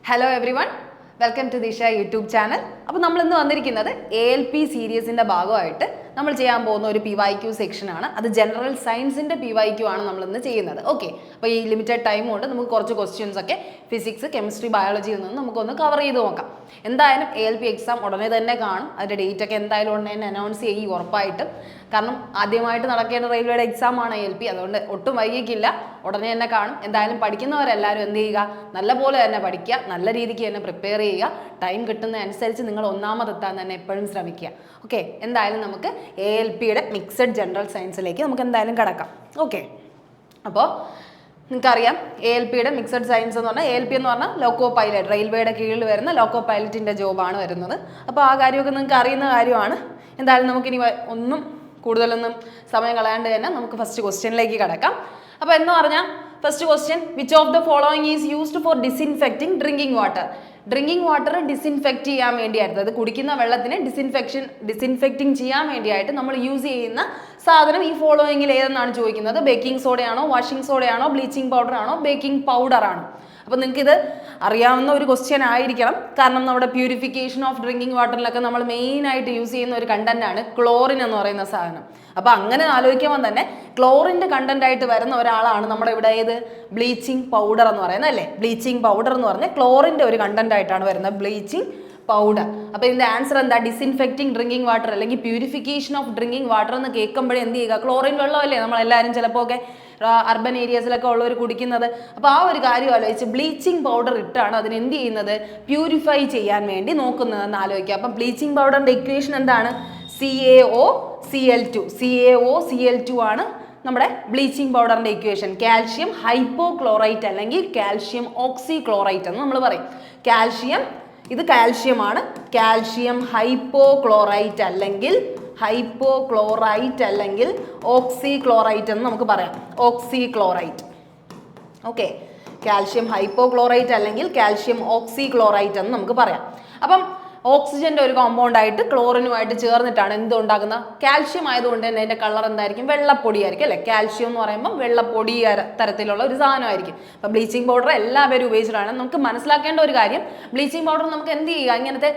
Hello everyone, welcome to Disha YouTube channel. അപ്പോൾ നമ്മൾ ഇന്ന് വന്നിരിക്കുന്നത് ALP സീരീസിന്റെ ഭാഗമായിട്ട് നമ്മൾ ചെയ്യാൻ പോകുന്ന ഒരു PYQ സെക്ഷൻ ആണ്. അത് ജനറൽ സയൻസിന്റെ PYQ ആണ് നമ്മൾ ഇന്ന് ചെയ്യുന്നത്. ഓക്കേ. അപ്പോൾ ഈ ലിമിറ്റഡ് ടൈം കൊണ്ട് നമുക്ക് കുറച്ച് ക്വസ്റ്റ്യൻസ് ഒക്കെ ഫിസിക്സ്, കെമിസ്ട്രി, ബയോളജിയിൽ നിന്ന് നമുക്കൊന്ന് കവർ ചെയ്ത് നോക്കാം. എന്തായാലും ALP എക്സാം ഉടനെ തന്നെ കാണും. അതിന്റെ ഡേറ്റ് ഒക്കെ എന്തായാലും ഉടനെ തന്നെ അനൗൺസ് ചെയ്യും ഉറപ്പായിട്ടും. കാരണം ആദ്യമായിട്ട് നടക്കേണ്ട റെയിൽവേയുടെ എക്സാം ആണ് ALP. അതുകൊണ്ട് ഒട്ടും വൈകിക്കില്ല, ഉടനെ തന്നെ കാണും. എന്തായാലും പഠിക്കുന്നവരെല്ലാവരും എന്ത് ചെയ്യുക, നല്ലപോലെ തന്നെ പഠിക്കുക, നല്ല രീതിക്ക് തന്നെ പ്രിപ്പയർ ചെയ്യുക. ടൈം കിട്ടുന്നതനുസരിച്ച് നിങ്ങൾ ഒന്നാമതെത്താൻ തന്നെ എപ്പോഴും ശ്രമിക്കുക. ഓക്കെ, എന്തായാലും നമുക്ക് ALPയുടെ മിക്സഡ് ജനറൽ സയൻസിലേക്ക് നമുക്ക് എന്തായാലും കിടക്കാം. ഓക്കെ, അപ്പോൾ നിങ്ങൾക്കറിയാം ALPയുടെ മിക്സഡ് സയൻസ് എന്ന് പറഞ്ഞാൽ ALP എന്ന് പറഞ്ഞാൽ ലോക്കോ പൈലറ്റ്, റെയിൽവേയുടെ കീഴിൽ വരുന്ന ലോക്കോ പൈലറ്റിൻ്റെ ജോബാണ് വരുന്നത്. അപ്പോൾ ആ കാര്യമൊക്കെ നിങ്ങൾക്ക് അറിയുന്ന കാര്യമാണ്. എന്തായാലും നമുക്കിനി ഒന്നും കൂടുതലൊന്നും സമയം കളയാണ്ട് തന്നെ നമുക്ക് ഫസ്റ്റ് ക്വസ്റ്റ്യനിലേക്ക് കിടക്കാം. അപ്പോൾ എന്ന് പറഞ്ഞാൽ first question, which of the following is used for disinfecting drinking water? Drinking water disinfect ചെയ്യാൻ വേണ്ടിയായിട്ട്, അത് കുടിക്കുന്ന വെള്ളത്തിനെ ഡിസിൻഫെക്റ്റിംഗ് ചെയ്യാൻ വേണ്ടിയായിട്ട് നമ്മൾ യൂസ് ചെയ്യുന്ന സാധനം ഈ ഫോളോയിങ്ങിൽ ഏതെന്നാണ് ചോദിക്കുന്നത്. ബേക്കിംഗ് സോഡയാണോ, വാഷിംഗ് സോഡയാണോ, ബ്ലീച്ചിങ് പൗഡർ ആണോ, ബേക്കിംഗ് പൗഡർ ആണോ? അപ്പോൾ നിങ്ങൾക്ക് ഇത് അറിയാവുന്ന ഒരു ക്വസ്റ്റ്യൻ ആയിരിക്കണം. കാരണം നമ്മുടെ പ്യൂരിഫിക്കേഷൻ ഓഫ് ഡ്രിങ്കിങ് വാട്ടറിലൊക്കെ നമ്മൾ മെയിനായിട്ട് യൂസ് ചെയ്യുന്ന ഒരു കണ്ടന്റ് ആണ് ക്ലോറിൻ എന്ന് പറയുന്ന സാധനം. അപ്പോൾ അങ്ങനെ ആലോചിക്കുമ്പോൾ തന്നെ ക്ലോറിൻ്റെ കണ്ടന്റ് ആയിട്ട് വരുന്ന ഒരാളാണ് നമ്മുടെ ഇവിടെ ഏത് ബ്ലീച്ചിങ് പൗഡർ എന്ന് പറയുന്നത് അല്ലേ. ബ്ലീച്ചിങ് പൗഡർ എന്ന് പറഞ്ഞാൽ ക്ലോറിൻ്റെ ഒരു കണ്ടന്റ് ആയിട്ടാണ് വരുന്നത് ബ്ലീച്ചിങ് പൗഡർ. അപ്പോൾ ഇതിൻ്റെ ആൻസർ എന്താ? ഡിസിൻഫെക്റ്റിംഗ് ഡ്രിങ്കിങ് വാട്ടർ അല്ലെങ്കിൽ പ്യൂരിഫിക്കേഷൻ ഓഫ് ഡ്രിങ്കിങ് വാട്ടർ എന്ന് കേൾക്കുമ്പോഴേ എന്ത് ചെയ്യുക, ക്ലോറിൻ വെള്ളമല്ലേ നമ്മളെല്ലാവരും ചിലപ്പോൾ ഒക്കെ അർബൻ ഏരിയാസിലൊക്കെ ഉള്ളവർ കുടിക്കുന്നത്. അപ്പോൾ ആ ഒരു കാര്യം ആലോചിച്ച് ബ്ലീച്ചിങ് പൗഡർ ഇട്ടാണ് അതിന് എന്ത് ചെയ്യുന്നത്, പ്യൂരിഫൈ ചെയ്യാൻ വേണ്ടി നോക്കുന്നതെന്ന് ആലോചിക്കുക. അപ്പം ബ്ലീച്ചിങ് പൗഡറിൻ്റെ ഇക്വേഷൻ എന്താണ്? CaOCl2 ആണ് നമ്മുടെ ബ്ലീച്ചിങ് പൗഡറിൻ്റെ ഇക്വേഷൻ. കാൽഷ്യം ഹൈപ്പോക്ലോറൈറ്റ് അല്ലെങ്കിൽ കാൽഷ്യം ഓക്സിക്ലോറൈറ്റ് എന്ന് നമ്മൾ പറയും. കാൽഷ്യം, ഇത് കാൽഷ്യമാണ്, കാൽഷ്യം ഹൈപ്പോക്ലോറൈറ്റ് അല്ലെങ്കിൽ ഓക്സിക്ലോറൈറ്റ് എന്ന് നമുക്ക് പറയാം. ഓക്സിക്ലോറൈറ്റ്. ഓക്കെ, കാൽഷ്യം ഹൈപ്പോക്ലോറൈറ്റ് അല്ലെങ്കിൽ കാൽഷ്യം ഓക്സിക്ലോറൈറ്റ് എന്ന് നമുക്ക് പറയാം. അപ്പം ഓക്സിജന്റെ ഒരു കോമ്പൗണ്ട് ആയിട്ട് ക്ലോറിനുമായിട്ട് ചേർന്നിട്ടാണ് എന്ത് ഉണ്ടാക്കുന്നത്? കാൽഷ്യം ആയതുകൊണ്ട് തന്നെ അതിന്റെ കളർ എന്തായിരിക്കും? വെള്ളപ്പൊടിയായിരിക്കും അല്ലെ. കാൽഷ്യം എന്ന് പറയുമ്പോൾ വെള്ളപ്പൊടി തരത്തിലുള്ള ഒരു സാധനമായിരിക്കും. അപ്പൊ ബ്ലീച്ചിങ് പൗഡർ എല്ലാവരും ഉപയോഗിച്ചിട്ടാണ്. നമുക്ക് മനസ്സിലാക്കേണ്ട ഒരു കാര്യം, ബ്ലീച്ചിങ് പൗഡർ നമുക്ക് എന്ത് ചെയ്യുക, ഇങ്ങനത്തെ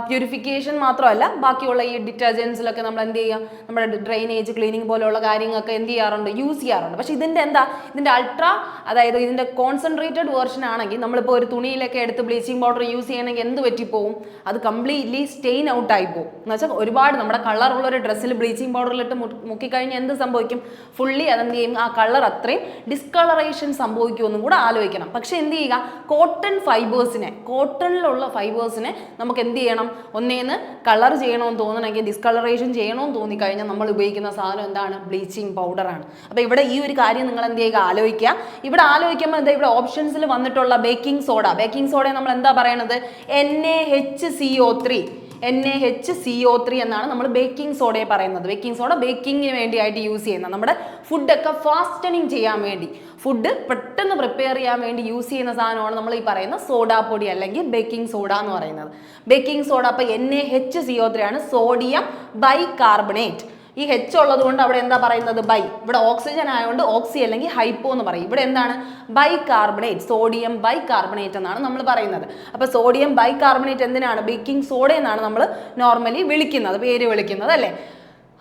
പ്യൂരിഫിക്കേഷൻ മാത്രമല്ല ബാക്കിയുള്ള ഈ ഡിറ്റർജൻസിലൊക്കെ നമ്മൾ എന്ത് ചെയ്യുക, നമ്മുടെ ഡ്രെയിനേജ് ക്ലീനിങ് പോലെയുള്ള കാര്യങ്ങളൊക്കെ എന്ത് ചെയ്യാറുണ്ട്, യൂസ് ചെയ്യാറുണ്ട്. പക്ഷെ ഇതിന്റെ എന്താ, ഇതിന്റെ അൾട്രാ, അതായത് ഇതിന്റെ കോൺസെൻട്രേറ്റഡ് വേർഷൻ ആണെങ്കിൽ നമ്മളിപ്പോൾ ഒരു തുണിയിലൊക്കെ എടുത്ത് ബ്ലീച്ചിങ് പൗഡർ യൂസ് ചെയ്യണമെങ്കിൽ എന്ത് പറ്റിപ്പോവും, അത് കംപ്ലീറ്റ്ലി സ്റ്റെയിൻ ഔട്ട് ആയി പോകും. എന്ന് വെച്ചാൽ ഒരുപാട് നമ്മുടെ കളറുള്ള ഒരു ഡ്രസ്സിൽ ബ്ലീച്ചിങ് പൗഡറിലിട്ട് മുക്കിക്കഴിഞ്ഞാൽ എന്ത് സംഭവിക്കും, ഫുള്ളി അതെന്ത് ചെയ്യും, ആ കളർ അത്രയും ഡിസ്കളറേഷൻ സംഭവിക്കുമെന്നും കൂടെ ആലോചിക്കണം. പക്ഷെ എന്ത് ചെയ്യുക, കോട്ടണിലുള്ള ഫൈബേഴ്സിനെ നമുക്ക് എന്ത് ചെയ്യണം, ഒന്നേന്ന് കളർ ചെയ്യണമെന്ന് തോന്നണമെങ്കിൽ, ഡിസ്കളറേഷൻ ചെയ്യണമെന്ന് തോന്നിക്കഴിഞ്ഞാൽ നമ്മൾ ഉപയോഗിക്കുന്ന സാധനം എന്താണ്, ബ്ലീച്ചിങ് പൗഡറാണ്. അപ്പോൾ ഇവിടെ ഈ ഒരു കാര്യം നിങ്ങൾ എന്ത് ചെയ്യുക, ആലോചിക്കുക. ഇവിടെ ആലോചിക്കുമ്പോൾ എന്താ, ഇവിടെ ഓപ്ഷൻസിൽ വന്നിട്ടുള്ള ബേക്കിംഗ് സോഡയെ നമ്മൾ എന്താ പറയണത്, NaHCO3 എന്നാണ് നമ്മൾ ബേക്കിംഗ് സോഡയെ പറയുന്നത്. ബേക്കിംഗ് സോഡ ബേക്കിങ്ങിന് വേണ്ടിയായിട്ട് യൂസ് ചെയ്യുന്നത്, നമ്മുടെ ഫുഡൊക്കെ ഫാസ്റ്റനിങ് ചെയ്യാൻ വേണ്ടി, ഫുഡ് പെട്ടെന്ന് പ്രിപ്പയർ ചെയ്യാൻ വേണ്ടി യൂസ് ചെയ്യുന്ന സാധനമാണ് നമ്മൾ ഈ പറയുന്ന സോഡാപ്പൊടി അല്ലെങ്കിൽ ബേക്കിംഗ് സോഡ എന്ന് പറയുന്നത്. ബേക്കിംഗ് സോഡ അപ്പോൾ NaHCO3 ആണ്, സോഡിയം ബൈകാർബണേറ്റ്. ഈ H ഉള്ളത് കൊണ്ട് അവിടെ എന്താ പറയുന്നത്, ബൈ. ഇവിടെ ഓക്സിജൻ ആയതുകൊണ്ട് ഓക്സി അല്ലെങ്കിൽ ഹൈപ്പോ എന്ന് പറയും. ഇവിടെ എന്താണ്, ബൈകാർബണേറ്റ്, സോഡിയം ബൈകാർബണേറ്റ് എന്നാണ് നമ്മൾ പറയുന്നത്. അപ്പോൾ സോഡിയം ബൈകാർബണേറ്റ് എന്തിനാണ്, ബേക്കിംഗ് സോഡ എന്നാണ് നമ്മൾ നോർമലി വിളിക്കുന്നത്, പേര് വിളിക്കുന്നത് അല്ലേ.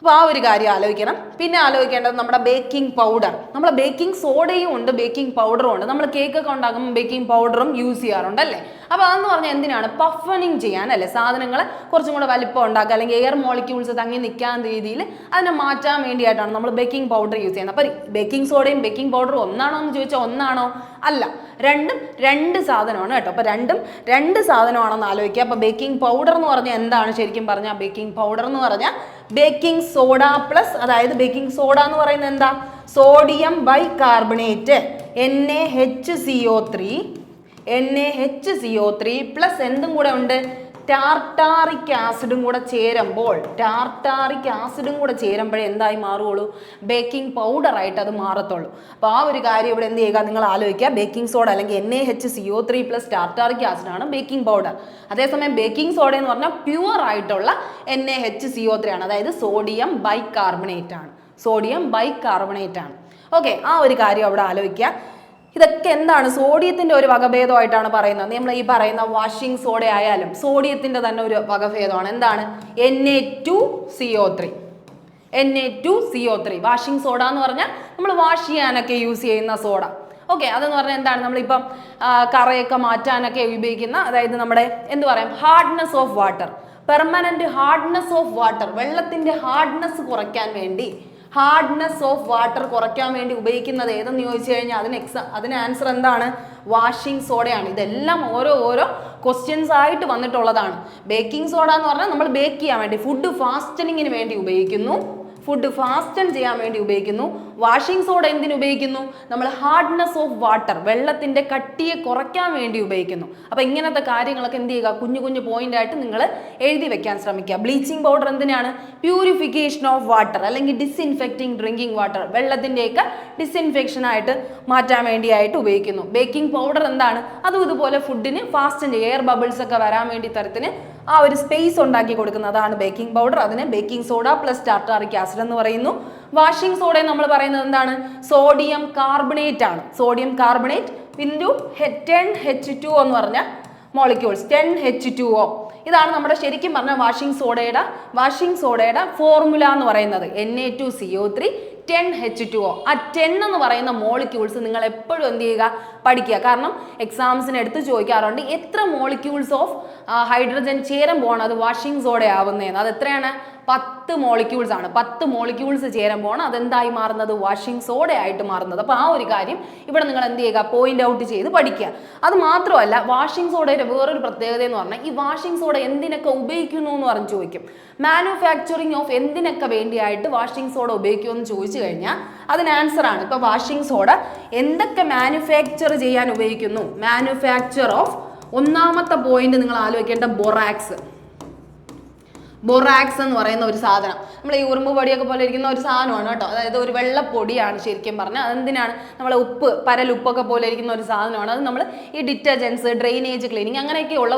അപ്പോൾ ആ ഒരു കാര്യം ആലോചിക്കണം. പിന്നെ ആലോചിക്കേണ്ടത് നമ്മുടെ ബേക്കിംഗ് പൗഡർ. നമ്മൾ ബേക്കിംഗ് സോഡയും ഉണ്ട്, ബേക്കിംഗ് പൗഡറും ഉണ്ട്. നമ്മൾ കേക്കൊക്കെ ഉണ്ടാക്കുമ്പോൾ ബേക്കിംഗ് പൗഡറും യൂസ് ചെയ്യാറുണ്ട് അല്ലേ. അപ്പോൾ അതെന്ന് പറഞ്ഞാൽ എന്തിനാണ്, പഫനിങ് ചെയ്യാൻ അല്ലേ, സാധനങ്ങൾ കുറച്ചും കൂടെ വലിപ്പം ഉണ്ടാക്കുക അല്ലെങ്കിൽ എയർ മോളിക്യൂൾസ് തങ്ങി നിൽക്കാൻ രീതിയിൽ അതിനെ മാറ്റാൻ വേണ്ടിയിട്ടാണ് നമ്മൾ ബേക്കിംഗ് പൗഡർ യൂസ് ചെയ്യുന്നത്. അപ്പോൾ ബേക്കിംഗ് സോഡയും ബേക്കിംഗ് പൗഡറും ഒന്നാണോ എന്ന് ചോദിച്ചാൽ ഒന്നാണോ, അല്ല, രണ്ടും രണ്ട് സാധനമാണ് കേട്ടോ. അപ്പോൾ രണ്ടും രണ്ട് സാധനമാണെന്ന് ആലോചിക്കുക. അപ്പോൾ ബേക്കിംഗ് പൗഡർ എന്ന് പറഞ്ഞാൽ എന്താണ് ശരിക്കും പറഞ്ഞാൽ, ബേക്കിംഗ് പൗഡർ എന്ന് പറഞ്ഞാൽ ബേക്കിംഗ് സോഡ പ്ലസ്, അതായത് ബേക്കിംഗ് സോഡ എന്ന് പറയുന്നത് എന്താ, സോഡിയം ബൈകാർബണേറ്റ് NaHCO3 പ്ലസ് എന്തും കൂടെ ഉണ്ട്, ടാർട്ടാറിക് ആസിഡും കൂടെ ചേരുമ്പോഴേ എന്തായി മാറുള്ളൂ, ബേക്കിംഗ് പൗഡറായിട്ട് അത് മാറത്തുള്ളൂ. അപ്പോൾ ആ ഒരു കാര്യം ഇവിടെ എന്ത് ചെയ്യുക, നിങ്ങൾ ആലോചിക്കുക. ബേക്കിംഗ് സോഡ അല്ലെങ്കിൽ NaHCO3 പ്ലസ് ടാർട്ടാറിക് ആസിഡാണ് ബേക്കിംഗ് പൗഡർ. അതേസമയം ബേക്കിംഗ് സോഡ എന്ന് പറഞ്ഞാൽ പ്യുവർ ആയിട്ടുള്ള NaHCO3 ആണ്, അതായത് സോഡിയം ബൈകാർബണേറ്റ് ആണ്. ഓക്കെ, ആ ഒരു കാര്യം അവിടെ ആലോചിക്കുക. ഇതൊക്കെ എന്താണ് സോഡിയത്തിന്റെ ഒരു വകഭേദമായിട്ടാണ് പറയുന്നത്. നമ്മൾ ഈ പറയുന്ന വാഷിംഗ് സോഡ ആയാലും സോഡിയത്തിന്റെ തന്നെ ഒരു വകഭേദമാണ്. എന്താണ്? Na2CO3. Na2CO3 വാഷിംഗ് സോഡ എന്ന് പറഞ്ഞാൽ നമ്മൾ വാഷ് ചെയ്യാനൊക്കെ യൂസ് ചെയ്യുന്ന സോഡ. ഓക്കെ, അതെന്ന് പറഞ്ഞാൽ എന്താണ്? നമ്മളിപ്പം കറയൊക്കെ മാറ്റാനൊക്കെ ഉപയോഗിക്കുന്ന, അതായത് നമ്മുടെ എന്ത് പറയാം, hardness of water, permanent hardness of water, വെള്ളത്തിന്റെ ഹാർഡ്നെസ് കുറയ്ക്കാൻ വേണ്ടി, ഹാർഡ്നെസ് ഓഫ് വാട്ടർ കുറയ്ക്കാൻ വേണ്ടി ഉപയോഗിക്കുന്നത് ഏതെന്ന് ചോദിച്ചു കഴിഞ്ഞാൽ അതിന് ആൻസർ എന്താണ്? വാഷിംഗ് സോഡയാണ്. ഇതെല്ലാം ഓരോ ക്വസ്റ്റ്യൻസ് ആയിട്ട് വന്നിട്ടുള്ളതാണ്. ബേക്കിംഗ് സോഡ എന്ന് പറഞ്ഞാൽ നമ്മൾ ബേക്ക് ചെയ്യാൻ വേണ്ടി, ഫുഡ് ഫാസ്റ്റനിങ്ങിന് വേണ്ടി ഉപയോഗിക്കുന്നു, ഫുഡ് ഫാസ്റ്റൻ ചെയ്യാൻ വേണ്ടി ഉപയോഗിക്കുന്നു. വാഷിംഗ് സോഡ എന്തിനു ഉപയോഗിക്കുന്നു? നമ്മൾ ഹാർഡ്നെസ് ഓഫ് വാട്ടർ, വെള്ളത്തിന്റെ കട്ടിയെ കുറയ്ക്കാൻ വേണ്ടി ഉപയോഗിക്കുന്നു. അപ്പൊ ഇങ്ങനത്തെ കാര്യങ്ങളൊക്കെ എന്ത് ചെയ്യുക, കുഞ്ഞു കുഞ്ഞു പോയിന്റ് ആയിട്ട് നിങ്ങൾ എഴുതി വെക്കാൻ ശ്രമിക്കുക. ബ്ലീച്ചിങ് പൗഡർ എന്തിനാണ്? പ്യൂരിഫിക്കേഷൻ ഓഫ് വാട്ടർ അല്ലെങ്കിൽ ഡിസ്ഇൻഫെക്റ്റിംഗ് ഡ്രിങ്കിങ് വാട്ടർ, വെള്ളത്തിന്റെയൊക്കെ ഡിസ്ഇൻഫെക്ഷൻ ആയിട്ട് മാറ്റാൻ വേണ്ടിയായിട്ട് ഉപയോഗിക്കുന്നു. ബേക്കിംഗ് പൗഡർ എന്താണ്? അതും ഇതുപോലെ ഫുഡിന് ഫാസ്റ്റൻ എയർ ബബിൾസ് ഒക്കെ വരാൻ വേണ്ടി തരത്തിന് ആ ഒരു സ്പേസ് ഉണ്ടാക്കി കൊടുക്കുന്നതാണ് ബേക്കിംഗ് പൗഡർ. അതിന് baking soda plus tartaric acid എന്ന് പറയുന്നു. വാഷിംഗ് സോഡ നമ്മൾ പറയുന്നത് എന്താണ്? സോഡിയം കാർബണേറ്റ് ആണ്. സോഡിയം കാർബണേറ്റ് ഇൻറ്റു 10H2O എന്ന് പറഞ്ഞ മോളിക്യൂൾസ്, 10H2O. ഇതാണ് നമ്മുടെ ശരിക്കും പറഞ്ഞ വാഷിംഗ് സോഡയുടെ ഫോർമുല എന്ന് പറയുന്നത്. Na2CO3 10H2O. ആ 10 എന്ന് പറയുന്ന മോളിക്യൂൾസ് നിങ്ങൾ എപ്പോഴും എന്ത് ചെയ്യുക, പഠിക്കുക. കാരണം എക്സാംസിന് എടുത്ത് ചോദിക്കാറുണ്ട് എത്ര മോളിക്യൂൾസ് ഓഫ് ഹൈഡ്രജൻ ചേരുമ്പോൾ അത് വാഷിംഗ് സോഡ ആവുന്നതെന്ന്. അത് എത്രയാണ്? 10 മോളിക്യൂൾസ് ആണ്. 10 മോളിക്യൂൾസ് ചേരുമ്പോൾ അതെന്തായി മാറുന്നത്? വാഷിംഗ് സോഡ ആയിട്ട് മാറുന്നത്. അപ്പോൾ ആ ഒരു കാര്യം ഇവിടെ നിങ്ങൾ എന്ത് ചെയ്യുക, പോയിന്റ് ഔട്ട് ചെയ്ത് പഠിക്കുക. അത് മാത്രമല്ല, വാഷിംഗ് സോഡയുടെ വേറൊരു പ്രത്യേകത എന്ന് പറഞ്ഞാൽ ഈ വാഷിംഗ് സോഡ എന്തിനൊക്കെ ഉപയോഗിക്കുന്നു എന്ന് പറഞ്ഞ് ചോദിക്കും. മാനുഫാക്ചറിങ് ഓഫ് എന്തിനൊക്കെ വേണ്ടിയായിട്ട് വാഷിംഗ് സോഡ ഉപയോഗിക്കുമെന്ന് ചോദിച്ചു കഴിഞ്ഞാൽ അതിന് ആൻസർ ആണ്. ഇപ്പോൾ വാഷിംഗ് സോഡ എന്തൊക്കെ മാനുഫാക്ചർ ചെയ്യാൻ ഉപയോഗിക്കുന്നു? മാനുഫാക്ചർ ഓഫ്, ഒന്നാമത്തെ പോയിന്റ് നിങ്ങൾ ആലോചിക്കേണ്ട ബൊറാക്സ്. ബൊറാക്സ് എന്ന് പറയുന്ന ഒരു സാധനം നമ്മൾ ഈ ഉറുമ്പ് പൊടിയൊക്കെ പോലെ ഇരിക്കുന്ന ഒരു സാധനമാണ് കേട്ടോ. അതായത് ഒരു വെള്ളപ്പൊടിയാണ് ശരിക്കും പറഞ്ഞാൽ. അതെന്തിനാണ്? നമ്മളെ പരലുപ്പൊക്കെ പോലെ ഇരിക്കുന്ന ഒരു സാധനമാണ്. അത് നമ്മൾ ഈ ഡിറ്റർജൻസ്, ഡ്രെയിനേജ് ക്ലീനിങ് അങ്ങനെയൊക്കെയുള്ള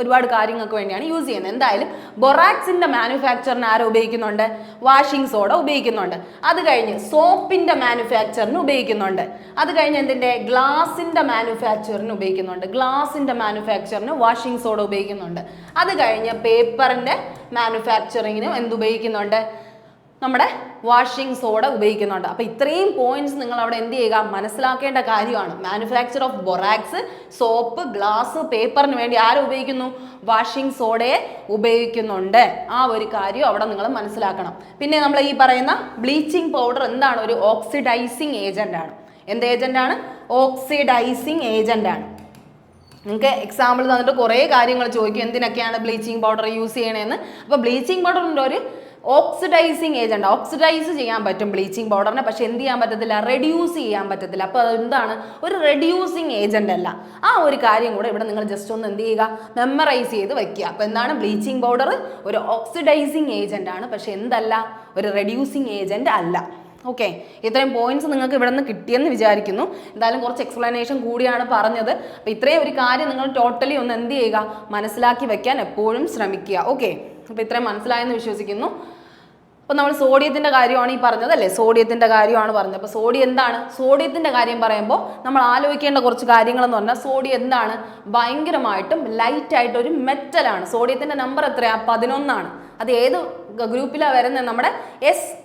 ഒരുപാട് കാര്യങ്ങൾക്ക് വേണ്ടിയാണ് യൂസ് ചെയ്യുന്നത്. എന്തായാലും ബൊറാക്സിന്റെ മാനുഫാക്ചറിന് ആരും ഉപയോഗിക്കുന്നുണ്ട്? വാഷിംഗ് സോഡ ഉപയോഗിക്കുന്നുണ്ട്. അത് കഴിഞ്ഞ് സോപ്പിന്റെ മാനുഫാക്ചറിന് ഉപയോഗിക്കുന്നുണ്ട്. അത് കഴിഞ്ഞ് എന്തിന്റെ? ഗ്ലാസിന്റെ മാനുഫാക്ചറിന് ഉപയോഗിക്കുന്നുണ്ട്. ഗ്ലാസിന്റെ മാനുഫാക്ചറിന് വാഷിംഗ് സോഡ ഉപയോഗിക്കുന്നുണ്ട്. അത് കഴിഞ്ഞ് പേപ്പറിന്റെ മാനുഫാക്ചറിങ്ങിനും എന്തുപയോഗിക്കുന്നുണ്ട്? നമ്മുടെ വാഷിംഗ് സോഡ ഉപയോഗിക്കുന്നുണ്ട്. അപ്പൊ ഇത്രയും പോയിന്റ്സ് നിങ്ങൾ അവിടെ എന്ത് ചെയ്യുക, മനസ്സിലാക്കേണ്ട കാര്യമാണ്. Manufacture of borax, soap, glass, പേപ്പറിന് വേണ്ടി ആരും ഉപയോഗിക്കുന്നു? വാഷിംഗ് സോഡയെ ഉപയോഗിക്കുന്നുണ്ട്. ആ ഒരു കാര്യം അവിടെ നിങ്ങൾ മനസ്സിലാക്കണം. പിന്നെ നമ്മൾ ഈ പറയുന്ന ബ്ലീച്ചിങ് പൗഡർ എന്താണ്? ഒരു ഓക്സിഡൈസിങ് ഏജന്റ് ആണ്. എന്ത് ഏജന്റ് ആണ്? ഓക്സിഡൈസിങ് ഏജന്റ് ആണ്. നിങ്ങൾക്ക് എക്സാമ്പിൾ തന്നിട്ട് കുറേ കാര്യങ്ങൾ ചോദിക്കും, എന്തിനൊക്കെയാണ് ബ്ലീച്ചിങ് പൗഡർ യൂസ് ചെയ്യണതെന്ന്. അപ്പോൾ ബ്ലീച്ചിങ് പൗഡറിൻ്റെ ഒരു ഓക്സിഡൈസിങ് ഏജന്റ്, ഓക്സിഡൈസ് ചെയ്യാൻ പറ്റും ബ്ലീച്ചിങ് പൗഡറിനെ, പക്ഷെ എന്ത് ചെയ്യാൻ പറ്റത്തില്ല? റെഡ്യൂസ് ചെയ്യാൻ പറ്റത്തില്ല. അപ്പോൾ അതെന്താണ്? ഒരു റെഡ്യൂസിങ് ഏജന്റ് അല്ല. ആ ഒരു കാര്യം കൂടെ ഇവിടെ നിങ്ങൾ ജസ്റ്റ് ഒന്ന് എന്ത് ചെയ്യുക, മെമ്മറൈസ് ചെയ്ത് വെക്കുക. അപ്പോൾ എന്താണ്? ബ്ലീച്ചിങ് പൗഡർ ഒരു ഓക്സിഡൈസിങ് ഏജന്റ് ആണ്, പക്ഷെ എന്തല്ല? ഒരു റെഡ്യൂസിങ് ഏജന്റ് അല്ല. ഓക്കെ, ഇത്രയും പോയിന്റ്സ് നിങ്ങൾക്ക് ഇവിടെ നിന്ന് കിട്ടിയെന്ന് വിചാരിക്കുന്നു. എന്തായാലും കുറച്ച് എക്സ്പ്ലനേഷൻ കൂടിയാണ് പറഞ്ഞത്. അപ്പോൾ ഇത്രയും ഒരു കാര്യം നിങ്ങൾ ടോട്ടലി ഒന്ന് എന്ത് ചെയ്യുക, മനസ്സിലാക്കി വെക്കാൻ എപ്പോഴും ശ്രമിക്കുക. ഓക്കെ, അപ്പോൾ ഇത്രയും മനസ്സിലായെന്ന് വിശ്വസിക്കുന്നു. അപ്പോൾ നമ്മൾ സോഡിയത്തിൻ്റെ കാര്യമാണ് ഈ പറഞ്ഞത് അല്ലേ? സോഡിയത്തിൻ്റെ കാര്യമാണ് പറഞ്ഞത്. അപ്പോൾ സോഡിയം എന്താണ്? സോഡിയത്തിൻ്റെ കാര്യം പറയുമ്പോൾ നമ്മൾ ആലോചിക്കേണ്ട കുറച്ച് കാര്യങ്ങളെന്ന് പറഞ്ഞാൽ സോഡിയം എന്താണ്? ഭയങ്കരമായിട്ടും ലൈറ്റായിട്ടൊരു മെറ്റലാണ്. സോഡിയത്തിൻ്റെ നമ്പർ എത്രയാണ്? 11 അത് ഏത് ഗ്രൂപ്പിലാണ് വരുന്നത്? നമ്മുടെ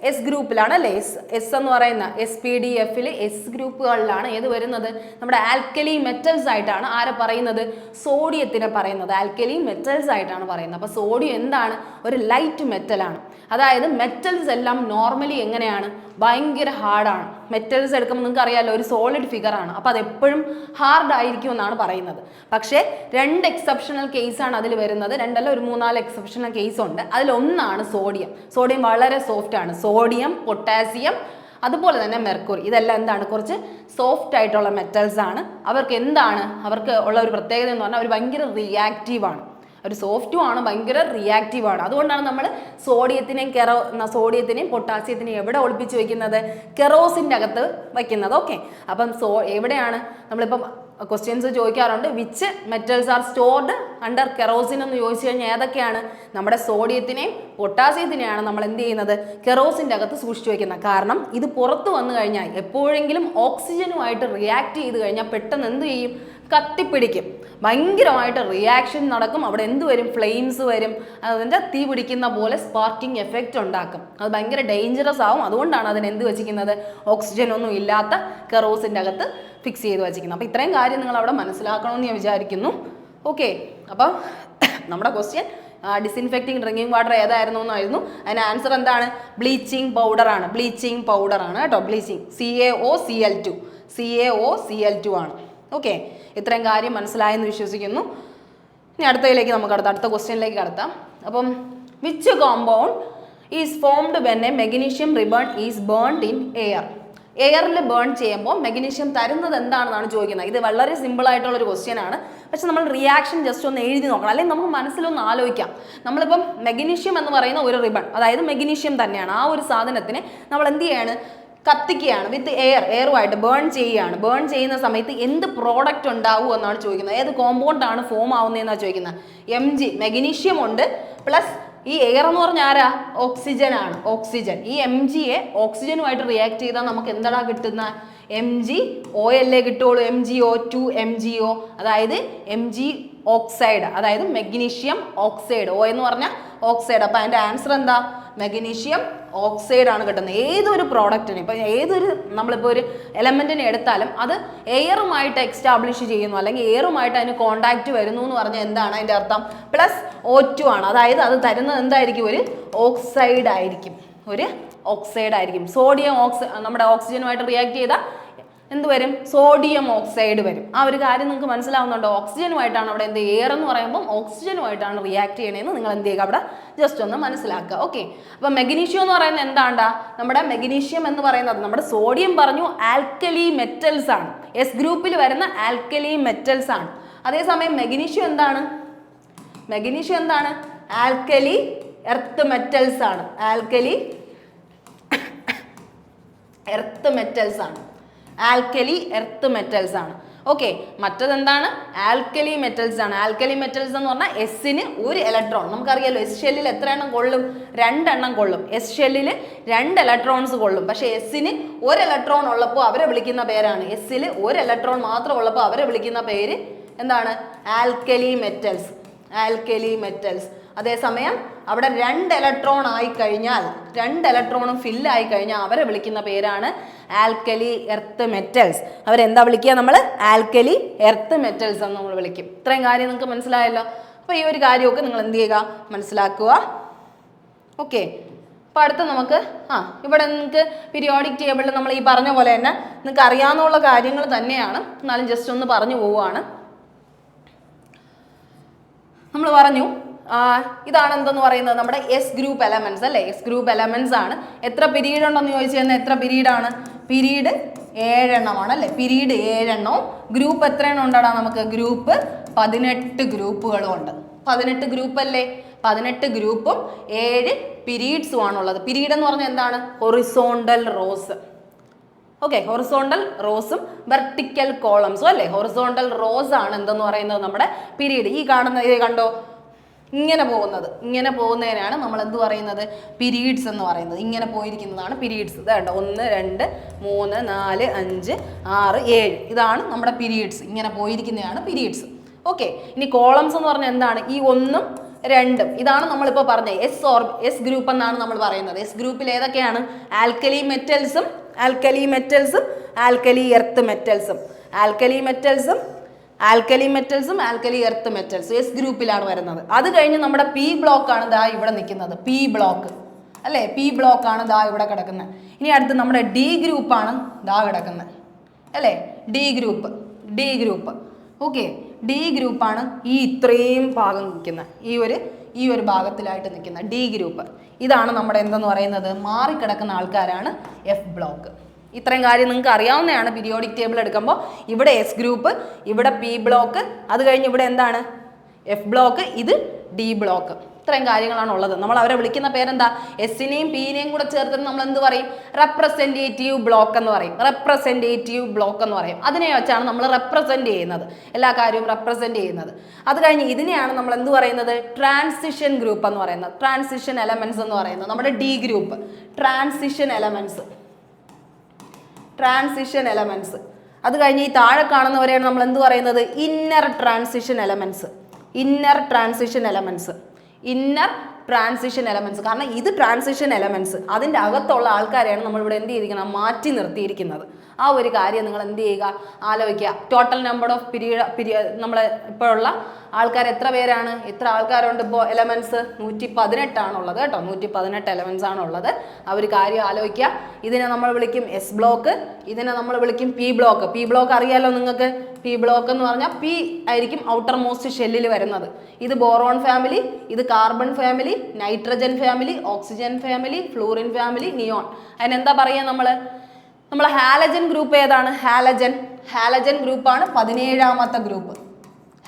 എസ് ഗ്രൂപ്പിലാണ് അല്ലേ? എസ് എന്ന് പറയുന്ന SPDFിൽ എസ് ഗ്രൂപ്പുകളിലാണ് ഏത് വരുന്നത്? നമ്മുടെ ആൽക്കലി മെറ്റൽസ് ആയിട്ടാണ് ആരെ പറയുന്നത്? സോഡിയത്തിനെ പറയുന്നത് ആൽക്കലി മെറ്റൽസ് ആയിട്ടാണ് പറയുന്നത്. അപ്പോൾ സോഡിയം എന്താണ്? ഒരു ലൈറ്റ് മെറ്റലാണ്. അതായത് മെറ്റൽസ് എല്ലാം നോർമലി എങ്ങനെയാണ്? ഭയങ്കര ഹാർഡാണ്. മെറ്റൽസ് എടുക്കുമ്പോൾ നിങ്ങൾക്ക് അറിയാമല്ലോ, ഒരു സോളിഡ് ഫിഗർ ആണ്. അപ്പോൾ അതെപ്പോഴും ഹാർഡ് ആയിരിക്കും എന്നാണ് പറയുന്നത്. പക്ഷേ 2 എക്സെപ്ഷണൽ കേസാണ് അതിൽ വരുന്നത്. 2 അല്ല, ഒരു 3-4 എക്സെപ്ഷണൽ കേസ് ഉണ്ട്. അതിലൊന്നാണ് സോഡിയം. സോഡിയം വളരെ സോഫ്റ്റ് ആണ്. സോഡിയം, പൊട്ടാസ്യം, അതുപോലെ തന്നെ മെർക്കുറി, ഇതെല്ലാം എന്താണ്? കുറച്ച് സോഫ്റ്റ് ആയിട്ടുള്ള മെറ്റൽസ് ആണ്. അവർക്ക് എന്താണ്? അവർക്ക് ഉള്ള ഒരു പ്രത്യേകത എന്ന് പറഞ്ഞാൽ അവർ ഭയങ്കര റിയാക്റ്റീവാണ്. ഒരു സോഫ്റ്റും ആണ്, ഭയങ്കര റിയാക്റ്റീവ് ആണ്. അതുകൊണ്ടാണ് നമ്മൾ സോഡിയത്തിനെയും പൊട്ടാസ്യത്തിനെയും എവിടെ ഒളിപ്പിച്ച് വെക്കുന്നത്? കെറോസിൻ്റെ അകത്ത് വയ്ക്കുന്നത്. ഓക്കെ, അപ്പം എവിടെയാണ് നമ്മളിപ്പം ക്വസ്റ്റ്യൻസ് ചോദിക്കാറുണ്ട് which metals are stored under kerosene എന്ന് ചോദിച്ചു കഴിഞ്ഞാൽ ഏതൊക്കെയാണ്? നമ്മുടെ സോഡിയത്തിനെയും പൊട്ടാസ്യത്തിനെയാണ് നമ്മൾ എന്ത് ചെയ്യുന്നത്? കെറോസിൻ്റെ അകത്ത് സൂക്ഷിച്ചു വയ്ക്കുന്നത്. കാരണം ഇത് പുറത്ത് വന്നു കഴിഞ്ഞാൽ എപ്പോഴെങ്കിലും ഓക്സിജനുമായിട്ട് റിയാക്ട് ചെയ്ത് കഴിഞ്ഞാൽ പെട്ടെന്ന് എന്ത് ചെയ്യും? കത്തിപ്പിടിക്കും. ഭയങ്കരമായിട്ട് റിയാക്ഷൻ നടക്കും. അവിടെ എന്ത് വരും? ഫ്ലെയിംസ് വരും. അതിൻ്റെ തീ പിടിക്കുന്ന പോലെ സ്പാർക്കിംഗ് എഫക്റ്റ് ഉണ്ടാക്കും. അത് ഭയങ്കര ഡേഞ്ചറസ് ആവും. അതുകൊണ്ടാണ് അതിന് എന്ത് വെച്ചിരിക്കുന്നത്? ഓക്സിജൻ ഒന്നും ഇല്ലാത്ത കെറോസിൻ്റെ അകത്ത് ഫിക്സ് ചെയ്ത് വെച്ചിരിക്കുന്നത്. അപ്പോൾ ഇത്രയും കാര്യം നിങ്ങൾ അവിടെ മനസ്സിലാക്കണമെന്ന് ഞാൻ വിചാരിക്കുന്നു. ഓക്കെ, അപ്പോൾ നമ്മുടെ ക്വസ്റ്റ്യൻ ഡിസിൻഫെക്റ്റിംഗ് ഡ്രിങ്കിങ് വാട്ടർ ഏതായിരുന്നു എന്നായിരുന്നു. അതിന് ആൻസർ എന്താണ്? ബ്ലീച്ചിങ് പൗഡറാണ്. ബ്ലീച്ചിങ് പൗഡറാണ് കേട്ടോ. ബ്ലീച്ചിങ് CaOCl2 ആണ്. ഓക്കെ, ഇത്രയും കാര്യം മനസ്സിലായെന്ന് വിശ്വസിക്കുന്നു. ഇനി അടുത്തതിലേക്ക് നമുക്ക് അടുത്ത ക്വസ്റ്റ്യനിലേക്ക് കടത്താം. അപ്പം which compound is formed when a magnesium ribbon is burned in air? എയറിൽ ബേൺ ചെയ്യുമ്പോൾ മെഗ്നീഷ്യം തരുന്നത് എന്താണെന്നാണ് ചോദിക്കുന്നത്. ഇത് വളരെ സിമ്പിൾ ആയിട്ടുള്ളൊരു ക്വസ്റ്റ്യൻ ആണ്. പക്ഷെ നമ്മൾ റിയാക്ഷൻ ജസ്റ്റ് ഒന്ന് എഴുതി നോക്കണം, അല്ലെങ്കിൽ നമുക്ക് മനസ്സിലൊന്ന് ആലോചിക്കാം. നമ്മളിപ്പം മെഗ്നീഷ്യം എന്ന് പറയുന്ന ഒരു റിബൺ, അതായത് മെഗ്നീഷ്യം തന്നെയാണ്, ആ ഒരു സാധനത്തിനെ നമ്മൾ എന്ത് ചെയ്യാണ്? കത്തിക്കുകയാണ്. വിത്ത് എയറുമായിട്ട് ബേൺ ചെയ്യുകയാണ്. ബേൺ ചെയ്യുന്ന സമയത്ത് എന്ത് പ്രോഡക്റ്റ് ഉണ്ടാവും എന്നാണ് ചോദിക്കുന്നത്. ഏത് കോമ്പൗണ്ട് ആണ് ഫോം ആവുന്നതെന്നാണ് ചോദിക്കുന്നത്. Mg മെഗ്നീഷ്യം ഉണ്ട്, പ്ലസ് ഈ എയർ എന്ന് പറഞ്ഞാൽ ആരാ? ഓക്സിജൻ ആണ്. ഓക്സിജൻ. ഈ Mgയെ ഓക്സിജനുമായിട്ട് റിയാക്ട് ചെയ്താൽ നമുക്ക് എന്താണ് കിട്ടുന്ന? MgOL കിട്ടുള്ളൂ. MgO2 MgO, അതായത് Mg ഓക്സൈഡ്, അതായത് മെഗ്നീഷ്യം ഓക്സൈഡ്. O എന്ന് പറഞ്ഞാൽ ഓക്സൈഡ്. അപ്പോൾ അതിൻ്റെ ആൻസർ എന്താ? മെഗ്നീഷ്യം ഓക്സൈഡ് ആണ് കിട്ടുന്നത്. ഏതൊരു പ്രോഡക്റ്റിന്, ഇപ്പം ഏതൊരു നമ്മളിപ്പോൾ ഒരു എലമെൻറ്റിനെ എടുത്താലും അത് എയറുമായിട്ട് എക്സ്റ്റാബ്ലിഷ് ചെയ്യുന്നു, അല്ലെങ്കിൽ എയറുമായിട്ട് അതിന് കോണ്ടാക്റ്റ് വരുന്നു എന്ന് പറഞ്ഞാൽ എന്താണ് അതിൻ്റെ അർത്ഥം? പ്ലസ് O2 ആണ്. അതായത് അത് തരുന്നത് എന്തായിരിക്കും? ഒരു ഓക്സൈഡ് ആയിരിക്കും. ഒരു ഓക്സൈഡ് ആയിരിക്കും. സോഡിയം നമ്മുടെ ഓക്സിജനുമായിട്ട് റിയാക്ട് ചെയ്താൽ എന്ത് വരും? സോഡിയം ഓക്സൈഡ് വരും. ആ ഒരു കാര്യം നിങ്ങൾക്ക് മനസ്സിലാവുന്നുണ്ടോ? ഓക്സിജനുമായിട്ടാണ് അവിടെ എന്ത്? എയർ എന്ന് പറയുമ്പോൾ ഓക്സിജനുമായിട്ടാണ് റിയാക്ട് ചെയ്യണതെന്ന് നിങ്ങൾ എന്ത് ചെയ്യുക? അവിടെ ജസ്റ്റ് ഒന്ന് മനസ്സിലാക്കുക. ഓക്കെ, അപ്പം മെഗ്നീഷ്യം എന്ന് പറയുന്നത് എന്താണ്ടാ? നമ്മുടെ മെഗ്നീഷ്യം എന്ന് പറയുന്നത്, നമ്മുടെ സോഡിയം പറഞ്ഞു ആൽക്കലി മെറ്റൽസ് ആണ്, എസ് ഗ്രൂപ്പിൽ വരുന്ന ആൽക്കലി മെറ്റൽസ് ആണ്. അതേസമയം മെഗ്നീഷ്യം എന്താണ്? മെഗ്നീഷ്യം എന്താണ്? ആൽക്കലി എർത്ത് മെറ്റൽസ് ആണ്. ആൽക്കലി എർത്ത് മെറ്റൽസ് ആണ്. ആൽക്കലി എർത്ത് മെറ്റൽസ് ആണ്. ഓക്കെ, മറ്റതെന്താണ്? ആൽക്കലി മെറ്റൽസ് ആണ്. ആൽക്കലി മെറ്റൽസ് എന്ന് പറഞ്ഞാൽ എസ്സിന് ഒരു ഇലക്ട്രോൺ, നമുക്കറിയാലോ എസ് ഷെല്ലിൽ എത്ര എണ്ണം കൊള്ളും? 2 എണ്ണം കൊള്ളും. എസ് ഷെല്ലിൽ 2 ഇലക്ട്രോൺസ് കൊള്ളും. പക്ഷേ എസ്സിന് 1 ഇലക്ട്രോൺ ഉള്ളപ്പോൾ അവരെ വിളിക്കുന്ന പേരാണ്, എസ്സിൽ 1 ഇലക്ട്രോൺ മാത്രം ഉള്ളപ്പോൾ അവരെ വിളിക്കുന്ന പേര് എന്താണ്? Alkali metals. Alkali metals. അതേസമയം അവിടെ 2 ഇലക്ട്രോൺ ആയി കഴിഞ്ഞാൽ, 2 ഇലക്ട്രോണും ഫില്ലായി കഴിഞ്ഞാൽ അവരെ വിളിക്കുന്ന പേരാണ് ആൽക്കലി എർത്ത് മെറ്റൽസ്. അവരെന്താ വിളിക്കുക? നമ്മൾ ആൽക്കലി എർത്ത് മെറ്റൽസ് എന്ന് നമ്മൾ വിളിക്കും. ഇത്രയും കാര്യം നിങ്ങൾക്ക് മനസ്സിലായല്ലോ. അപ്പോൾ ഈ ഒരു കാര്യമൊക്കെ നിങ്ങൾ എന്ത് ചെയ്യുക? മനസ്സിലാക്കുക. ഓക്കെ, അപ്പോൾ അടുത്ത നമുക്ക് ഇവിടെ നിങ്ങൾക്ക് പീരിയോഡിക് ടേബിളിൽ നമ്മൾ ഈ പറഞ്ഞ പോലെ തന്നെ നിങ്ങൾക്ക് അറിയാവുന്ന കാര്യങ്ങൾ തന്നെയാണ്, എന്നാലും ജസ്റ്റ് ഒന്ന് പറഞ്ഞു പോവുകയാണ്. നമ്മൾ പറഞ്ഞു ഇതാണ് എന്തെന്ന് പറയുന്നത്? നമ്മുടെ എസ് ഗ്രൂപ്പ് എലമെന്റ്സ് അല്ലേ? എസ് ഗ്രൂപ്പ് എലമെന്റ്സ് ആണ്. എത്ര പീരീഡ് ഉണ്ടെന്ന് ചോദിച്ചു കഴിഞ്ഞാൽ എത്ര പീരീഡാണ്? പീരീഡ് 7 എണ്ണമാണ് അല്ലേ? പീരീഡ് 7 എണ്ണവും. ഗ്രൂപ്പ് എത്ര എണ്ണം ഉണ്ടാടാ നമുക്ക്? ഗ്രൂപ്പ് 18 ഗ്രൂപ്പുകളും ഉണ്ട്. 18 ഗ്രൂപ്പ് അല്ലേ? 18 ഗ്രൂപ്പും 7 പീരീഡ്സും ആണുള്ളത്. പീരീഡ് എന്ന് പറഞ്ഞാൽ എന്താണ്? Horizontal rose. ഓക്കെ, ഹൊറിസോണ്ടൽ റോസും വെർട്ടിക്കൽ കോളംസും അല്ലേ? ഹൊറിസോണ്ടൽ റോസ് ആണ് എന്തെന്ന് പറയുന്നത്? നമ്മുടെ പീരീഡ്. ഈ കാണുന്ന ഇത് കണ്ടോ? ഇങ്ങനെ പോകുന്നതിനാണ് നമ്മൾ എന്ത് പറയുന്നത്? പീരീഡ്സ് എന്ന് പറയുന്നത്. ഇങ്ങനെ പോയിരിക്കുന്നതാണ് പീരീഡ്സ്. ഇതാണ്ടോ 1 2 3 4 5 6 7 ഇതാണ് നമ്മുടെ പീരീഡ്സ്. ഇങ്ങനെ പോയിരിക്കുന്നതാണ് പീരീഡ്സ്. ഓക്കെ, ഇനി കോളംസ് എന്ന് പറഞ്ഞാൽ എന്താണ്? ഈ 1ഉം 2ഉം ഇതാണ് നമ്മളിപ്പോൾ പറഞ്ഞത് എസ് ഗ്രൂപ്പ് എന്നാണ് നമ്മൾ പറയുന്നത്. എസ് ഗ്രൂപ്പിൽ ഏതൊക്കെയാണ്? ആൽക്കലി മെറ്റൽസും ആൽക്കലി എർത്ത് മെറ്റൽസും ആൽക്കലി എർത്ത് മെറ്റൽസും എസ് ഗ്രൂപ്പിലാണ് വരുന്നത്. അത് കഴിഞ്ഞ് നമ്മുടെ പി ബ്ലോക്ക് ആണ് ദാ ഇവിടെ നിൽക്കുന്നത്. പി ബ്ലോക്ക് അല്ലേ? പി ബ്ലോക്ക് ആണ് ദാ ഇവിടെ കിടക്കുന്നത്. ഇനി അടുത്ത് നമ്മുടെ ഡി ഗ്രൂപ്പാണ് ദാ കിടക്കുന്നത് അല്ലേ? D group. ഓക്കെ, ഡി ഗ്രൂപ്പാണ് ഈ ഇത്രയും ഭാഗം നിൽക്കുന്ന ഈ ഒരു ഭാഗത്തിലായിട്ട് നിൽക്കുന്ന ഡി ഗ്രൂപ്പ്. ഇതാണ് നമ്മുടെ എന്തെന്ന് പറയുന്നത്? മാറിക്കിടക്കുന്ന ആൾക്കാരാണ് എഫ് ബ്ലോക്ക്. ഇത്രയും കാര്യം നിങ്ങൾക്ക് അറിയാവുന്നതാണ്. പീരിയോഡിക് ടേബിൾ എടുക്കുമ്പോൾ ഇവിടെ എസ് ഗ്രൂപ്പ്, ഇവിടെ പി ബ്ലോക്ക്, അത് കഴിഞ്ഞ് ഇവിടെ എന്താണ്? എഫ് ബ്ലോക്ക്, ഇത് ഡി ബ്ലോക്ക്. ഇത്രയും കാര്യങ്ങളാണ് ഉള്ളത്. നമ്മൾ അവരെ വിളിക്കുന്ന പേരെന്താ? എസിനെയും പിനെയും കൂടെ ചേർത്തിട്ട് നമ്മൾ എന്ത് പറയും? റെപ്രസെൻറ്റേറ്റീവ് ബ്ലോക്ക് എന്ന് പറയും. റെപ്രസെൻറ്റേറ്റീവ് ബ്ലോക്ക് എന്ന് പറയും. അതിനെ വെച്ചാണ് നമ്മൾ റെപ്രസെന്റ് ചെയ്യുന്നത്, എല്ലാ കാര്യവും റെപ്രസെന്റ് ചെയ്യുന്നത്. അത് കഴിഞ്ഞ് ഇതിനെയാണ് നമ്മൾ എന്ത് പറയുന്നത്? ട്രാൻസിഷൻ ഗ്രൂപ്പ് എന്ന് പറയുന്നത്. ട്രാൻസിഷൻ എലമെന്റ്സ് എന്ന് പറയുന്നത് നമ്മുടെ D group. Transition elements, transition elements. അത് കഴിഞ്ഞ് ഈ താഴെ കാണുന്നവരെയാണ് നമ്മൾ എന്ത് പറയുന്നത്? Inner transition elements. Inner transition elements, inner transition elements. കാരണം ഇത് ട്രാൻസിഷൻ എലമെന്റ്സ്, അതിൻ്റെ അകത്തുള്ള ആൾക്കാരെയാണ് നമ്മളിവിടെ എന്ത് ചെയ്തിരിക്കുന്നത്? മാറ്റി നിർത്തിയിരിക്കുന്നത്. ആ ഒരു കാര്യം നിങ്ങൾ എന്ത് ചെയ്യുക? ആലോചിക്കുക. ടോട്ടൽ നമ്പർ ഓഫ് പീരിയഡ് നമ്മൾ ഇപ്പോഴുള്ള ആൾക്കാർ എത്ര പേരാണ്? എത്ര ആൾക്കാരുണ്ട് ഇപ്പോൾ? എലമെന്റ്സ് 118 ഉള്ളത് കേട്ടോ. 118 എലമെന്റ്സ് ആണ് ഉള്ളത്. ആ ഒരു കാര്യം ആലോചിക്കുക. ഇതിനെ നമ്മൾ വിളിക്കും എസ് ബ്ലോക്ക്, ഇതിനെ നമ്മൾ വിളിക്കും പി ബ്ലോക്ക്. പി ബ്ലോക്ക് അറിയാലോ നിങ്ങൾക്ക്. പി ബ്ലോക്ക് എന്ന് പറഞ്ഞാൽ പി ആയിരിക്കും ഔട്ടർ മോസ്റ്റ് ഷെല്ലിൽ വരുന്നത്. ഇത് ബോറോൺ ഫാമിലി, ഇത് carbon family, nitrogen family, oxygen family, fluorine family, neon. അതിനെന്താ പറയുക നമ്മൾ ഹാലജൻ ഗ്രൂപ്പ് ഏതാണ്? ഹാലജൻ ഗ്രൂപ്പാണ് 17ാമത്തെ ഗ്രൂപ്പ്.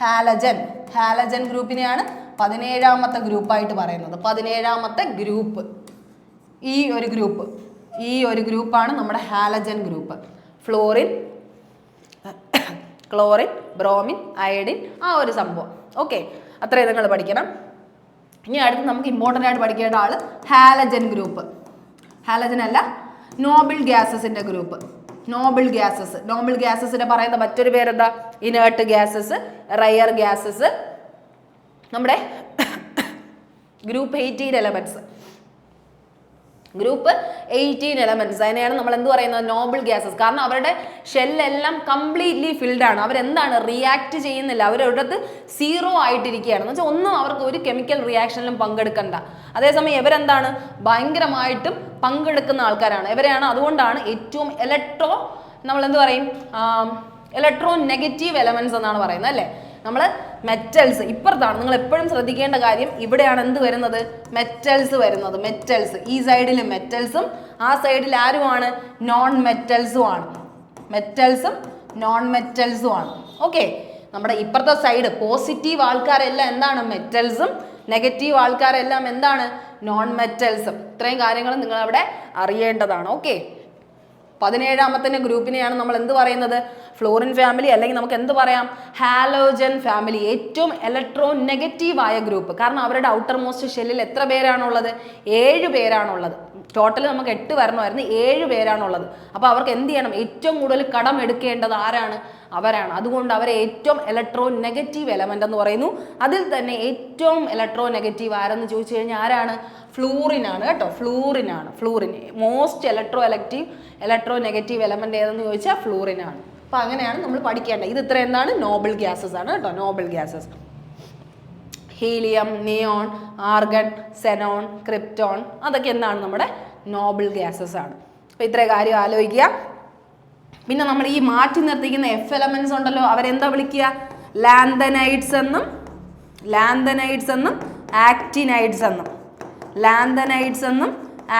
ഹാലജൻ ഗ്രൂപ്പിനെയാണ് 17ാമത്തെ ഗ്രൂപ്പായിട്ട് പറയുന്നത്. 17ാമത്തെ ഗ്രൂപ്പ് ഈ ഒരു ഗ്രൂപ്പാണ് നമ്മുടെ halogen group. Florin, chlorine, bromine, iodine, ആ ഒരു സംഭവം. ഓക്കെ, അത്രയും നിങ്ങൾ പഠിക്കണം. ഇനി അടുത്ത് നമുക്ക് ഇമ്പോർട്ടൻ്റ് ആയിട്ട് പഠിക്കേണ്ട ആള് ഹാലജൻ ഗ്രൂപ്പ്. ഹാലജൻ അല്ല, നോബിൾ ഗ്യാസസിന്റെ ഗ്രൂപ്പ്. നോബിൾ ഗ്യാസസിന്റെ പറയുന്ന മറ്റൊരു പേരെന്താ? Inert gases, rare gases. നമ്മുടെ ഗ്രൂപ്പ് 18 എലമെന്റ്സ്, ഗ്രൂപ്പ് 18 എലമെന്റ്സ്. അതിനെയാണ് നമ്മൾ എന്ത് പറയുന്നത്? നോബിൾ ഗ്യാസസ്. കാരണം അവരുടെ ഷെല്ലെല്ലാം കംപ്ലീറ്റ്ലി ഫിൽഡ് ആണ്. അവരെന്താണ്? റിയാക്ട് ചെയ്യുന്നില്ല. അവരൊരിടത്ത് സീറോ ആയിട്ടിരിക്കുകയാണ്. എന്ന് വെച്ചാൽ ഒന്നും അവർക്ക് ഒരു കെമിക്കൽ റിയാക്ഷനിലും പങ്കെടുക്കണ്ട. അതേസമയം ഇവരെന്താണ്? ഭയങ്കരമായിട്ടും പങ്കെടുക്കുന്ന ആൾക്കാരാണ് ഇവരെയാണ്. അതുകൊണ്ടാണ് ഏറ്റവും നമ്മൾ എന്ത് പറയും? ഇലക്ട്രോ നെഗറ്റീവ് എലമെന്റ്സ് എന്നാണ് പറയുന്നത് അല്ലേ? നമ്മൾ മെറ്റൽസ് ഇപ്പുറത്താണ്. നിങ്ങൾ എപ്പോഴും ശ്രദ്ധിക്കേണ്ട കാര്യം, ഇവിടെയാണ് എന്ത് വരുന്നത്? മെറ്റൽസ് വരുന്നത്. മെറ്റൽസ് ഈ സൈഡിൽ മെറ്റൽസും ആ സൈഡിൽ ആരുമാണ്? നോൺ മെറ്റൽസും ആണ്. മെറ്റൽസും നോൺ മെറ്റൽസും ആണ്. ഓക്കെ, നമ്മുടെ ഇപ്പുറത്തെ സൈഡ് പോസിറ്റീവ് ആൾക്കാരെല്ലാം എന്താണ്? മെറ്റൽസും. നെഗറ്റീവ് ആൾക്കാരെല്ലാം എന്താണ്? നോൺ മെറ്റൽസും. ഇത്രയും കാര്യങ്ങൾ നിങ്ങൾ അവിടെ അറിയേണ്ടതാണ്. ഓക്കെ, 17ാമത്തെ ഗ്രൂപ്പിനെയാണ് നമ്മൾ എന്ത് പറയുന്നത്? ഫ്ലോറിൻ ഫാമിലി, അല്ലെങ്കിൽ നമുക്ക് എന്ത് പറയാം? Halogen family. ഏറ്റവും ഇലക്ട്രോ നെഗറ്റീവ് ആയ ഗ്രൂപ്പ്. കാരണം അവരുടെ ഔട്ടർ മോസ്റ്റ് ഷെല്ലിൽ എത്ര പേരാണുള്ളത്? 7 പേരാണുള്ളത്. ടോട്ടൽ നമുക്ക് 8 വരണമായിരുന്നു, 7 പേരാണുള്ളത്. അപ്പോൾ അവർക്ക് എന്ത് ചെയ്യണം? ഏറ്റവും കൂടുതൽ കടം എടുക്കേണ്ടത് ആരാണ്? അവരാണ്. അതുകൊണ്ട് അവരെ ഏറ്റവും ഇലക്ട്രോ നെഗറ്റീവ് എലമെന്റ് എന്ന് പറയുന്നു. അതിൽ തന്നെ ഏറ്റവും ഇലക്ട്രോ നെഗറ്റീവ് ആരെന്ന് ചോദിച്ചു കഴിഞ്ഞാൽ ആരാണ്? ഫ്ലൂറിൻ ആണ് കേട്ടോ. Fluorine most electro negative element ഏതെന്ന് ചോദിച്ചാൽ ഫ്ലൂറിൻ ആണ്. അപ്പോൾ അങ്ങനെയാണ് നമ്മൾ പഠിക്കേണ്ടത്. ഇത് ഇത്ര എന്താണ്? നോബിൾ ഗ്യാസസ് ആണ് കേട്ടോ. Noble gases helium, neon, argon, xenon, krypton, അതൊക്കെ എന്താണ്? നമ്മുടെ നോബിൾ ഗ്യാസസ് ആണ്. അപ്പോൾ ഇത്രയും കാര്യം ആലോചിക്കുക. പിന്നെ നമ്മൾ ഈ മാറ്റി നിർത്തിക്കുന്ന എഫ് എലമെന്റ്സ് ഉണ്ടല്ലോ, അവരെന്താ വിളിക്കുക? ലാന്തനൈഡ്സ് എന്നും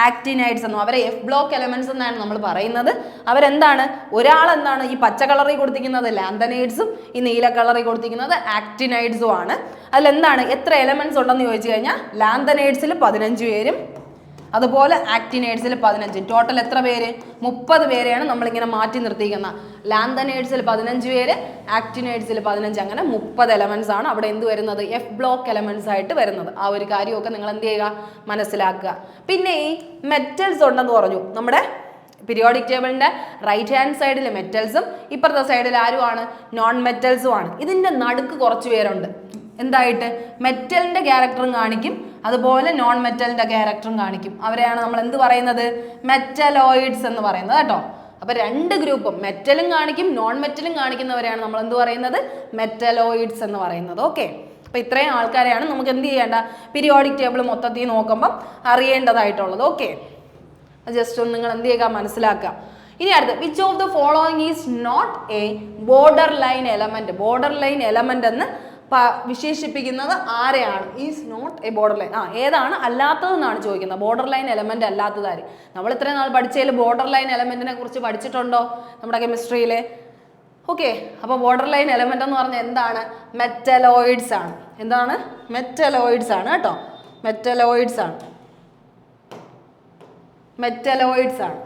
ആക്ടിനൈഡ്സ് എന്നും അവരെ എഫ് ബ്ലോക്ക് എലമെന്റ്സ് എന്നാണ് നമ്മൾ പറയുന്നത്. അവരെന്താണ്? ഒരാളെന്താണ്? ഈ പച്ച കളറിൽ കൊടുത്തിരിക്കുന്നത് ലാന്തനൈഡ്സും ഈ നീല കളറിൽ കൊടുത്തിരിക്കുന്നത് ആക്ടിനൈഡ്സും ആണ്. അതിലെന്താണ്? എത്ര എലമെന്റ്സ് ഉണ്ടെന്ന് ചോദിച്ചു കഴിഞ്ഞാൽ ലാന്തനൈഡ്സിൽ 15 പേരും അതുപോലെ ആക്ടിനൈഡ്സിൽ 15. ടോട്ടൽ എത്ര പേര്? 30 പേരെയാണ് നമ്മളിങ്ങനെ മാറ്റി നിർത്തിയിരിക്കുന്നത്. ലാന്തനൈഡ്സിൽ 15 പേര്, ആക്ടിനൈഡ്സിൽ 15. അങ്ങനെ 30 എലമെന്റ്സ് ആണ് അവിടെ എന്ത് വരുന്നത്? എഫ് ബ്ലോക്ക് എലമെന്റ്സ് ആയിട്ട് വരുന്നത്. ആ ഒരു കാര്യമൊക്കെ നിങ്ങൾ എന്ത് ചെയ്യുക? മനസ്സിലാക്കുക. പിന്നെ ഈ മെറ്റൽസ് ഉണ്ടെന്ന് പറഞ്ഞു. നമ്മുടെ പീരിയോഡിക് ടേബിളിന്റെ റൈറ്റ് ഹാൻഡ് സൈഡിൽ മെറ്റൽസും ഇപ്പുറത്തെ സൈഡിൽ ആരുമാണ്? നോൺ മെറ്റൽസും ആണ്. ഇതിന്റെ നടുക്ക് കുറച്ച് പേരുണ്ട്. എന്തായിട്ട്? മെറ്റലിന്റെ ക്യാരക്ടറും കാണിക്കും, അതുപോലെ നോൺ മെറ്റലിന്റെ ക്യാരക്ടറും കാണിക്കും. അവരെയാണ് നമ്മൾ എന്ത് പറയുന്നത്? മെറ്റലോയിഡ്സ് എന്ന് പറയുന്നത് കേട്ടോ. അപ്പൊ 2 ഗ്രൂപ്പും മെറ്റലും കാണിക്കും നോൺ മെറ്റലും കാണിക്കുന്നവരെയാണ് നമ്മൾ എന്ത് പറയുന്നത്? മെറ്റലോയിഡ്സ് എന്ന് പറയുന്നത്. ഓക്കെ, അപ്പൊ ഇത്രയും ആൾക്കാരെയാണ് നമുക്ക് എന്ത് ചെയ്യേണ്ട? പീരിയോഡിക് ടേബിൾ മൊത്തത്തിൽ നോക്കുമ്പം അറിയേണ്ടതായിട്ടുള്ളത്. ഓക്കെ, ജസ്റ്റ് ഒന്ന് നിങ്ങൾ എന്ത് ചെയ്യുക? മനസ്സിലാക്കുക. ഇനി അടുത്ത്, which of the following is not a border line element? Border line element എന്ന് വിശേഷിപ്പിക്കുന്നത് ആരെയാണ്? Is not a border line. ഏതാണ് അല്ലാത്തതെന്നാണ് ചോദിക്കുന്നത്. ബോർഡർ ലൈൻ എലമെന്റ് അല്ലാത്തതാര്? നമ്മൾ ഇത്രയും നാൾ പഠിച്ചതിൽ ബോർഡർ ലൈൻ എലമെന്റിനെ കുറിച്ച് പഠിച്ചിട്ടുണ്ടോ നമ്മുടെ കെമിസ്ട്രിയിൽ? ഓക്കെ, അപ്പോൾ ബോർഡർ ലൈൻ എലമെന്റ് എന്ന് പറഞ്ഞാൽ എന്താണ്? മെറ്റലോയിഡ്സ് ആണ്. എന്താണ്? മെറ്റലോയിഡ്സ് ആണ് കേട്ടോ. മെറ്റലോയിഡ്സ് ആണ്. മെറ്റലോയിഡ്സ് ആണ്.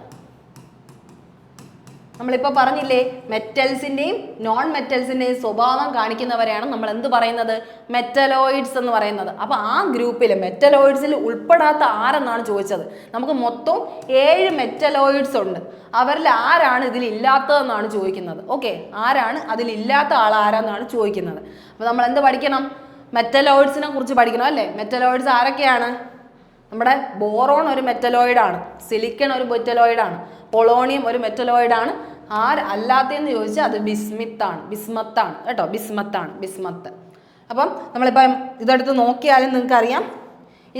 നമ്മളിപ്പോൾ പറഞ്ഞില്ലേ മെറ്റൽസിൻ്റെയും നോൺ മെറ്റൽസിൻ്റെയും സ്വഭാവം കാണിക്കുന്നവരെയാണ് നമ്മൾ എന്ത് പറയുന്നത്, മെറ്റലോയിഡ്സ് എന്ന് പറയുന്നത്. അപ്പോൾ ആ ഗ്രൂപ്പിൽ മെറ്റലോയിഡ്സിൽ ഉൾപ്പെടാത്ത ആരെന്നാണ് ചോദിച്ചത്. നമുക്ക് മൊത്തം 7 മെറ്റലോയിഡ്സ് ഉണ്ട്. അവരിൽ ആരാണ് ഇതിലില്ലാത്തതെന്നാണ് ചോദിക്കുന്നത്. ഓക്കെ, ആരാണ് അതിലില്ലാത്ത ആൾ ആരാന്നാണ് ചോദിക്കുന്നത്. അപ്പോൾ നമ്മൾ എന്ത് പഠിക്കണം, മെറ്റലോയിഡ്സിനെ കുറിച്ച് പഠിക്കണം അല്ലേ. മെറ്റലോയിഡ്സ് ആരൊക്കെയാണ്? നമ്മുടെ ബോറോൺ ഒരു മെറ്റലോയിഡാണ്, സിലിക്കൺ ഒരു മെറ്റലോയിഡാണ്, പൊളോണിയം ഒരു മെറ്റലോയിഡാണ്. അല്ലാത്തതെന്ന് ചോദിച്ചാൽ അത് ബിസ്മത്താണ് കേട്ടോ, ബിസ്മത്ത്. അപ്പം നമ്മളിപ്പം ഇതെടുത്ത് നോക്കിയാലും നിങ്ങൾക്കറിയാം,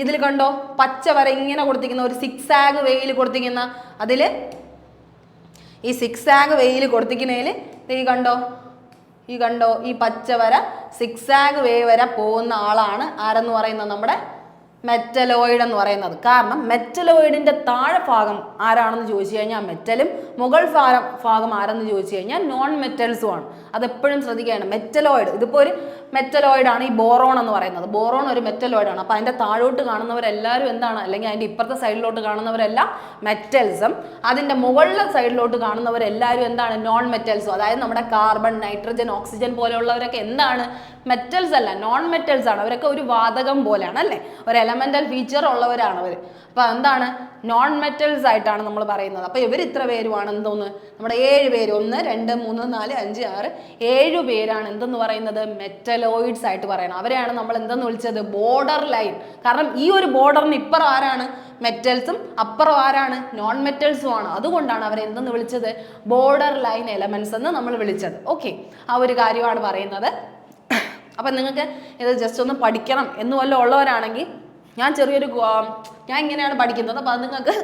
ഇതിൽ കണ്ടോ പച്ച വര ഇങ്ങനെ കൊടുത്തിരിക്കുന്ന ഒരു 6 ആഗ് വേയിൽ കൊടുത്തിരിക്കുന്ന, അതിൽ ഈ 6 ആഗ് വേയിൽ കൊടുത്തിരിക്കുന്നതിൽ ഈ കണ്ടോ ഈ പച്ച വര 6 ആഗ് വേ വരെ പോകുന്ന ആളാണ് ആരെന്ന് പറയുന്നത്, നമ്മുടെ മെറ്റലോയിഡ് എന്ന് പറയുന്നത്. കാരണം മെറ്റലോയിഡിന്റെ താഴെ ഭാഗം ആരാണെന്ന് ചോദിച്ചു കഴിഞ്ഞാൽ മെറ്റലും, മുകൾ ഭാഗം ആരെന്ന് ചോദിച്ചു കഴിഞ്ഞാൽ നോൺ മെറ്റൽസും ആണ്. അതെപ്പോഴും ശ്രദ്ധിക്കുകയാണ്. മെറ്റലോയിഡ് ഇതിപ്പോൾ ഒരു മെറ്റലോയിഡാണ് ഈ ബോറോൺ എന്ന് പറയുന്നത്. ബോറോൺ ഒരു മെറ്റലോയിഡാണ്. അപ്പോൾ അതിൻ്റെ താഴോട്ട് കാണുന്നവരെല്ലാവരും എന്താണ്, അല്ലെങ്കിൽ അതിൻ്റെ ഇപ്പുറത്തെ സൈഡിലോട്ട് കാണുന്നവരെല്ലാം മെറ്റൽസും, അതിൻ്റെ മുകളിലെ സൈഡിലോട്ട് കാണുന്നവരെല്ലാവരും എന്താണ്, നോൺ മെറ്റൽസും. അതായത് നമ്മുടെ കാർബൺ, നൈട്രജൻ, ഓക്സിജൻ പോലെയുള്ളവരൊക്കെ എന്താണ്, മെറ്റൽസ് അല്ല, നോൺ മെറ്റൽസ് ആണ്. അവരൊക്കെ ഒരു വാതകം പോലെയാണ് അല്ലേ, ഒരു എലമെന്റൽ ഫീച്ചർ ഉള്ളവരാണ് അവർ. അപ്പോൾ എന്താണ്, നോൺ മെറ്റൽസ് ആയിട്ടാണ് നമ്മൾ പറയുന്നത്. അപ്പോൾ ഇവർ ഇത്ര പേരുമാണ് എന്തോന്ന്, നമ്മുടെ 7 പേര്, 1 2 3 4 5 6 7 പേരാണ് എന്തെന്ന് പറയുന്നത്, മെറ്റലോയിഡ്സ് ആയിട്ട് പറയണം. അവരെയാണ് നമ്മൾ എന്തെന്ന് വിളിച്ചത്, ബോർഡർ ലൈൻ. കാരണം ഈ ഒരു ബോർഡറിന് ഇപ്പുറം ആരാണ്, മെറ്റൽസും, അപ്പുറം ആരാണ്, നോൺ മെറ്റൽസും ആണ്. അതുകൊണ്ടാണ് അവരെ എന്തെന്ന് വിളിച്ചത്, ബോർഡർ ലൈൻ എലമെന്റ്സ് എന്ന് നമ്മൾ വിളിച്ചത്. ഓക്കെ, ആ ഒരു കാര്യമാണ് പറയുന്നത്. അപ്പം നിങ്ങൾക്ക് ഇത് ജസ്റ്റ് ഒന്ന് പഠിക്കണം എന്ന് വല്ലതും ഉള്ളവരാണെങ്കിൽ ഞാൻ ഇങ്ങനെയാണ് പഠിക്കുന്നത്. അപ്പോൾ അത് നിങ്ങൾക്ക്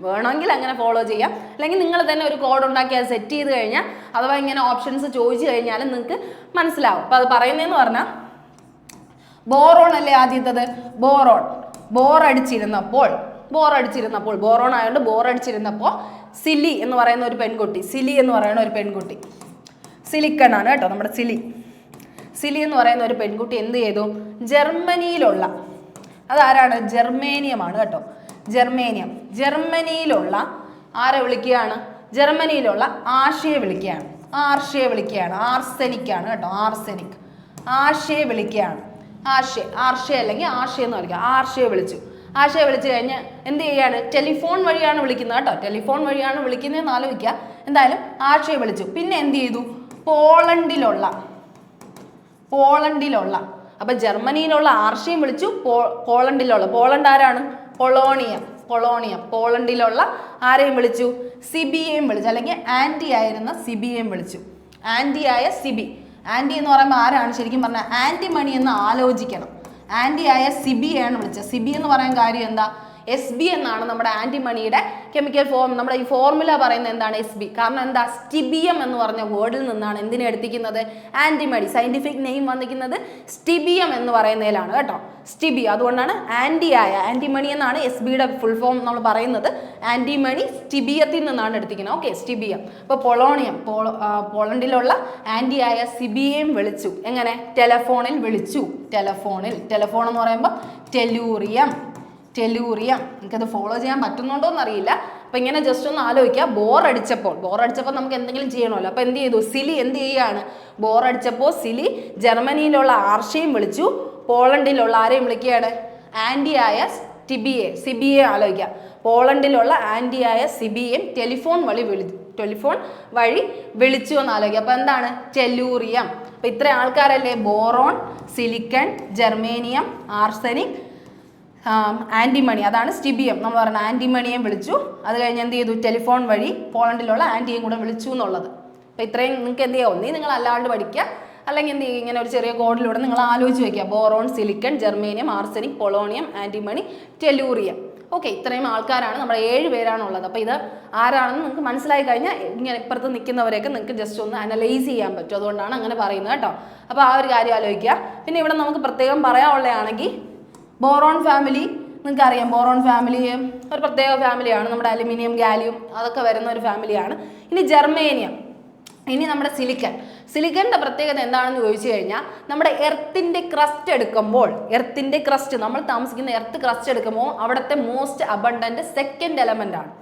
വേണമെങ്കിൽ അങ്ങനെ ഫോളോ ചെയ്യാം. അല്ലെങ്കിൽ നിങ്ങൾ തന്നെ ഒരു കോഡ് ഉണ്ടാക്കി അത് സെറ്റ് ചെയ്ത് കഴിഞ്ഞാൽ, അഥവാ ഇങ്ങനെ ഓപ്ഷൻസ് ചോദിച്ചു കഴിഞ്ഞാലും നിങ്ങൾക്ക് മനസ്സിലാവും. അപ്പോൾ അത് പറയുന്നതെന്ന് പറഞ്ഞാൽ, ബോറോൺ അല്ലേ ആദ്യത്തത്, ബോറടിച്ചിരുന്നപ്പോൾ ബോറോൺ ആയതുകൊണ്ട് ബോറടിച്ചിരുന്നപ്പോൾ സിലി എന്ന് പറയുന്ന ഒരു പെൺകുട്ടി, സിലിക്കൺ ആണ് കേട്ടോ, നമ്മുടെ സിലി എന്ന് പറയുന്ന ഒരു പെൺകുട്ടി എന്ത് ചെയ്തു, ജർമ്മനിയിലുള്ള, അതാരാണ്, ജർമേനിയമാണ് കേട്ടോ, ജർമ്മനിയിലുള്ള ആരെ വിളിക്കുകയാണ്, ജർമ്മനിയിലുള്ള ആർഷയെ വിളിക്കുകയാണ്, ആർസെനിക് ആണ് കേട്ടോ, ആർഷയെ വിളിക്കുകയാണ്, ആർഷ അല്ലെങ്കിൽ ആർഷയെന്ന് വിളിക്കുക. ആർഷയെ വിളിച്ചു കഴിഞ്ഞാൽ എന്ത് ചെയ്യാണ്, ടെലിഫോൺ വഴിയാണ് വിളിക്കുന്നത് കേട്ടോ, ടെലിഫോൺ വഴിയാണ് വിളിക്കുന്നതെന്ന് ആലോചിക്കുക. എന്തായാലും ആർഷയെ വിളിച്ചു. പിന്നെ എന്ത് ചെയ്തു, പോളണ്ടിലുള്ള അപ്പൊ ജർമ്മനിയിലുള്ള ആർഷയും വിളിച്ചു, പോളണ്ട് ആരാണ്, പോളണ്ടിലുള്ള ആരെയും വിളിച്ചു, സിബിയെയും വിളിച്ചു, അല്ലെങ്കിൽ ആന്റി ആയിരുന്ന സിബിയെയും വിളിച്ചു. ആന്റി എന്ന് പറയുമ്പോൾ ആരാണ്, ശരിക്കും പറഞ്ഞാൽ ആന്റിമണി എന്ന് ആലോചിക്കണം. ആന്റി ആയ സിബിയെയാണ് വിളിച്ചത്. സിബി എന്ന് പറയാൻ കാര്യം എന്താ, SB എന്നാണ് നമ്മുടെ ആന്റിമണിയുടെ കെമിക്കൽ ഫോം. നമ്മുടെ ഈ ഫോർമുല പറയുന്നത് എന്താണ്, SB. കാരണം എന്താ, സ്റ്റിബിയം എന്ന് പറഞ്ഞ വേർഡിൽ നിന്നാണ് എന്തിനെ എടുത്തിരിക്കുന്നത്, ആന്റിമണി. സയന്റിഫിക് നെയിം വന്നിരിക്കുന്നത് സ്റ്റിബിയം എന്ന് പറയുന്നതിലാണ് കേട്ടോ, സ്റ്റിബിയം. അതുകൊണ്ടാണ് ആന്റിമണി എന്നാണ് SBയുടെ ഫുൾ ഫോം നമ്മൾ പറയുന്നത്. ആന്റിമണി സ്റ്റിബിയത്തിൽ നിന്നാണ് എടുത്തിരിക്കുന്നത്. ഓക്കെ, സ്റ്റിബിയം. അപ്പോൾ പോളണ്ടിലുള്ള ആന്റി ആയ സിബിയെയും വിളിച്ചു. എങ്ങനെ, ടെലഫോണിൽ വിളിച്ചു. ടെലഫോൺ എന്ന് പറയുമ്പോൾ ടെലൂറിയം. എനിക്കത് ഫോളോ ചെയ്യാൻ പറ്റുന്നുണ്ടോ എന്നറിയില്ല. അപ്പം ഇങ്ങനെ ജസ്റ്റ് ഒന്ന് ആലോചിക്കുക. ബോറടിച്ചപ്പോൾ നമുക്ക് എന്തെങ്കിലും ചെയ്യണമല്ലോ. അപ്പോൾ എന്ത് ചെയ്തു, സിലി എന്ത് ചെയ്യുകയാണ്, ബോറടിച്ചപ്പോൾ സിലി ജർമ്മനിയിലുള്ള ആർഷയും വിളിച്ചു, പോളണ്ടിലുള്ള ആരെയും വിളിക്കുകയാണ്, ആന്റിയായ സിബിയെ ആലോചിക്കുക. പോളണ്ടിലുള്ള ആന്റിയായ സിബിയെയും ടെലിഫോൺ വഴി വിളിച്ചു എന്ന് ആലോചിക്കുക. അപ്പോൾ എന്താണ്, ടെലൂറിയം. അപ്പോൾ ഇത്ര ആൾക്കാരല്ലേ, boron, silicon, germanium, arsenic, antimony, അതാണ് സ്റ്റിബിയം. നമ്മൾ പറഞ്ഞ ആന്റിമണിയെ വിളിച്ചു. അത് കഴിഞ്ഞ് എന്ത് ചെയ്തു, ടെലിഫോൺ വഴി പോളണ്ടിലുള്ള ആന്റിയും കൂടെ വിളിച്ചു എന്നുള്ളത്. അപ്പോൾ ഇത്രയും നിങ്ങൾക്ക് എന്ത് ചെയ്യാം, ഒന്നീ നിങ്ങൾ അല്ലാണ്ട് പഠിക്കുക, അല്ലെങ്കിൽ എന്ത് ചെയ്യും, ഇങ്ങനെ ഒരു ചെറിയ കോഡിലൂടെ നിങ്ങൾ ആലോചിച്ച് വയ്ക്കുക. Boron, silicon, germanium, arsenic, polonium, antimony, tellurium. Okay, ഇത്രയും ആൾക്കാരാണ്, നമ്മുടെ 7 പേരാണുള്ളത്. അപ്പോൾ ഇത് ആരാണെന്ന് നിങ്ങൾക്ക് മനസ്സിലായി കഴിഞ്ഞാൽ ഇങ്ങനെ ഇപ്പുറത്ത് നിൽക്കുന്നവരെയൊക്കെ നിങ്ങൾക്ക് ജസ്റ്റ് ഒന്ന് അനലൈസ് ചെയ്യാൻ പറ്റും. അതുകൊണ്ടാണ് അങ്ങനെ പറയുന്നത് കേട്ടോ. അപ്പോൾ ആ ഒരു കാര്യം ആലോചിക്കുക. പിന്നെ ഇവിടെ നമുക്ക് പ്രത്യേകം പറയാനുള്ളതാണെങ്കിൽ, ബോറോൺ ഫാമിലി നിങ്ങൾക്കറിയാം. ബോറോൺ ഫാമിലി ഒരു പ്രത്യേക ഫാമിലിയാണ്. നമ്മുടെ അലുമിനിയം, ഗാലിയം അതൊക്കെ വരുന്ന ഒരു ഫാമിലിയാണ്. ഇനി ഇനി നമ്മുടെ സിലിക്കണിൻ്റെ പ്രത്യേകത എന്താണെന്ന് ചോദിച്ചു കഴിഞ്ഞാൽ നമ്മുടെ എർത്തിൻ്റെ ക്രസ്റ്റ് എടുക്കുമ്പോൾ നമ്മൾ താമസിക്കുന്ന എർത്ത് ക്രസ്റ്റ് എടുക്കുമ്പോൾ അവിടുത്തെ മോസ്റ്റ് അബണ്ടൻറ്റ് സെക്കൻഡ് എലമെൻ്റ് ആണ്.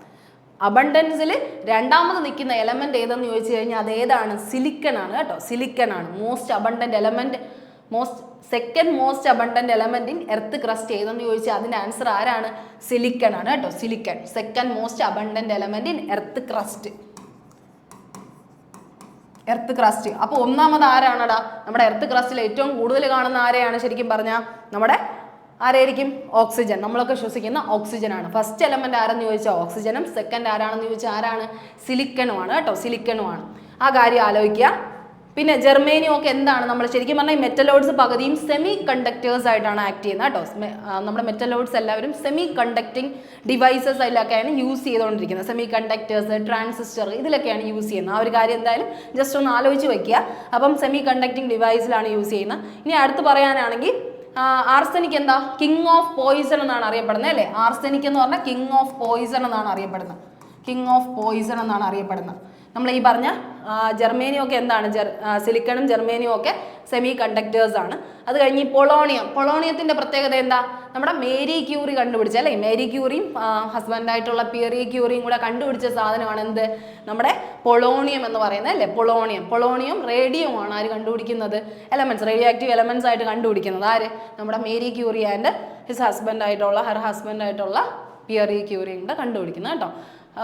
അബണ്ടൻസിൽ രണ്ടാമത് നിൽക്കുന്ന എലമെന്റ് ഏതെന്ന് ചോദിച്ചു കഴിഞ്ഞാൽ അത് ഏതാണ്? സിലിക്കൺ ആണ് കേട്ടോ. സിലിക്കൺ ആണ് most abundant element. Second most abundant element in earth crust ഏതെന്ന് ചോദിച്ചാൽ അതിന്റെ ആൻസർ ആരാണ്? സിലിക്കൺ ആണ് കേട്ടോ. Silicon second most abundant element in earth crust. അപ്പോൾ ഒന്നാമത് ആരാണടാ? നമ്മുടെ എർത്ത് ക്രസ്റ്റിൽ ഏറ്റവും കൂടുതൽ കാണുന്ന ആരെയാണ് ശരിക്കും പറഞ്ഞാൽ? നമ്മുടെ ആരായിരിക്കും? ഓക്സിജൻ. നമ്മളൊക്കെ ശ്വസിക്കുന്ന ഓക്സിജൻ ആണ്. ഫസ്റ്റ് എലമെന്റ് ആരെന്ന് ചോദിച്ചാൽ ഓക്സിജനും, സെക്കൻഡ് ആരാണെന്ന് ചോദിച്ചാൽ ആരാണ്? സിലിക്കണുമാണ് കേട്ടോ. സിലിക്കണുമാണ്. ആ കാര്യം ആലോചിക്കുക. പിന്നെ ജെർമേനിയം ഒക്കെ എന്താണ്? നമ്മൾ ശരിക്കും പറഞ്ഞാൽ ഈ മെറ്റലോയിഡ്സ് പകുതിയും സെമി കണ്ടക്ടേഴ്സ് ആയിട്ടാണ് ആക്ട് ചെയ്യുന്നത് കേട്ടോ. നമ്മുടെ മെറ്റലോയിഡ്സ് എല്ലാവരും സെമി കണ്ടക്ടിങ് ഡിവൈസസ് അതിലൊക്കെയാണ് യൂസ് ചെയ്തുകൊണ്ടിരിക്കുന്നത്. സെമി കണ്ടക്ടേഴ്സ്, ട്രാൻസിസ്റ്റർ ഇതിലൊക്കെയാണ് യൂസ് ചെയ്യുന്നത്. ആ ഒരു കാര്യം എന്തായാലും ജസ്റ്റ് ഒന്ന് ആലോചിച്ച് വയ്ക്കുക. അപ്പം സെമി കണ്ടക്ടിങ് ഡിവൈസിലാണ് യൂസ് ചെയ്യുന്നത്. ഇനി അടുത്ത് പറയാനാണെങ്കിൽ ആർസെനിക് എന്താ? കിങ് ഓഫ് പോയിസൺ എന്നാണ് അറിയപ്പെടുന്നത് അല്ലേ? ആർസെനിക് എന്ന് പറഞ്ഞാൽ കിങ് ഓഫ് പോയിസൺ എന്നാണ് അറിയപ്പെടുന്നത്. നമ്മൾ ഈ പറഞ്ഞ ജെർമേനിയം ഒക്കെ എന്താണ്? സിലിക്കണും ജെർമേനിയം ഒക്കെ സെമി കണ്ടക്ടേഴ്സ് ആണ്. അത് കഴിഞ്ഞ് പൊളോണിയത്തിൻ്റെ പ്രത്യേകത എന്താ? നമ്മുടെ മേരി ക്യൂറി കണ്ടുപിടിച്ച അല്ലേ? മേരി ക്യൂറിയും ഹസ്ബൻഡായിട്ടുള്ള പിയറി ക്യൂറിയും കൂടെ കണ്ടുപിടിച്ച സാധനമാണ് എന്ത്? നമ്മുടെ പൊളോണിയം എന്ന് പറയുന്നത് അല്ലേ? പൊളോണിയം റേഡിയം ആണ് ആര് കണ്ടുപിടിക്കുന്നത്? എലമെന്റ്സ്, റേഡിയോ ആക്റ്റീവ് എലമെന്റ്സ് ആയിട്ട് കണ്ടുപിടിക്കുന്നത് ആര്? നമ്മുടെ മേരി ക്യൂറി ആൻഡ് ഹർ ഹസ്ബൻഡായിട്ടുള്ള പിയറി ക്യൂറിയും കൂടെ കണ്ടുപിടിക്കുന്നത് കേട്ടോ.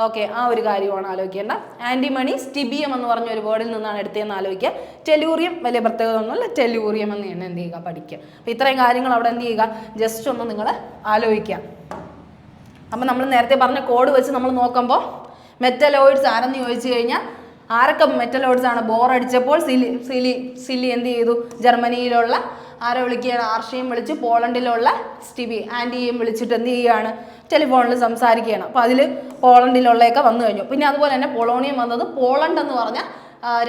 ഓക്കെ, ആ ഒരു കാര്യമാണ് ആലോചിക്കേണ്ട. ആൻറ്റിമണി സ്റ്റിബിയം എന്ന് പറഞ്ഞ ഒരു വേർഡിൽ നിന്നാണ് എടുത്തതെന്ന് ആലോചിക്കുക. ടെലൂറിയം വലിയ പ്രത്യേകത ഒന്നുമില്ല, ടെലൂറിയം എന്ന് തന്നെ എന്ത് ചെയ്യുക? പഠിക്കുക. അപ്പോൾ ഇത്രയും കാര്യങ്ങൾ അവിടെ എന്ത് ചെയ്യുക? ജസ്റ്റ് ഒന്ന് നിങ്ങൾ ആലോചിക്കുക. അപ്പം നമ്മൾ നേരത്തെ പറഞ്ഞ കോഡ് വെച്ച് നമ്മൾ നോക്കുമ്പോൾ മെറ്റലോയിഡ്സ് ആരെന്ന് ചോദിച്ചു കഴിഞ്ഞാൽ ആരൊക്കെ മെറ്റലോയിഡ്സ് ആണ്? ബോറടിച്ചപ്പോൾ സിലി എന്ത് ചെയ്തു? ജർമ്മനിയിലുള്ള ആരെ വിളിക്കുകയാണ്? ആർഷയും വിളിച്ച് പോളണ്ടിലുള്ള ആൻറ്റിയെയും വിളിച്ചിട്ട് എന്ത് ചെയ്യുകയാണ്? ടെലിഫോണിൽ സംസാരിക്കുകയാണ്. അപ്പോൾ അതിൽ പോളണ്ടിലുള്ളതൊക്കെ വന്നു കഴിഞ്ഞു. പിന്നെ അതുപോലെ തന്നെ പൊളോണിയം വന്നത് പോളണ്ട് എന്ന് പറഞ്ഞ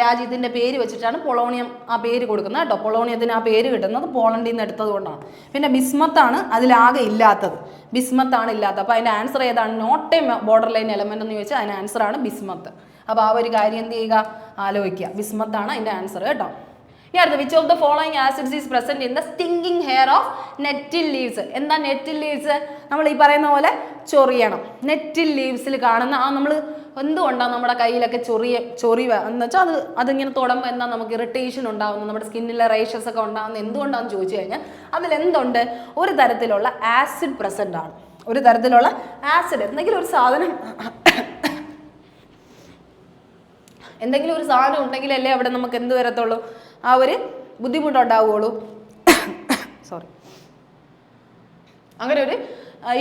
രാജ്യത്തിൻ്റെ പേര് വെച്ചിട്ടാണ് പൊളോണിയം ആ പേര് കൊടുക്കുന്നത് കേട്ടോ. പൊളോണിയത്തിന് ആ പേര് കിട്ടുന്നത് പോളണ്ടിൽ നിന്ന് എടുത്തത് കൊണ്ടാണ്. പിന്നെ ബിസ്മത്താണ് അതിലാകെ ഇല്ലാത്തത്. അപ്പോൾ അതിൻ്റെ ആൻസർ ഏതാണ്? Not a border line element എന്ന് ചോദിച്ചാൽ അതിൻ്റെ ആൻസറാണ് ബിസ്മത്ത്. അപ്പോൾ ആ ഒരു കാര്യം എന്ത് ചെയ്യുക? ആലോചിക്കുക. ബിസ്മത്താണ് അതിൻ്റെ ആൻസർ കേട്ടോ. ഇനി അടുത്ത which of the following acids is present in the stinking hair of നെറ്റിൽ ലീവ്സ്? എന്താ നെറ്റിൽ ലീവ്സ്? നമ്മൾ ഈ പറയുന്ന പോലെ ചൊറിയണം. നെറ്റിൽ ലീവ്സിൽ കാണുന്ന നമ്മൾ എന്തുകൊണ്ടാണ് നമ്മുടെ കയ്യിലൊക്കെ ചൊറിയുക എന്ന് വെച്ചാൽ അതിങ്ങനെ തൊടുമ്പോൾ എന്താ നമുക്ക് ഇറിറ്റേഷൻ ഉണ്ടാകുന്നത്, നമ്മുടെ സ്കിന്നിലെ റേഷസ് ഒക്കെ ഉണ്ടാകുന്നത് എന്തുകൊണ്ടാണെന്ന് ചോദിച്ചു കഴിഞ്ഞാൽ അതിലെന്തുണ്ട്? ഒരു തരത്തിലുള്ള ആസിഡ് പ്രസന്റ് ആണ്. എന്തെങ്കിലും ഒരു സാധനം ഉണ്ടെങ്കിലല്ലേ അവിടെ നമുക്ക് എന്ത് വരത്തുള്ളൂ? ആ ഒരു ബുദ്ധിമുട്ടുണ്ടാവുകയുള്ളൂ. അങ്ങനെ ഒരു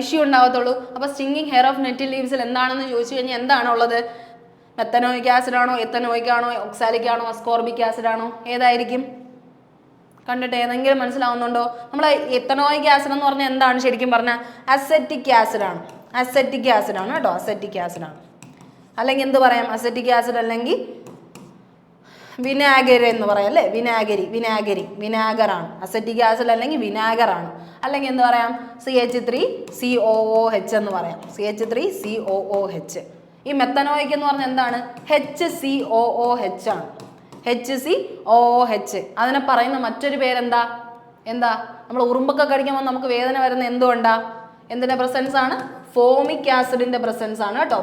ഇഷ്യൂ ഉണ്ടാകത്തുള്ളൂ. അപ്പോൾ സ്റ്റിങ്ങിങ് ഹെയർ ഓഫ് നെറ്റിൽ ലീവ്സിൽ എന്താണെന്ന് ചോദിച്ചു കഴിഞ്ഞാൽ എന്താണുള്ളത്? മെത്തനോയിക് ആസിഡ് ആണോ, എത്തനോയിക് ആണോ, ഓക്സാലിക് ആണോ, അസ്കോർബിക് ആസിഡ് ആണോ? ഏതായിരിക്കും? കണ്ടിട്ട് ഏതെങ്കിലും മനസ്സിലാവുന്നുണ്ടോ? നമ്മൾ എത്തനോയിക് ആസിഡ് എന്ന് പറഞ്ഞാൽ എന്താണ് ശരിക്കും പറഞ്ഞാൽ? അസെറ്റിക് ആസിഡ് ആണ് കേട്ടോ. അസെറ്റിക് ആസിഡ് ആണ്. അല്ലെങ്കിൽ എന്ത് പറയാം? അസെറ്റിക് ആസിഡ് അല്ലെങ്കിൽ വിനാഗിരി എന്ന് പറയാം അല്ലേ? വിനാഗറാണ്. അസെറ്റിക് ആസിഡ് അല്ലെങ്കിൽ വിനാഗറാണ്. അല്ലെങ്കിൽ എന്ത് പറയാം? CH3COOH എന്ന് പറയാം. CH3COOH. ഈ മെത്തനോയിക് എന്ന് പറഞ്ഞാൽ എന്താണ്? HCOOH ആണ്. HCOOH. അതിനെ പറയുന്ന മറ്റൊരു പേരെന്താ? നമ്മൾ ഉറുമ്പൊക്കെ കടിക്കുമ്പോൾ നമുക്ക് വേദന വരുന്ന എന്തുകൊണ്ടാ? എന്തിൻ്റെ പ്രസൻസ് ആണ്? ഫോമിക് ആസിഡിൻ്റെ പ്രസൻസ് ആണ് കേട്ടോ.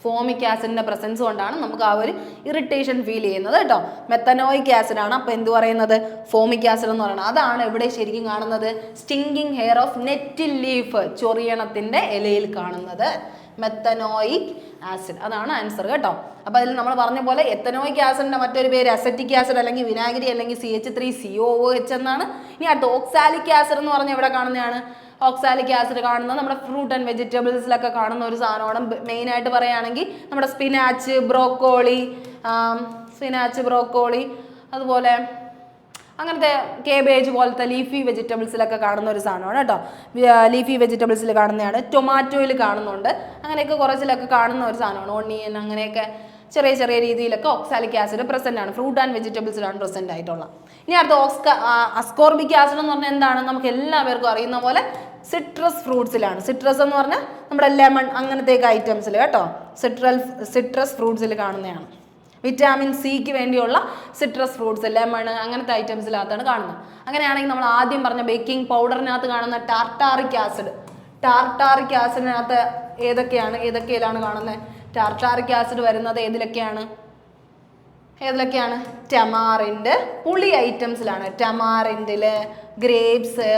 ഫോമിക് ആസിഡിൻ്റെ പ്രസൻസ് കൊണ്ടാണ് നമുക്ക് ആ ഒരു ഇറിറ്റേഷൻ ഫീൽ ചെയ്യുന്നത് കേട്ടോ. മെത്തനോയിക് ആസിഡ് ആണ്. അപ്പോൾ എന്ത് പറയുന്നത്? ഫോമിക് ആസിഡ് എന്ന് പറയുന്നത്. അതാണ് ഇവിടെ ശരിക്കും കാണുന്നത് സ്റ്റിങ്കിങ് ഹെയർ ഓഫ് നെറ്റിൽ ലീഫ്, ചൊറിയണത്തിൻ്റെ ഇലയിൽ കാണുന്നത് മെത്തനോയിക് ആസിഡ്. അതാണ് ആൻസർ കേട്ടോ. അപ്പോൾ അതിൽ നമ്മൾ പറഞ്ഞ പോലെ എത്തനോയിക് ആസിഡിൻ്റെ മറ്റൊരു പേര് അസെറ്റിക് ആസിഡ് അല്ലെങ്കിൽ വിനാഗിരി അല്ലെങ്കിൽ CH3COOH എന്നാണ്. ഇനി അടുത്ത ഓക്സാലിക് ആസിഡ് എന്ന് പറഞ്ഞാൽ ഇവിടെ കാണുന്നതാണ്. ഓക്സാലിക് ആസിഡ് കാണുന്നത് നമ്മുടെ ഫ്രൂട്ട് ആൻഡ് വെജിറ്റബിൾസിലൊക്കെ കാണുന്ന ഒരു സാധനമാണ്. മെയിനായിട്ട് പറയുകയാണെങ്കിൽ നമ്മുടെ സ്പിനാച്ച്, ബ്രോക്കോളി അതുപോലെ അങ്ങനത്തെ കേബേജ് പോലത്തെ ലീഫി വെജിറ്റബിൾസിലൊക്കെ കാണുന്ന ഒരു സാധനമാണ് കേട്ടോ. ലീഫി വെജിറ്റബിൾസിൽ കാണുന്നതാണ്. ടൊമാറ്റോയിൽ കാണുന്നുണ്ട്. അങ്ങനെയൊക്കെ കുറച്ചിലൊക്കെ കാണുന്ന ഒരു സാധനമാണ്. ഓണിയൻ അങ്ങനെയൊക്കെ ചെറിയ രീതിയിലൊക്കെ ഓക്സാലിക് ആസിഡ് പ്രസന്റ് ആണ്. ഫ്രൂട്ട് ആൻഡ് വെജിറ്റബിൾസിലാണ് പ്രസന്റ് ആയിട്ടുള്ള. ഇനി അടുത്ത അസ്കോർബിക് ആസിഡ് എന്ന് പറഞ്ഞാൽ എന്താണ്? നമുക്ക് എല്ലാവർക്കും അറിയുന്ന പോലെ സിട്രസ് ഫ്രൂട്ട്സിലാണ്. സിട്രസ് എന്ന് പറഞ്ഞാൽ നമ്മുടെ ലെമൺ അങ്ങനത്തെയൊക്കെ ഐറ്റംസിൽ കേട്ടോ, സിട്രസ് ഫ്രൂട്ട്സിൽ കാണുന്നതാണ്. വിറ്റാമിൻ സിക്ക് വേണ്ടിയുള്ള സിട്രസ് ഫ്രൂട്ട്സ്, ലെമൺ അങ്ങനത്തെ ഐറ്റംസിനകത്താണ് കാണുന്നത്. അങ്ങനെയാണെങ്കിൽ നമ്മൾ ആദ്യം പറഞ്ഞ ബേക്കിംഗ് പൗഡറിനകത്ത് കാണുന്ന ടാർട്ടാറിക് ആസിഡിനകത്ത് ഏതൊക്കെയിലാണ് കാണുന്നത്? ടാർട്ടാറിക് ആസിഡ് വരുന്നത് ഏതിലൊക്കെയാണ്? ടമാറിൻഡ്, പുളി ഐറ്റംസിലാണ്. ടമാറിൻഡിൽ, ഗ്രേപ്സ്,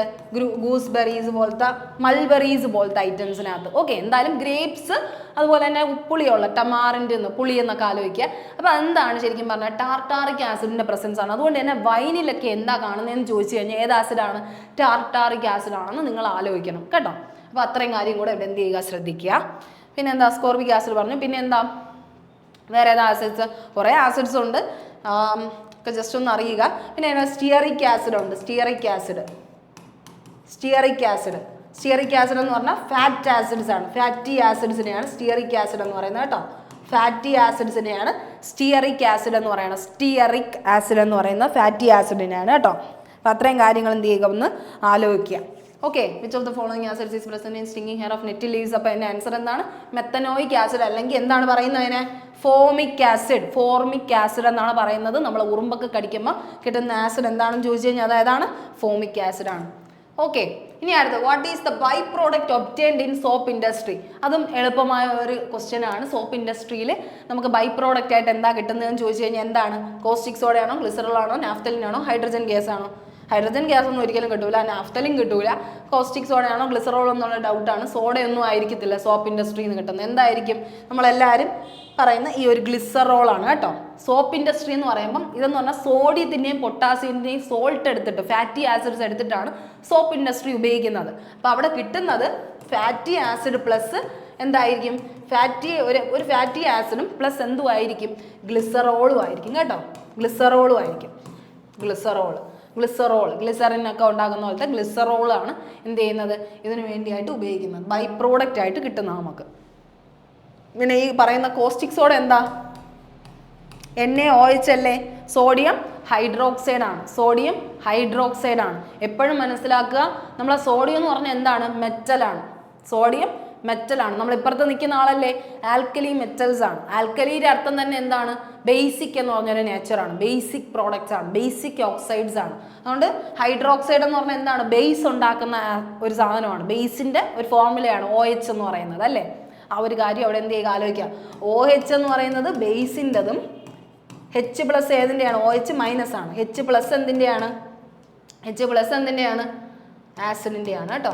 ഗൂസ്ബെറീസ് പോലത്തെ, മൾബെറീസ് പോലത്തെ ഐറ്റംസിനകത്ത്. ഓക്കെ, എന്തായാലും ഗ്രേപ്സ് അതുപോലെ തന്നെ ഉപ്പുളിയുള്ള ടമാറിൻ്റെ പുളി എന്നൊക്കെ ആലോചിക്കുക. അപ്പോൾ എന്താണ് ശരിക്കും പറഞ്ഞാൽ ടാർട്ടാറിക് ആസിഡിൻ്റെ പ്രസൻസ് ആണ്. അതുകൊണ്ട് തന്നെ വൈനിലൊക്കെ എന്താ കാണുന്നതെന്ന് ചോദിച്ചു കഴിഞ്ഞാൽ ഏത് ആസിഡാണ്? ടാർട്ടാറിക് ആസിഡ് ആണെന്ന് നിങ്ങൾ ആലോചിക്കണം കേട്ടോ. അപ്പോൾ അത്രയും കാര്യം കൂടെ ഇവിടെ എന്ത് ചെയ്യുക, ശ്രദ്ധിക്കുക. പിന്നെ എന്താ, സ്കോർബിക് ആസിഡ് പറഞ്ഞു. പിന്നെ എന്താ, വേറെ ഏതാ ആസിഡ്സ്? കുറേ ആസിഡ്സ് ഉണ്ട്, ഒക്കെ ജസ്റ്റ് ഒന്ന് അറിയുക. പിന്നെ സ്റ്റിയറിക് ആസിഡ് ഉണ്ട്. സ്റ്റിയറിക് ആസിഡ് എന്ന് പറഞ്ഞാൽ ഫാറ്റ് ആസിഡ്സ് ആണ്. ഫാറ്റി ആസിഡ്സിനെയാണ് സ്റ്റിയറിക് ആസിഡ് എന്ന് പറയുന്നത് കേട്ടോ. ഫാറ്റി ആസിഡ്സിനെയാണ് സ്റ്റിയറിക് ആസിഡ് എന്ന് പറയുന്നത്. സ്റ്റിയറിക് ആസിഡ് എന്ന് പറയുന്നത് ഫാറ്റി ആസിഡിനെയാണ് കേട്ടോ. അപ്പം അത്രയും കാര്യങ്ങൾ എന്ത് ചെയ്യുക, ഒന്ന് ആലോചിക്കുക. Okay, which of the following acids is present in stinging hair of നെറ്റിൽ ലീവ്സ്? അപ്പോൾ എൻ്റെ ആൻസർ എന്താണ്? മെത്തനോയിക് ആസിഡ്, അല്ലെങ്കിൽ എന്താണ് പറയുന്നത് അതിനെ? ഫോമിക് ആസിഡ് എന്നാണ് പറയുന്നത്. നമ്മൾ ഉറുമ്പൊക്കെ കടിക്കുമ്പോൾ കിട്ടുന്ന ആസിഡ് എന്താണെന്ന് ചോദിച്ചു കഴിഞ്ഞാൽ അതായതാണ് ഫോമിക് ആസിഡ് ആണ്. ഓക്കെ, ഇനി അടുത്ത്, what is the by product obtained in soap industry? അതും എളുപ്പമായ ഒരു ക്വസ്റ്റ്യൻ ആണ്. സോപ്പ് ഇൻഡസ്ട്രിയിൽ നമുക്ക് ബൈ പ്രോഡക്റ്റ് ആയിട്ട് എന്താ കിട്ടുന്നതെന്ന് ചോദിച്ചു കഴിഞ്ഞാൽ എന്താണ്? കോസ്റ്റിക് സോഡയാണോ, ഗ്ലിസറോൾ ആണോ, നാഫ്തലിൻ ആണോ, ഹൈഡ്രജൻ ഗ്യാസ് ആണോ? ഹൈഡ്രജൻ ഗ്യാസ് ഒന്നും ഒരിക്കലും കിട്ടൂല, നാഫ്തലിൻ കിട്ടൂല. കോസ്റ്റിക് സോഡയാണോ ഗ്ലിസറോൾ എന്നുള്ള ഡൗട്ടാണ്. സോഡയൊന്നും ആയിരിക്കത്തില്ല സോപ്പ് ഇൻഡസ്ട്രിയിൽ നിന്ന് കിട്ടുന്നത്. എന്തായിരിക്കും? നമ്മളെല്ലാവരും പറയുന്ന ഈ ഒരു ഗ്ലിസറോളാണ് കേട്ടോ. സോപ്പ് ഇൻഡസ്ട്രി എന്ന് പറയുമ്പം ഇതെന്ന് പറഞ്ഞാൽ സോഡിയത്തിൻ്റെയും പൊട്ടാസ്യത്തിൻ്റെയും സോൾട്ട് എടുത്തിട്ട്, ഫാറ്റി ആസിഡ്സ് എടുത്തിട്ടാണ് സോപ്പ് ഇൻഡസ്ട്രി ഉപയോഗിക്കുന്നത്. അപ്പോൾ അവിടെ കിട്ടുന്നത് ഫാറ്റി ആസിഡ് പ്ലസ് എന്തായിരിക്കും? ഒരു ഫാറ്റി ആസിഡും പ്ലസ് എന്തുമായിരിക്കും? ഗ്ലിസറോളും ആയിരിക്കും കേട്ടോ. ഗ്ലിസറിനൊക്കെ ഉണ്ടാകുന്ന പോലത്തെ ഗ്ലിസറോളാണ് എന്ത് ചെയ്യുന്നത്? ഇതിനു വേണ്ടിയായിട്ട് ഉപയോഗിക്കുന്നത്, ബൈ പ്രോഡക്റ്റ് ആയിട്ട് കിട്ടുന്നത് നമുക്ക്. പിന്നെ ഈ പറയുന്ന കോസ്റ്റിക് സോഡ എന്താ? NaOH അല്ലേ? സോഡിയം ഹൈഡ്രോക്സൈഡ് ആണ്. എപ്പോഴും മനസ്സിലാക്കുക, നമ്മളെ സോഡിയം എന്ന് പറഞ്ഞാൽ എന്താണ്? മെറ്റലാണ്. നമ്മൾ ഇപ്പുറത്ത് നിൽക്കുന്ന ആളല്ലേ? ആൽക്കലി മെറ്റൽസ് ആണ്. ആൽക്കലിയുടെ അർത്ഥം തന്നെ എന്താണ്? ബേസിക് എന്ന് പറഞ്ഞൊരു നേച്ചറാണ്. ബേസിക് പ്രോഡക്റ്റ്സ് ആണ്, ബേസിക് ഓക്സൈഡ്സ് ആണ്. അതുകൊണ്ട് ഹൈഡ്രോക്സൈഡ് എന്ന് പറഞ്ഞാൽ എന്താണ്? ബേസ് ഉണ്ടാക്കുന്ന ഒരു സാധനമാണ്. ബേസിൻ്റെ ഒരു ഫോർമുലയാണ് OH എന്ന് പറയുന്നത് അല്ലേ? ആ ഒരു കാര്യം അവിടെ എന്ത് ചെയ്യുക, ആലോചിക്കുക. OH എന്ന് പറയുന്നത് ബേസിൻ്റെതും, H+ ഏതിൻ്റെയാണ്? OH മൈനസ് ആണ്. H+ എന്തിൻ്റെയാണ്? ആസിഡിൻ്റെയാണ് കേട്ടോ.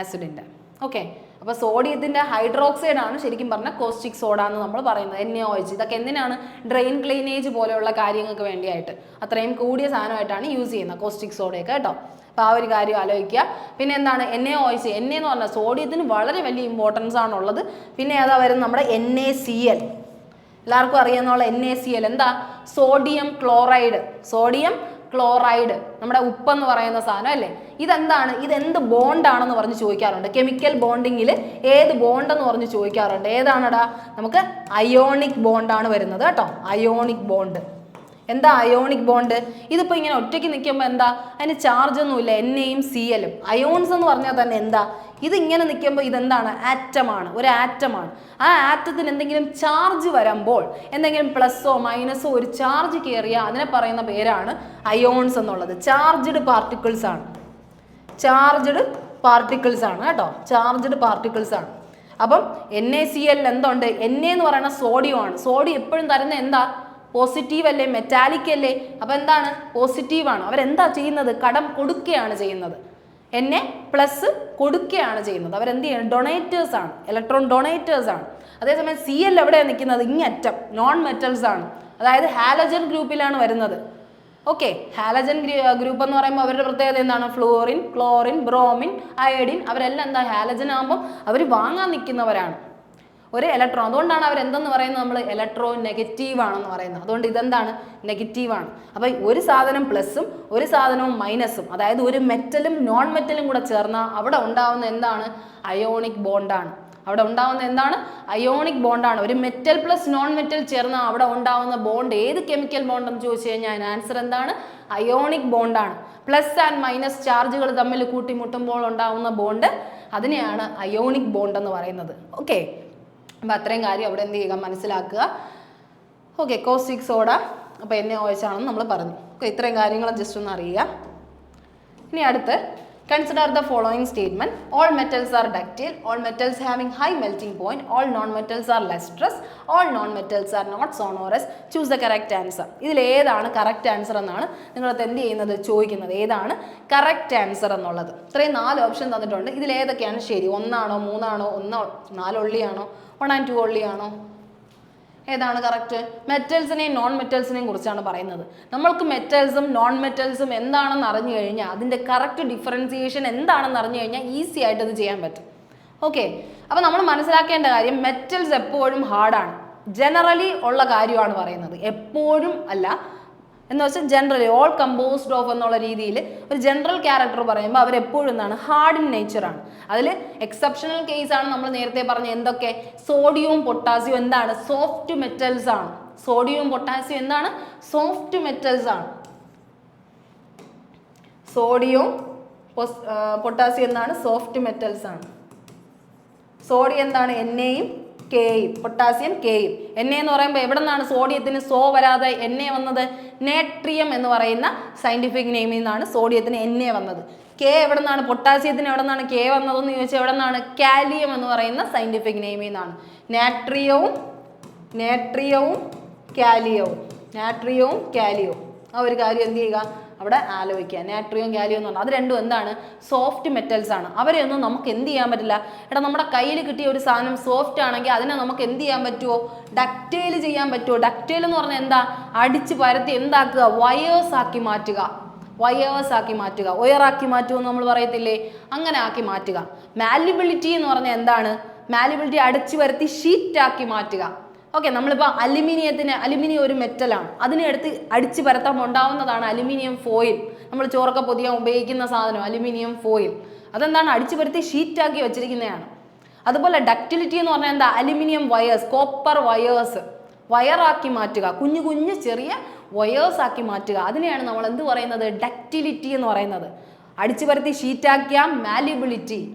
ആസിഡിൻ്റെ. ഓക്കെ, അപ്പോൾ സോഡിയത്തിൻ്റെ ഹൈഡ്രോക്സൈഡ് ആണ് ശരിക്കും പറഞ്ഞാൽ കോസ്റ്റിക് സോഡ എന്ന് നമ്മൾ പറയുന്നത്. NaOH ഇതൊക്കെ എന്തിനാണ്? ഡ്രെയിൻ ക്ലീനേജ് പോലെയുള്ള കാര്യങ്ങൾക്ക് വേണ്ടിയായിട്ട്, അത്രയും കൂടിയ സാധനമായിട്ടാണ് യൂസ് ചെയ്യുന്നത് കോസ്റ്റിക് സോഡയൊക്കെ കേട്ടോ. അപ്പോൾ ആ ഒരു കാര്യം ആലോചിക്കുക. പിന്നെ എന്താണ്? NaOH. എന്ന് പറഞ്ഞാൽ സോഡിയത്തിന് വളരെ വലിയ ഇമ്പോർട്ടൻസ് ആണുള്ളത്. പിന്നെ ഏതാ വരുന്നത്? നമ്മുടെ NaCl. എല്ലാവർക്കും അറിയാവുന്ന NaCl എന്താ? സോഡിയം ക്ലോറൈഡ്, നമ്മുടെ ഉപ്പെന്ന് പറയുന്ന സാധനം അല്ലേ? ഇതെന്താണ്? ഇതെന്ത് ബോണ്ടാണെന്ന് പറഞ്ഞ് ചോദിക്കാറുണ്ട്. കെമിക്കൽ ബോണ്ടിങ്ങിൽ ഏത് ബോണ്ടെന്ന് പറഞ്ഞ് ചോദിക്കാറുണ്ട്. ഏതാണടാ? നമുക്ക് അയോണിക് ബോണ്ടാണ് വരുന്നത് കേട്ടോ. Ionic bond. എന്താ അയോണിക് ബോണ്ട്? ഇതിപ്പോൾ ഇങ്ങനെ ഒറ്റയ്ക്ക് നിൽക്കുമ്പോൾ എന്താ? അതിന് ചാർജ് ഒന്നുമില്ല. Naയും Clഉം. അയോൺസ് എന്ന് പറഞ്ഞാൽ തന്നെ എന്താ? ഇതിങ്ങനെ നിൽക്കുമ്പോൾ ഇതെന്താണ്? ഒരു ആറ്റമാണ്. ആ ആറ്റത്തിന് എന്തെങ്കിലും ചാർജ് വരുമ്പോൾ, എന്തെങ്കിലും പ്ലസ്സോ മൈനസോ ഒരു ചാർജ് കയറിയാൽ അതിനെ പറയുന്ന പേരാണ് അയോൺസ് എന്നുള്ളത്. ചാർജ്ഡ് പാർട്ടിക്കിൾസ് ആണ് കേട്ടോ. ചാർജ്ഡ് പാർട്ടിക്കിൾസ് ആണ്. അപ്പം NaCl എന്തുണ്ട്? Na എന്ന് പറയുന്ന സോഡിയമാണ്. സോഡിയം എപ്പോഴും തരുന്ന എന്താ? പോസിറ്റീവ് അല്ലേ? മെറ്റാലിക് അല്ലേ? അപ്പോൾ എന്താണ്? പോസിറ്റീവാണ്. അവരെന്താ ചെയ്യുന്നത്? കടം കൊടുക്കുകയാണ് ചെയ്യുന്നത്. Na+ കൊടുക്കുകയാണ് ചെയ്യുന്നത്. അവരെന്ത് ചെയ്യണം? ഡൊണേറ്റേഴ്സ് ആണ്, ഇലക്ട്രോൺ ഡൊണേറ്റേഴ്സ് ആണ്. അതേസമയം Cl എവിടെയാണ് നിൽക്കുന്നത്? ഇങ്ങറ്റം നോൺ മെറ്റൽസ് ആണ്. അതായത് ഹാലജൻ ഗ്രൂപ്പിലാണ് വരുന്നത്. ഓക്കെ, ഹാലജൻ ഗ്രൂപ്പ് എന്ന് പറയുമ്പോൾ അവരുടെ പ്രത്യേകത എന്താണ്? ഫ്ലോറിൻ, ക്ലോറിൻ, ബ്രോമിൻ, അയഡിൻ, അവരെല്ലാം എന്താ? ഹാലജൻ ആകുമ്പോൾ അവർ വാങ്ങാൻ നിൽക്കുന്നവരാണ് ഒരു ഇലക്ട്രോൺ. അതുകൊണ്ടാണ് അവരെന്തെന്ന് പറയുന്നത്? നമ്മൾ ഇലക്ട്രോ നെഗറ്റീവ് ആണെന്ന് പറയുന്നത്. അതുകൊണ്ട് ഇതെന്താണ്? നെഗറ്റീവാണ്. അപ്പോൾ ഒരു സാധനം പ്ലസും ഒരു സാധനവും മൈനസും, അതായത് ഒരു മെറ്റലും നോൺ മെറ്റലും കൂടെ ചേർന്നാൽ അവിടെ ഉണ്ടാവുന്ന എന്താണ്? അയോണിക് ബോണ്ടാണ്. ഒരു മെറ്റൽ പ്ലസ് നോൺ മെറ്റൽ ചേർന്നാൽ അവിടെ ഉണ്ടാവുന്ന ബോണ്ട് ഏത് കെമിക്കൽ ബോണ്ട് എന്ന് ചോദിച്ചു കഴിഞ്ഞാൽ ആൻസർ എന്താണ്? അയോണിക് ബോണ്ടാണ്. പ്ലസ് ആൻഡ് മൈനസ് ചാർജുകൾ തമ്മിൽ കൂട്ടിമുട്ടുമ്പോൾ ഉണ്ടാവുന്ന ബോണ്ട് അതിനെയാണ് അയോണിക് ബോണ്ട് എന്ന് പറയുന്നത്. ഓക്കെ, അപ്പോൾ അത്രയും കാര്യം അവിടെ എന്ത് ചെയ്യുക, മനസ്സിലാക്കുക. ഓക്കെ, കോസ്റ്റിക് സോഡ അപ്പോൾ NaOH ആണെന്ന് നമ്മൾ പറഞ്ഞു. ഓക്കെ, ഇത്രയും കാര്യങ്ങൾ ജസ്റ്റ് ഒന്ന് അറിയുക. ഇനി അടുത്ത് consider the following statement. All metals are ductile, all metals having high melting point, all non metals are lustrous, all non metals are not sonorous, choose the correct answer. ഇതിൽ ഏതാണ് correct answer എന്നാണ് നിങ്ങളത് എന്ത് ചെയ്യുന്നത്, ചോദിക്കുന്നത്. ഏതാണ് correct answer എന്നുള്ളത്. ഇത്രയും 4 ഓപ്ഷൻ തന്നിട്ടുണ്ട്. ഇതിൽ ഏതൊക്കെയാണ് ശരി? 1 ആണോ 3 ആണോ 1 4 ഒള്ളിയാണോ 1 and 2 ഒള്ളിയാണോ? ഏതാണ് കറക്റ്റ്? മെറ്റൽസിനെയും നോൺ മെറ്റൽസിനെയും കുറിച്ചാണ് പറയുന്നത്. നമ്മൾക്ക് മെറ്റൽസും നോൺ മെറ്റൽസും എന്താണെന്ന് അറിഞ്ഞു കഴിഞ്ഞാൽ, അതിൻ്റെ കറക്റ്റ് ഡിഫറൻസിയേഷൻ എന്താണെന്ന് അറിഞ്ഞു കഴിഞ്ഞാൽ ഈസി ആയിട്ട് ഇത് ചെയ്യാൻ പറ്റും. ഓക്കെ, അപ്പോൾ നമ്മൾ മനസ്സിലാക്കേണ്ട കാര്യം, മെറ്റൽസ് എപ്പോഴും ഹാർഡാണ്. ജനറലി ഉള്ള കാര്യമാണ് പറയുന്നത്, എപ്പോഴും അല്ല. എന്ന് വെച്ചാൽ ജനറലി ഓൾ കമ്പോസ്ഡ് ഓഫ് എന്നുള്ള രീതിയിൽ ഒരു ജനറൽ ക്യാരക്ടർ പറയുമ്പോൾ അവരെപ്പോഴും എന്താണ്, ഹാർഡ് ഇൻ നേച്ചറാണ്. അതിൽ എക്സെപ്ഷണൽ കേസാണ് നമ്മൾ നേരത്തെ പറഞ്ഞ എന്തൊക്കെ, സോഡിയവും പൊട്ടാസ്യവും എന്താണ്, സോഫ്റ്റ് മെറ്റൽസ് ആണ്. സോഡിയവും പൊട്ടാസ്യവും എന്താണ്, സോഫ്റ്റ് മെറ്റൽസ് ആണ്. സോഡിയവും പൊട്ടാസ്യം എന്താണ്, സോഫ്റ്റ് മെറ്റൽസ് ആണ്. സോഡിയം എന്താണ്, Naയും Kയും, പൊട്ടാസ്യം Kയും. Na എന്ന് പറയുമ്പോൾ എവിടെ നിന്നാണ് സോഡിയത്തിന് സോ വരാതെ Na വന്നത്? നേട്രിയം എന്ന് പറയുന്ന സയന്റിഫിക് നെയിമിൽ നിന്നാണ് സോഡിയത്തിന് Na വന്നത്. K എവിടെ നിന്നാണ്, പൊട്ടാസ്യത്തിന് എവിടെ നിന്നാണ് K വന്നതെന്ന് ചോദിച്ചാൽ എവിടെ നിന്നാണ്, കാലിയം എന്ന് പറയുന്ന സയന്റിഫിക് നെയിമിൽ നിന്നാണ്. നാട്രിയവും കാലിയവും ആ ഒരു കാര്യം എന്ത് ചെയ്യുക, അവിടെ ആലോചിക്കുക. നാട്രിയം കാലിയം എന്ന് പറഞ്ഞാൽ അത് രണ്ടും എന്താണ്, സോഫ്റ്റ് മെറ്റൽസ് ആണ്. അവരെയൊന്നും നമുക്ക് എന്ത് ചെയ്യാൻ പറ്റില്ല. എടാ, നമ്മുടെ കയ്യിൽ കിട്ടിയ ഒരു സാധനം സോഫ്റ്റ് ആണെങ്കിൽ അതിനെ നമുക്ക് എന്ത് ചെയ്യാൻ പറ്റുമോ, ഡക്റ്റൈൽ ചെയ്യാൻ പറ്റുമോ? ഡക്റ്റൈൽ എന്ന് പറഞ്ഞാൽ എന്താ, അടിച്ച് പരത്തി എന്താക്കുക, വയേഴ്സ് ആക്കി മാറ്റുക. ഒയറാക്കി മാറ്റുക എന്ന് നമ്മൾ പറയത്തില്ലേ, അങ്ങനെ ആക്കി മാറ്റുക. മാലിബിലിറ്റി എന്ന് പറഞ്ഞാൽ എന്താണ്, മാലിബിലിറ്റി അടിച്ചു പരത്തി ഷീറ്റ് ആക്കി മാറ്റുക. ഓക്കെ, നമ്മളിപ്പോൾ അലുമിനിയം ഒരു മെറ്റലാണ്, അതിനെ എടുത്ത് അടിച്ച് പരത്താൻ ഉണ്ടാവുന്നതാണ് അലുമിനിയം ഫോയിൽ. നമ്മൾ ചോറൊക്കെ പൊതിയാൻ ഉപയോഗിക്കുന്ന സാധനം അലുമിനിയം ഫോയിൽ. അതെന്താണ്, അടിച്ചു പരത്തി ഷീറ്റാക്കി വെച്ചിരിക്കുന്നതാണ്. അതുപോലെ ഡക്റ്റിലിറ്റി എന്ന് പറഞ്ഞാൽ എന്താ, അലുമിനിയം വയേഴ്സ്, കോപ്പർ വയേഴ്സ് വയറാക്കി മാറ്റുക, കുഞ്ഞു ചെറിയ വയേഴ്സ് ആക്കി മാറ്റുക. അതിനെയാണ് നമ്മൾ എന്ത് പറയുന്നത്, ഡക്റ്റിലിറ്റി എന്ന് പറയുന്നത്. അടിച്ചു പരത്തി ഷീറ്റാക്കിയ മാലിബിലിറ്റിയും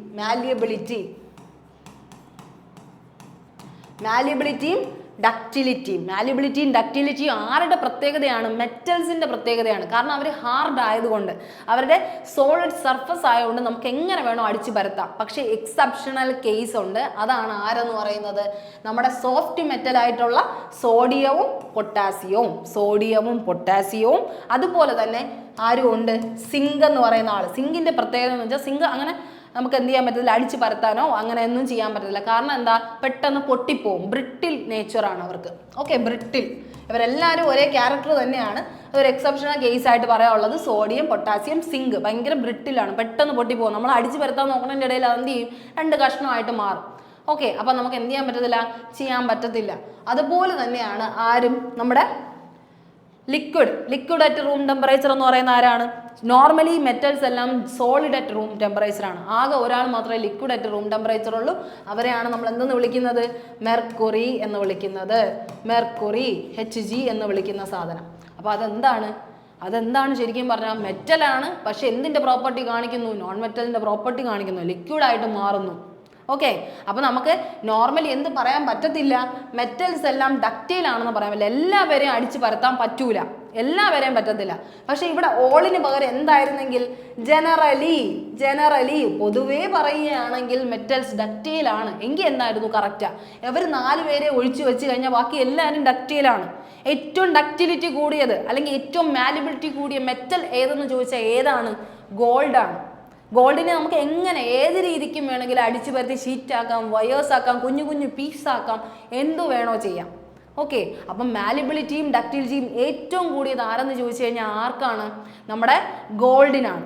ഡക്റ്റിലിറ്റിയും ആരുടെ പ്രത്യേകതയാണ്, മെറ്റൽസിന്റെ പ്രത്യേകതയാണ്. കാരണം അവർ ഹാർഡ് ആയതുകൊണ്ട്, അവരുടെ സോളിഡ് സർഫസ് ആയതുകൊണ്ട് നമുക്ക് എങ്ങനെ വേണോ അടിച്ചു പരത്താം. പക്ഷേ എക്സെപ്ഷണൽ കേസ് ഉണ്ട്. അതാണ് ആരെന്ന് പറയുന്നത്, നമ്മുടെ സോഫ്റ്റ് മെറ്റൽ ആയിട്ടുള്ള സോഡിയവും പൊട്ടാസ്യവും അതുപോലെ തന്നെ ആരും ഉണ്ട്, സിങ്ക് എന്ന് പറയുന്ന ആൾ. സിങ്കിന്റെ പ്രത്യേകത എന്ന് വെച്ചാൽ സിങ്ക് അങ്ങനെ നമുക്ക് എന്ത് ചെയ്യാൻ പറ്റില്ല, അടിച്ചു പരത്താനോ അങ്ങനെ ഒന്നും ചെയ്യാൻ പറ്റില്ല. കാരണം എന്താ, പെട്ടെന്ന് പൊട്ടിപ്പോവും. ബ്രിട്ടിൽ നേച്ചറാണ് അവർക്ക്. Okay, brittle. ഇവരെല്ലാവരും ഒരേ ക്യാരക്ടർ തന്നെയാണ്. ഒരു എക്സെപ്ഷണൽ കേസ് ആയിട്ട് പറയാനുള്ളത് സോഡിയം, പൊട്ടാസ്യം, സിങ്ക് ഭയങ്കര ബ്രിട്ടിലാണ്, പെട്ടെന്ന് പൊട്ടിപ്പോകും. നമ്മൾ അടിച്ചു പരത്താൻ നോക്കുന്നതിൻ്റെ ഇടയിൽ അതെന്ത് ചെയ്യും, 2 കഷ്ണമായിട്ട് മാറും. ഓക്കെ, അപ്പം നമുക്ക് എന്ത് ചെയ്യാൻ പറ്റത്തില്ല. അതുപോലെ തന്നെയാണ് ആരും, നമ്മുടെ ലിക്വിഡ് അറ്റ് റൂം ടെമ്പറേച്ചർ എന്ന് പറയുന്ന ആരാണ്, നോർമലി മെറ്റൽസ് എല്ലാം സോളിഡ് അറ്റ് റൂം ടെമ്പറേച്ചറാണ്. ആകെ ഒരാൾ മാത്രമേ ലിക്വിഡ് അറ്റ് റൂം ടെമ്പറേച്ചർ ഉള്ളൂ. അവരെയാണ് നമ്മൾ എന്തെന്ന് വിളിക്കുന്നത്, മെർക്കുറി എന്ന് വിളിക്കുന്നത്. മെർക്കുറി Hg എന്ന് വിളിക്കുന്ന സാധനം. അപ്പോൾ അതെന്താണ് ശരിക്കും പറഞ്ഞാൽ, മെറ്റലാണ്. പക്ഷെ എന്തിൻ്റെ പ്രോപ്പർട്ടി കാണിക്കുന്നു, നോൺ മെറ്റലിൻ്റെ പ്രോപ്പർട്ടി കാണിക്കുന്നു, ലിക്വിഡായിട്ട് മാറുന്നു. ഓക്കെ, അപ്പോൾ നമുക്ക് നോർമലി എന്ത് പറയാൻ പറ്റത്തില്ല, മെറ്റൽസ് എല്ലാം ഡക്റ്റൈൽ ആണെന്ന് പറയാൻ പറ്റില്ല. എല്ലാവരെയും അടിച്ചു പരത്താൻ പറ്റൂല, എല്ലാവരെയും പറ്റത്തില്ല. പക്ഷെ ഇവിടെ ഓളിന് പകരം എന്തായിരുന്നെങ്കിൽ, ജനറലി പൊതുവേ പറയുകയാണെങ്കിൽ മെറ്റൽസ് ഡക്റ്റൈൽ ആണ് എങ്കിൽ എന്തായിരുന്നു കറക്റ്റാ. ഇവർ 4 പേരെ ഒഴിച്ചു വെച്ച് കഴിഞ്ഞാൽ ബാക്കി എല്ലാവരും ഡക്റ്റൈലാണ്. ഏറ്റവും ഡക്റ്റിലിറ്റി കൂടിയത് അല്ലെങ്കിൽ ഏറ്റവും മാലിബിലിറ്റി കൂടിയ മെറ്റൽ ഏതെന്ന് ചോദിച്ചാൽ ഏതാണ്, ഗോൾഡാണ്. ഗോൾഡിനെ നമുക്ക് എങ്ങനെ ഏത് രീതിക്കും വേണമെങ്കിലും അടിച്ചു പരത്തി ഷീറ്റാക്കാം, വയേഴ്സ് ആക്കാം, കുഞ്ഞു പീസാക്കാം, എന്തു വേണോ ചെയ്യാം. ഓക്കെ, അപ്പം മാലിബിലിറ്റിയും ഡക്റ്റിലിറ്റിയും ഏറ്റവും കൂടിയത് ആരെന്ന് ചോദിച്ചു കഴിഞ്ഞാൽ ആർക്കാണ്, നമ്മുടെ ഗോൾഡിനാണ്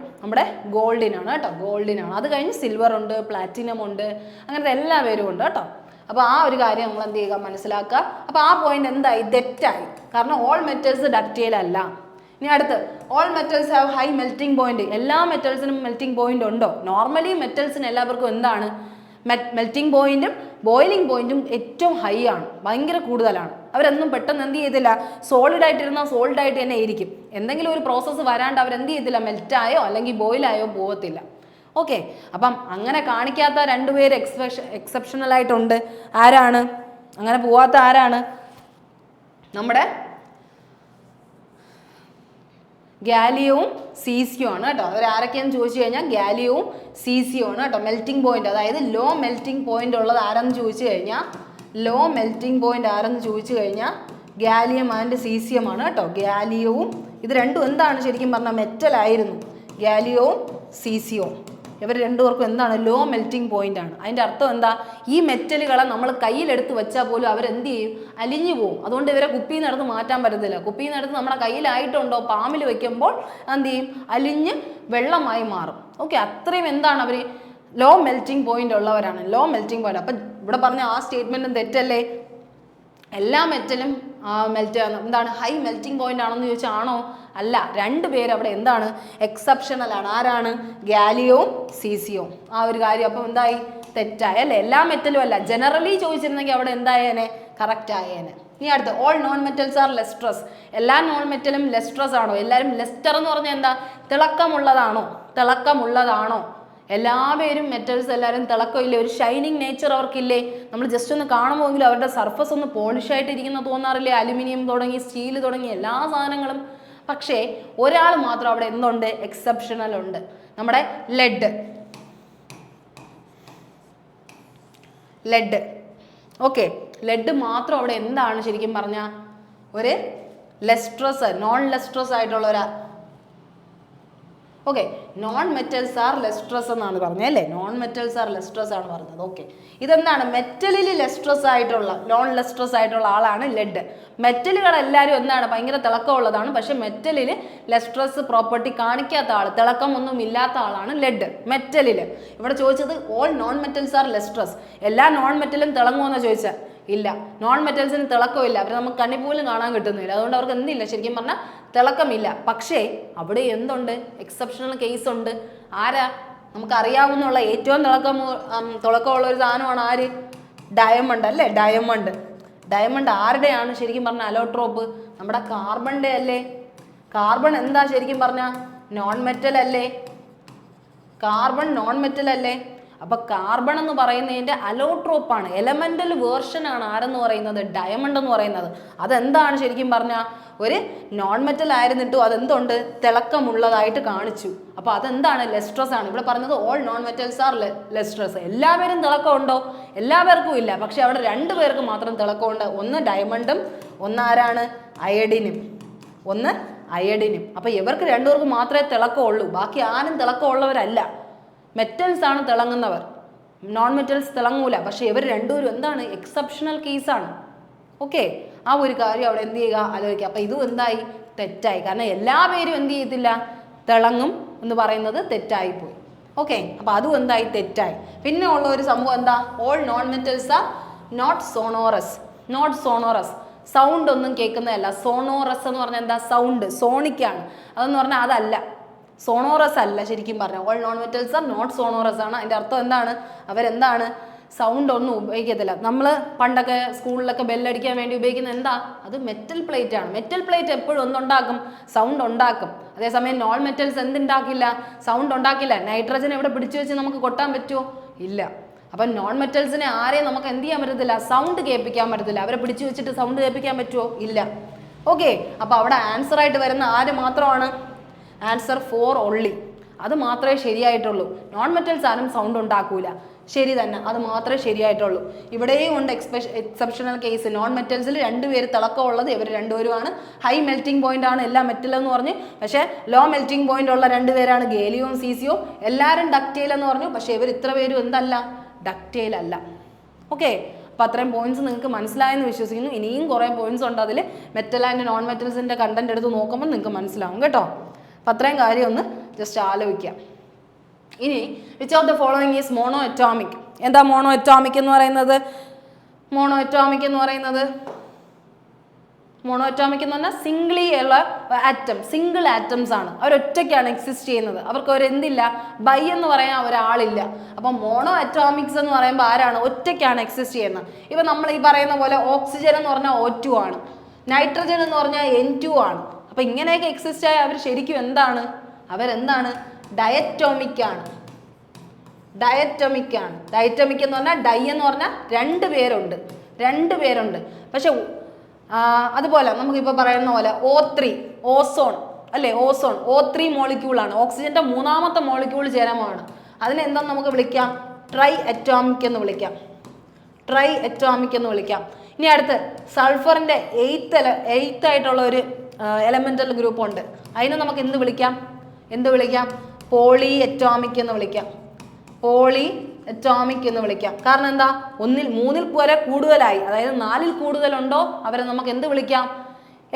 കേട്ടോ, ഗോൾഡിനാണ്. അത് കഴിഞ്ഞ് സിൽവർ ഉണ്ട്, പ്ലാറ്റിനം ഉണ്ട്, അങ്ങനത്തെ എല്ലാ പേരും ഉണ്ട് കേട്ടോ. അപ്പോൾ ആ ഒരു കാര്യം നമ്മൾ എന്ത് ചെയ്യുക, മനസ്സിലാക്കുക. അപ്പോൾ ആ പോയിന്റ് എന്തായി, തെറ്റായി. കാരണം ഓൾ മെറ്റൽസ് ഡക്റ്റൈൽ അല്ല. ഇനി അടുത്ത്, all metals have high melting point. എല്ലാ മെറ്റൽസിനും മെൽറ്റിംഗ് പോയിന്റ് ഉണ്ടോ? നോർമലി മെറ്റൽസിന് എല്ലാവർക്കും എന്താണ്, മെൽറ്റിംഗ് പോയിന്റും ബോയിലിംഗ് പോയിന്റും ഏറ്റവും ഹൈ ആണ്, ഭയങ്കര കൂടുതലാണ്. അവരെന്നും പെട്ടെന്ന് എന്ത് ചെയ്തില്ല, സോളിഡ് ആയിട്ടിരുന്നാൽ സോളിഡ് ആയിട്ട് തന്നെ ഇരിക്കും. എന്തെങ്കിലും ഒരു പ്രോസസ്സ് വരാണ്ട് അവരെന്ത് ചെയ്തില്ല, മെൽറ്റായോ അല്ലെങ്കിൽ ബോയിലായോ പോകത്തില്ല. ഓക്കെ, അപ്പം അങ്ങനെ കാണിക്കാത്ത രണ്ടുപേര് എക്സെപ്ഷണൽ ആയിട്ടുണ്ട്. ആരാണ് അങ്ങനെ പോവാത്ത? ആരാണ്? നമ്മുടെ ഗാലിയവും സീസിയോ ആണ് കേട്ടോ. അവർ ആരൊക്കെയാണെന്ന് ചോദിച്ചു കഴിഞ്ഞാൽ ഗാലിയവും സീസിയോ ആണ് കേട്ടോ. മെൽറ്റിംഗ് പോയിന്റ്, അതായത് ലോ മെൽറ്റിംഗ് പോയിന്റ് ഉള്ളത് ആരെന്ന് ചോദിച്ചു കഴിഞ്ഞാൽ, ലോ മെൽറ്റിംഗ് പോയിന്റ് ആരെന്ന് ചോദിച്ചു കഴിഞ്ഞാൽ ഗാലിയം ആൻഡ് സീസിയം ആണ് കേട്ടോ. ഗാലിയവും, ഇത് രണ്ടും എന്താണ് ശരിക്കും പറഞ്ഞാൽ മെറ്റൽ ആയിരുന്നു. ഗാലിയവും സീസിയവും ഇവർ രണ്ടുപേർക്കും എന്താണ്, ലോ മെൽറ്റിംഗ് പോയിന്റ് ആണ്. അതിൻ്റെ അർത്ഥം എന്താ, ഈ മെറ്റലുകളെ നമ്മൾ കയ്യിലെടുത്ത് വെച്ചാൽ പോലും അവരെന്ത് ചെയ്യും, അലിഞ്ഞു പോകും. അതുകൊണ്ട് ഇവരെ കുപ്പിയിൽ നിന്ന് എടുത്ത് മാറ്റാൻ പറ്റത്തില്ല. കുപ്പിയിൽ നിന്ന് എടുത്ത് നമ്മുടെ കയ്യിലായിട്ടുണ്ടോ പാമിൽ വെക്കുമ്പോൾ എന്ത് ചെയ്യും, അലിഞ്ഞ് വെള്ളമായി മാറും. ഓക്കെ, അത്രയും എന്താണ് അവർ ലോ മെൽറ്റിംഗ് പോയിന്റ് ഉള്ളവരാണ്. Low melting point. അപ്പം ഇവിടെ പറഞ്ഞ ആ സ്റ്റേറ്റ്മെന്റും തെറ്റല്ലേ? എല്ലാ മെറ്റലും മെൽറ്റ് എന്താണ്, ഹൈ മെൽറ്റിംഗ് പോയിന്റ് ആണെന്ന് ചോദിച്ചാൽ ആണോ? അല്ല. രണ്ടുപേര് അവിടെ എന്താണ്, എക്സെപ്ഷണൽ ആണ്. ആരാണ്? ഗാലിയവും സീസിയവും. ആ ഒരു കാര്യം അപ്പം എന്തായി, തെറ്റായ അല്ലേ? എല്ലാ മെറ്റലും അല്ല, ജനറലി ചോദിച്ചിരുന്നെങ്കിൽ അവിടെ എന്തായേനെ, കറക്റ്റ് ആയേനെ. ഇനി അടുത്ത്, ഓൾ നോൺ മെറ്റൽസ് ആർ ലെസ്ട്രസ്. എല്ലാ നോൺ മെറ്റലും ലെസ്ട്രസ് ആണോ? എല്ലാവരും ലെസ്റ്റർ എന്ന് പറഞ്ഞാൽ എന്താ, തിളക്കമുള്ളതാണോ? തിളക്കമുള്ളതാണോ? എല്ലാ പേരും മെറ്റൽസ് എല്ലാവരും തിളക്കമില്ലേ, ഒരു ഷൈനിങ് നേച്ചർ അവർക്കില്ലേ? നമ്മൾ ജസ്റ്റ് ഒന്ന് കാണുമ്പോഴെങ്കിലും അവരുടെ സർഫസ് ഒന്ന് പോളിഷ് ആയിട്ടിരിക്കുന്ന തോന്നാറില്ലേ? അലുമിനിയം തുടങ്ങി സ്റ്റീൽ തുടങ്ങി എല്ലാ സാധനങ്ങളും. പക്ഷേ ഒരാൾ മാത്രം അവിടെ എന്തുണ്ട്, എക്സെപ്ഷണൽ ഉണ്ട്. നമ്മുടെ ലെഡ്. ഓക്കെ, ലെഡ് മാത്രം അവിടെ എന്താണ് ശരിക്കും പറഞ്ഞാൽ ഒരു ലെസ്ട്രസ്, നോൺ ലെസ്ട്രസ് ആയിട്ടുള്ള ഒരാ. ഓക്കെ, നോൺ മെറ്റൽസ് ആർ ലെസ്ട്രസ് എന്നാണ് പറഞ്ഞത് അല്ലേ? നോൺ മെറ്റൽസ് ആർ ലെസ്ട്രസ് ആണ് പറഞ്ഞത്. ഓക്കെ, ഇതെന്താണ്, മെറ്റലിൽ ലെസ്ട്രസ് ആയിട്ടുള്ള, നോൺ ലെസ്ട്രസ് ആയിട്ടുള്ള ആളാണ് ലെഡ്. മെറ്റലുകൾ എല്ലാവരും എന്താണ്, ഭയങ്കര തിളക്കമുള്ളതാണ്. പക്ഷെ മെറ്റലിൽ ലെസ്ട്രസ് പ്രോപ്പർട്ടി കാണിക്കാത്ത ആൾ, തിളക്കമൊന്നും ഇല്ലാത്ത ആളാണ് ലെഡ്. മെറ്റലിൽ ഇവിടെ ചോദിച്ചത് ഓൾ നോൺ മെറ്റൽസ് ആർ ലെസ്ട്രസ്. എല്ലാ നോൺ മെറ്റലും തിളങ്ങുമെന്ന് ചോദിച്ചാൽ ഇല്ല, നോൺ മെറ്റൽസിന് തിളക്കമില്ല. അവർ നമുക്ക് കണ്ണി പോലും കാണാൻ കിട്ടുന്നില്ല. അതുകൊണ്ട് അവർക്ക് എന്തില്ല, ശരിക്കും പറഞ്ഞാൽ തിളക്കമില്ല. പക്ഷേ അവിടെ എന്തുണ്ട്, എക്സെപ്ഷണൽ കേസ് ഉണ്ട്. ആരാ? നമുക്കറിയാവുന്നുള്ള ഏറ്റവും തിളക്കമുള്ള ഒരു സാധനമാണ് ആര്? ഡയമണ്ട് അല്ലേ? ഡയമണ്ട് ആരുടെയാണ് ശരിക്കും പറഞ്ഞാൽ അലോട്രോപ്പ്? നമ്മുടെ കാർബണിൻ്റെ അല്ലേ? കാർബൺ എന്താ ശരിക്കും പറഞ്ഞാൽ, നോൺ മെറ്റൽ അല്ലേ? കാർബൺ നോൺ മെറ്റൽ അല്ലേ? അപ്പൊ കാർബൺ എന്ന് പറയുന്നതിന്റെ അലോട്രോപ്പാണ്, എലമെന്റൽ വേർഷൻ ആണ് ആരെന്ന് പറയുന്നത്, ഡയമണ്ട് എന്ന് പറയുന്നത്. അതെന്താണ് ശരിക്കും പറഞ്ഞാൽ ഒരു നോൺ മെറ്റൽ ആയിരുന്നിട്ടും അതെന്തുണ്ട്, തിളക്കമുള്ളതായിട്ട് കാണിച്ചു. അപ്പൊ അതെന്താണ്, ലെസ്ട്രസ് ആണ്. ഇവിടെ പറഞ്ഞത് ഓൾ നോൺ മെറ്റൽസ് ആർ ലെസ്ട്രസ്. എല്ലാവരും തിളക്കമുണ്ടോ? എല്ലാവർക്കും ഇല്ല. പക്ഷെ അവിടെ രണ്ടുപേർക്ക് മാത്രം തിളക്കമുണ്ട്. ഒന്ന് ഡയമണ്ടും ഒന്നാരാണ്, അയഡിനും. അപ്പൊ ഇവർക്ക് രണ്ടുപേർക്ക് മാത്രമേ തിളക്കമുള്ളൂ. ബാക്കി ആരും തിളക്കമുള്ളവരല്ല. മെറ്റൽസ് ആണ് തിളങ്ങുന്നവർ, നോൺ മെറ്റൽസ് തിളങ്ങൂല. പക്ഷെ ഇവർ രണ്ടുപേരും എന്താണ്, എക്സെപ്ഷണൽ കേസാണ്. ഓക്കെ, ആ ഒരു കാര്യം അവിടെ എന്ത് ചെയ്യുക, ആലോചിക്കുക. അപ്പൊ ഇതും എന്തായി, തെറ്റായി. കാരണം എല്ലാ പേരും എന്ത് ചെയ്യത്തില്ല, തിളങ്ങും എന്ന് പറയുന്നത് തെറ്റായിപ്പോയി. ഓക്കെ, അപ്പൊ അതും എന്തായി, തെറ്റായി. പിന്നെ ഉള്ള ഒരു സംഭവം എന്താ, all non metals are not sonorous. Sound ഒന്നും കേൾക്കുന്നതല്ല. സോണോറസ് എന്ന് പറഞ്ഞാൽ എന്താ, സൗണ്ട്, സോണിക്കാണ്. അതെന്ന് പറഞ്ഞാൽ അതല്ല, സോണോറസ് അല്ല ശരിക്കും പറഞ്ഞാൽ. All non metals are not sonorous ആണ്. അതിൻ്റെ അർത്ഥം എന്താണ്, അവരെന്താണ്, സൗണ്ട് ഒന്നും ഉപയോഗിക്കത്തില്ല. നമ്മൾ പണ്ടൊക്കെ സ്കൂളിലൊക്കെ ബെല്ലടിക്കാൻ വേണ്ടി ഉപയോഗിക്കുന്ന എന്താ, അത് മെറ്റൽ പ്ലേറ്റ് ആണ്. മെറ്റൽ പ്ലേറ്റ് എപ്പോഴും എന്തുണ്ടാക്കും, സൗണ്ട് ഉണ്ടാക്കും. അതേസമയം നോൺ മെറ്റൽസ് എന്തുണ്ടാക്കില്ല, സൗണ്ട് ഉണ്ടാക്കില്ല. നൈട്രജൻ ഇവിടെ പിടിച്ചു വെച്ച് നമുക്ക് കൊട്ടാൻ പറ്റുമോ? ഇല്ല. അപ്പം നോൺ മെറ്റൽസിനെ ആരെയും നമുക്ക് എന്ത് ചെയ്യാൻ പറ്റത്തില്ല, സൗണ്ട് കേൾപ്പിക്കാൻ പറ്റത്തില്ല. അവരെ പിടിച്ചു വെച്ചിട്ട് സൗണ്ട് കേൾപ്പിക്കാൻ പറ്റുമോ? ഇല്ല. ഓക്കെ, അപ്പോൾ അവിടെ ആൻസർ ആയിട്ട് വരുന്ന ആര് മാത്രമാണ്, ആൻസർ 4 ഓൺലി. അത് മാത്രമേ ശരിയായിട്ടുള്ളൂ. നോൺ മെറ്റൽസ് ആരും സൗണ്ട് ഉണ്ടാക്കൂല. ശരി തന്നെ, അത് മാത്രമേ ശരിയായിട്ടുള്ളൂ. ഇവിടെയും ഉണ്ട് എക്സെപ്ഷണൽ കേസ്. നോൺ മെറ്റൽസിൽ രണ്ടുപേര് തിളക്കമുള്ളത് ഇവർ രണ്ടുപേരുമാണ്. ഹൈ മെൽറ്റിംഗ് പോയിന്റ് ആണ് എല്ലാ മെറ്റലും എന്ന് പറഞ്ഞു. പക്ഷേ ലോ മെൽറ്റിംഗ് പോയിന്റ് ഉള്ള രണ്ടുപേരാണ് ഗേലിയവും സീസിയവും. എല്ലാവരും ഡക്റ്റൈൽ എന്ന് പറഞ്ഞു. പക്ഷേ ഇവർ ഇത്ര പേരും എന്തല്ല, ഡക്റ്റൈൽ അല്ല. ഓക്കെ, അപ്പോൾ അത്രയും പോയിന്റ്സ് നിങ്ങൾക്ക് മനസ്സിലായെന്ന് വിശ്വസിക്കുന്നു. ഇനിയും കുറേ പോയിന്റ്സ് ഉണ്ട് അതിൽ. മെറ്റൽ ആൻഡ് നോൺ മെറ്റൽസിൻ്റെ കണ്ടന്റ് എടുത്ത് നോക്കുമ്പോൾ നിങ്ങൾക്ക് മനസ്സിലാവും കേട്ടോ. അപ്പം അത്രയും കാര്യം ഒന്ന് ജസ്റ്റ് ആലോചിക്കാം. ഇനി which of the following is mono atomic. എന്താ മോണോ അറ്റോമിക് എന്ന് പറയുന്നത്? മോണോ അറ്റോമിക് എന്ന് പറഞ്ഞാൽ സിംഗിളി ഉള്ള ആറ്റം, സിംഗിൾ ആറ്റംസ് ആണ്. അവരൊറ്റയ്ക്കാണ് എക്സിസ്റ്റ് ചെയ്യുന്നത്. അവർക്ക് എന്തില്ല, ബൈ എന്ന് പറയാൻ ഒരാളില്ല. അപ്പം മോണോ അറ്റോമിക്സ് എന്ന് പറയുമ്പോൾ ആരാണ്, ഒറ്റയ്ക്കാണ് എക്സിസ്റ്റ് ചെയ്യുന്നത്. ഇപ്പം നമ്മൾ ഈ പറയുന്ന പോലെ ഓക്സിജൻ എന്ന് പറഞ്ഞാൽ O2 ആണ്, നൈട്രജൻ എന്ന് പറഞ്ഞാൽ N2 ആണ്. അപ്പം ഇങ്ങനെയൊക്കെ എക്സിസ്റ്റ് ആയ അവർ ശരിക്കും എന്താണ്, അവരെന്താണ്, ഡയറ്റോമിക് ആണ്. ഡയറ്റോമിക് ആണ്. ഡയറ്റോമിക് എന്ന് പറഞ്ഞാൽ ഡൈ എന്ന് പറഞ്ഞാൽ രണ്ട് പേരുണ്ട്. പക്ഷെ അതുപോലെ നമുക്കിപ്പോൾ പറയുന്ന പോലെ O3 ഓസോൺ അല്ലേ, ഓസോൺ O3 മോളിക്യൂളാണ്. ഓക്സിജന്റെ മൂന്നാമത്തെ മോളിക്യൂൾ ചേരാമാണ്. അതിനെന്താന്ന് നമുക്ക് വിളിക്കാം, ട്രൈ അറ്റോമിക് എന്ന് വിളിക്കാം. ട്രൈ അറ്റോമിക് എന്ന് വിളിക്കാം. ഇനി അടുത്ത് സൾഫറിന്റെ എയ്ത്ത് ആയിട്ടുള്ള ഒരു എലമെന്റൽ ഗ്രൂപ്പ് ഉണ്ട്. അതിനെ നമുക്ക് എന്ത് വിളിക്കാം, പോളി അറ്റോമിക് എന്ന് വിളിക്കാം. പോളി അറ്റോമിക് എന്ന് വിളിക്കാം. കാരണം എന്താ, 3ൽ വരെ കൂടുതലായി, അതായത് 4ൽ കൂടുതലുണ്ടോ അവരെ നമുക്ക് എന്ത് വിളിക്കാം,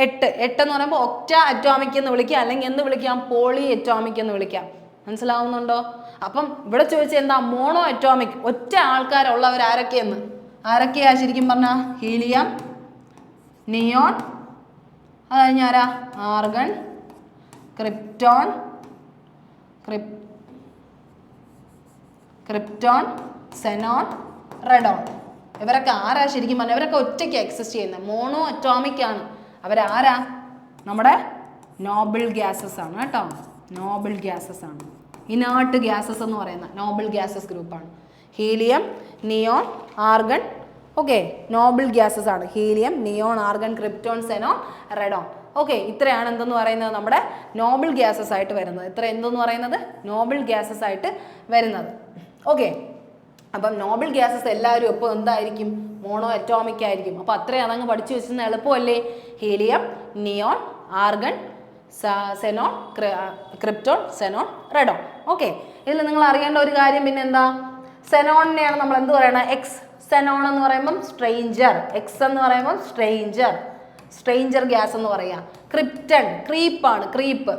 8 എന്ന് പറയുമ്പോൾ ഒക്ട അറ്റോമിക് എന്ന് വിളിക്കാം, അല്ലെങ്കിൽ എന്ത് വിളിക്കാം, പോളി അറ്റോമിക് എന്ന് വിളിക്കാം. മനസ്സിലാവുന്നുണ്ടോ? അപ്പം ഇവിടെ ചോദിച്ചാൽ എന്താ, മോണോ അറ്റോമിക്, ഒറ്റ ആൾക്കാരുള്ളവർ ആരൊക്കെയാ ശരിക്കും പറഞ്ഞാൽ, ഹീലിയം, നിയോൺ, അത് കഴിഞ്ഞാരാ, ആർഗൺ, ക്രിപ്റ്റോൺ, സെനോൺ, റെഡോൺ. ഇവരൊക്കെ ആരാ ശരിക്കും പറഞ്ഞാൽ, ഇവരൊക്കെ ഒറ്റയ്ക്ക് എക്സിസ്റ്റ് ചെയ്യുന്നത്, മോണോ അറ്റോമിക് ആണ്. അവരാരാ, നമ്മുടെ നോബിൾ ഗ്യാസസ് ആണ് കേട്ടോ. നോബിൾ ഗ്യാസസ് ആണ്, ഇനേർട്ട് ഗ്യാസസ് എന്ന് പറയുന്ന നോബിൾ ഗ്യാസസ് ഗ്രൂപ്പാണ്. Helium, neon, argon. Okay, noble gases ആണ്. Helium, neon, argon, krypton, xenon, radon. Okay, ഇത്രയാണ് എന്തെന്ന് പറയുന്നത്, നമ്മുടെ നോബിൾ ഗ്യാസസ് ആയിട്ട് വരുന്നത്. നോബിൾ ഗ്യാസസ് ആയിട്ട് വരുന്നത്. ഓക്കെ, അപ്പം നോബിൾ ഗ്യാസസ് എല്ലാവരും ഇപ്പോൾ എന്തായിരിക്കും, മോണോ അറ്റോമിക് ആയിരിക്കും. അപ്പോൾ അത്രയും അതങ്ങ് പഠിച്ചു വെച്ചിരുന്ന എളുപ്പമല്ലേ. Helium, neon, argon, xenon, krypton, xenon, radon. Okay, ഇതിൽ നിങ്ങൾ അറിയേണ്ട ഒരു കാര്യം പിന്നെ എന്താ, സെനോണിനെയാണ് നമ്മൾ എന്ത് പറയണത്, എക്സ്. സെനോൺ എന്ന് പറയുമ്പം സ്ട്രെയിഞ്ചർ, എക്സ് എന്ന് പറയുമ്പം സ്ട്രെയിഞ്ചർ ഗ്യാസ് എന്ന് പറയാം. ക്രിപ്റ്റൺ, ക്രീപ്പാണ്, ക്രീപ്പ്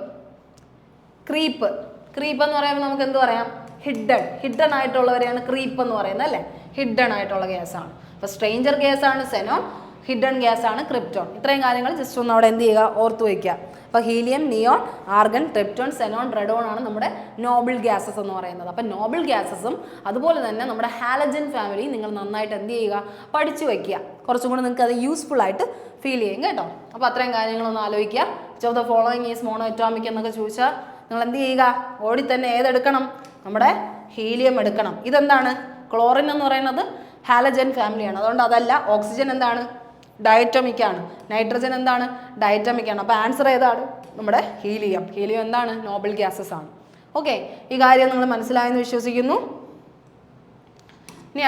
എന്ന് പറയുമ്പോൾ നമുക്ക് എന്ത് പറയാം, ഹിഡൻ ആയിട്ടുള്ളവരെയാണ് ക്രീപ്പ് എന്ന് പറയുന്നത് അല്ലേ. ഹിഡൻ ആയിട്ടുള്ള ഗ്യാസാണ്. അപ്പോൾ സ്ട്രെയിഞ്ചർ ഗ്യാസാണ് സെനോൺ, ഹിഡൻ ഗ്യാസാണ് ക്രിപ്റ്റോൺ. ഇത്രയും കാര്യങ്ങൾ ജസ്റ്റ് ഒന്ന് അവിടെ എന്ത് ചെയ്യുക, ഓർത്ത് വയ്ക്കുക. അപ്പോൾ helium, neon, argon, krypton, xenon, റെഡോൺ ആണ് നമ്മുടെ നോബിൾ ഗ്യാസസ് എന്ന് പറയുന്നത്. അപ്പോൾ നോബിൾ ഗ്യാസസും അതുപോലെ തന്നെ നമ്മുടെ ഹാലജൻ ഫാമിലി നിങ്ങൾ നന്നായിട്ട് എന്ത് ചെയ്യുക, പഠിച്ചു വയ്ക്കുക. കുറച്ചും കൂടി നിങ്ങൾക്ക് അത് യൂസ്ഫുൾ ആയിട്ട് ഫീൽ ചെയ്യും കേട്ടോ. അപ്പോൾ അത്രയും കാര്യങ്ങളൊന്ന് ആലോചിക്കുക. Which of the following is mono atomic എന്നൊക്കെ ചോദിച്ചാൽ നിങ്ങൾ എന്ത് ചെയ്യുക, ഓടി തന്നെ ഏതെടുക്കണം, നമ്മുടെ ഹീലിയം എടുക്കണം. ഇതെന്താണ്, ക്ലോറിൻ എന്ന് പറയുന്നത് ഹാലജൻ ഫാമിലിയാണ്, അതുകൊണ്ട് അതല്ല. ഓക്സിജൻ എന്താണ്, ഡയറ്റോമിക് ആണ്. നൈട്രജൻ എന്താണ്, ഡയറ്റോമിക് ആണ്. അപ്പോൾ ആൻസർ ഏതാണ്, നമ്മുടെ ഹീലിയം. എന്താണ്, നോബിൾ ഗ്യാസസ് ആണ്. ഓക്കെ, ഈ കാര്യം നിങ്ങൾ മനസ്സിലായെന്ന് വിശ്വസിക്കുന്നു. ഇനി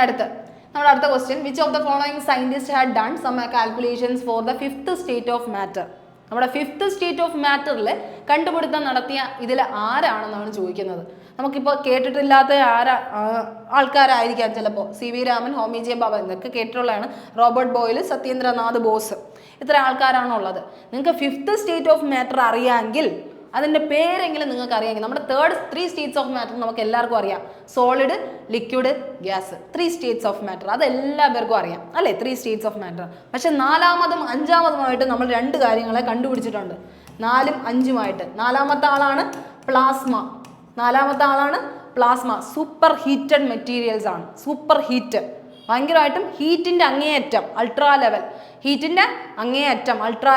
നമ്മുടെ അടുത്ത question, which of the following scientist had done some calculations for the 5th state of matter. നമ്മുടെ 5th സ്റ്റേറ്റ് ഓഫ് മാറ്ററിൽ കണ്ടുപിടുത്തം നടത്തിയ ഇതിൽ ആരാണെന്നാണ് ചോദിക്കുന്നത്. നമുക്കിപ്പോൾ കേട്ടിട്ടില്ലാത്ത ആൾക്കാരായിരിക്കാം ചിലപ്പോൾ. CV രാമൻ, ഹോമി ജെ ബാബ എന്നൊക്കെ കേട്ടിട്ടുള്ളതാണ്. റോബർട്ട് ബോയിൽ, സത്യേന്ദ്രനാഥ് ബോസ്, ഇത്ര ആൾക്കാരാണുള്ളത്. നിങ്ങൾക്ക് 5th സ്റ്റേറ്റ് ഓഫ് മാറ്റർ അറിയാമെങ്കിൽ, അതിൻ്റെ പേരെങ്കിലും നിങ്ങൾക്ക് അറിയാമെങ്കിൽ, നമ്മുടെ 3 സ്റ്റേറ്റ്സ് ഓഫ് മാറ്റർ നമുക്ക് എല്ലാവർക്കും അറിയാം. Solid, liquid, gas, 3 States of matter. അത് എല്ലാ പേർക്കും അറിയാം അല്ലേ, 3 സ്റ്റേറ്റ്സ് ഓഫ് മാറ്റർ. പക്ഷെ 4ാമതും 5ാമതുമായിട്ട് നമ്മൾ 2 കാര്യങ്ങളെ കണ്ടുപിടിച്ചിട്ടുണ്ട്. 4ഉം 5ഉമായിട്ട്. 4ാമത്തെ ആളാണ് പ്ലാസ്മ. സൂപ്പർ ഹീറ്റഡ് മെറ്റീരിയൽസ് ആണ്. സൂപ്പർ ഹീറ്റ്, ഭയങ്കരമായിട്ടും ഹീറ്റിൻ്റെ അങ്ങേയറ്റം, അൾട്രാ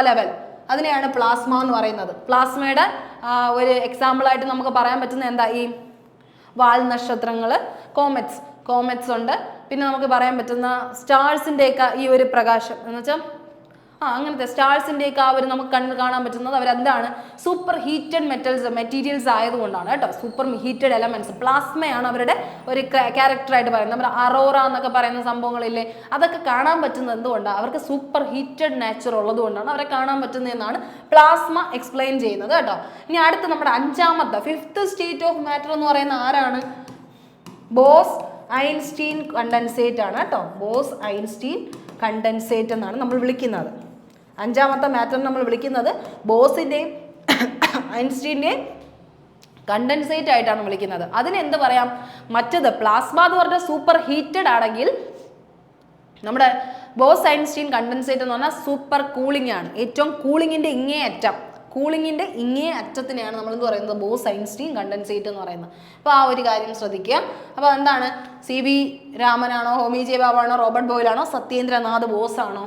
ലെവൽ, അതിനെയാണ് പ്ലാസ്മ എന്ന് പറയുന്നത്. പ്ലാസ്മയുടെ ഒരു എക്സാമ്പിളായിട്ട് നമുക്ക് പറയാൻ പറ്റുന്ന എന്താ, ഈ വാൽ നക്ഷത്രങ്ങൾ, കോമറ്റ്സ് ഉണ്ട്. പിന്നെ നമുക്ക് പറയാൻ പറ്റുന്ന സ്റ്റാർസിൻ്റെയൊക്കെ ഈ ഒരു പ്രകാശം എന്ന് വെച്ചാൽ അങ്ങനത്തെ സ്റ്റാർസിൻ്റെയൊക്കെ ആ ഒരു നമുക്ക് കണ്ണിൽ കാണാൻ പറ്റുന്നത് അവരെന്താണ്, സൂപ്പർ ഹീറ്റഡ് മെറ്റീരിയൽസ് ആയതുകൊണ്ടാണ് കേട്ടോ. സൂപ്പർ ഹീറ്റഡ് എലമെന്റ്സ്, പ്ലാസ്മയാണ് അവരുടെ ഒരു ക്യാരക്ടറായിട്ട് പറയുന്നത്. നമ്മുടെ അറോറ എന്നൊക്കെ പറയുന്ന സംഭവങ്ങളില്ലേ, അതൊക്കെ കാണാൻ പറ്റുന്നത് എന്തുകൊണ്ടാണ്, അവർക്ക് സൂപ്പർ ഹീറ്റഡ് നേച്ചർ ഉള്ളത് കൊണ്ടാണ് അവരെ കാണാൻ പറ്റുന്നതെന്നാണ് പ്ലാസ്മ എക്സ്പ്ലെയിൻ ചെയ്യുന്നത് കേട്ടോ. ഇനി അടുത്ത് നമ്മുടെ 5ാമത്തെ 5th സ്റ്റേറ്റ് ഓഫ് മാറ്റർ എന്ന് പറയുന്ന ആരാണ്, ബോസ്-ഐൻസ്റ്റീൻ കണ്ടൻസേറ്റ് ആണ് കേട്ടോ. ബോസ്-ഐൻസ്റ്റീൻ കണ്ടൻസേറ്റ് എന്നാണ് നമ്മൾ വിളിക്കുന്നത്. 5ാമത്തെ മാറ്റർ നമ്മൾ വിളിക്കുന്നത് ബോസിൻ്റെയും ഐൻസ്റ്റീൻ്റെയും കണ്ടൻസേറ്റ് ആയിട്ടാണ് വിളിക്കുന്നത്. അതിന് എന്ത് പറയാം, മറ്റത് പ്ലാസ്മ എന്ന് പറഞ്ഞാൽ സൂപ്പർ ഹീറ്റഡ് ആണെങ്കിൽ നമ്മുടെ ബോസ് ഐൻസ്റ്റീൻ കണ്ടൻസേറ്റ് എന്ന് പറഞ്ഞാൽ സൂപ്പർ കൂളിംഗ് ആണ്. ഏറ്റവും കൂളിങ്ങിന്റെ ഇങ്ങേ അറ്റത്തിനെയാണ് നമ്മൾ എന്ത് പറയുന്നത്, ബോസ് ഐൻസ്റ്റീൻ കണ്ടൻസേറ്റ് എന്ന് പറയുന്നത്. അപ്പോൾ ആ ഒരു കാര്യം ശ്രദ്ധിക്കുക. അപ്പോൾ എന്താണ്, CB രാമനാണോ, ഹോമി ജെ ബാബാണോ, റോബർട്ട് ബോയിലാണോ, സത്യേന്ദ്രനാഥ് ബോസ് ആണോ?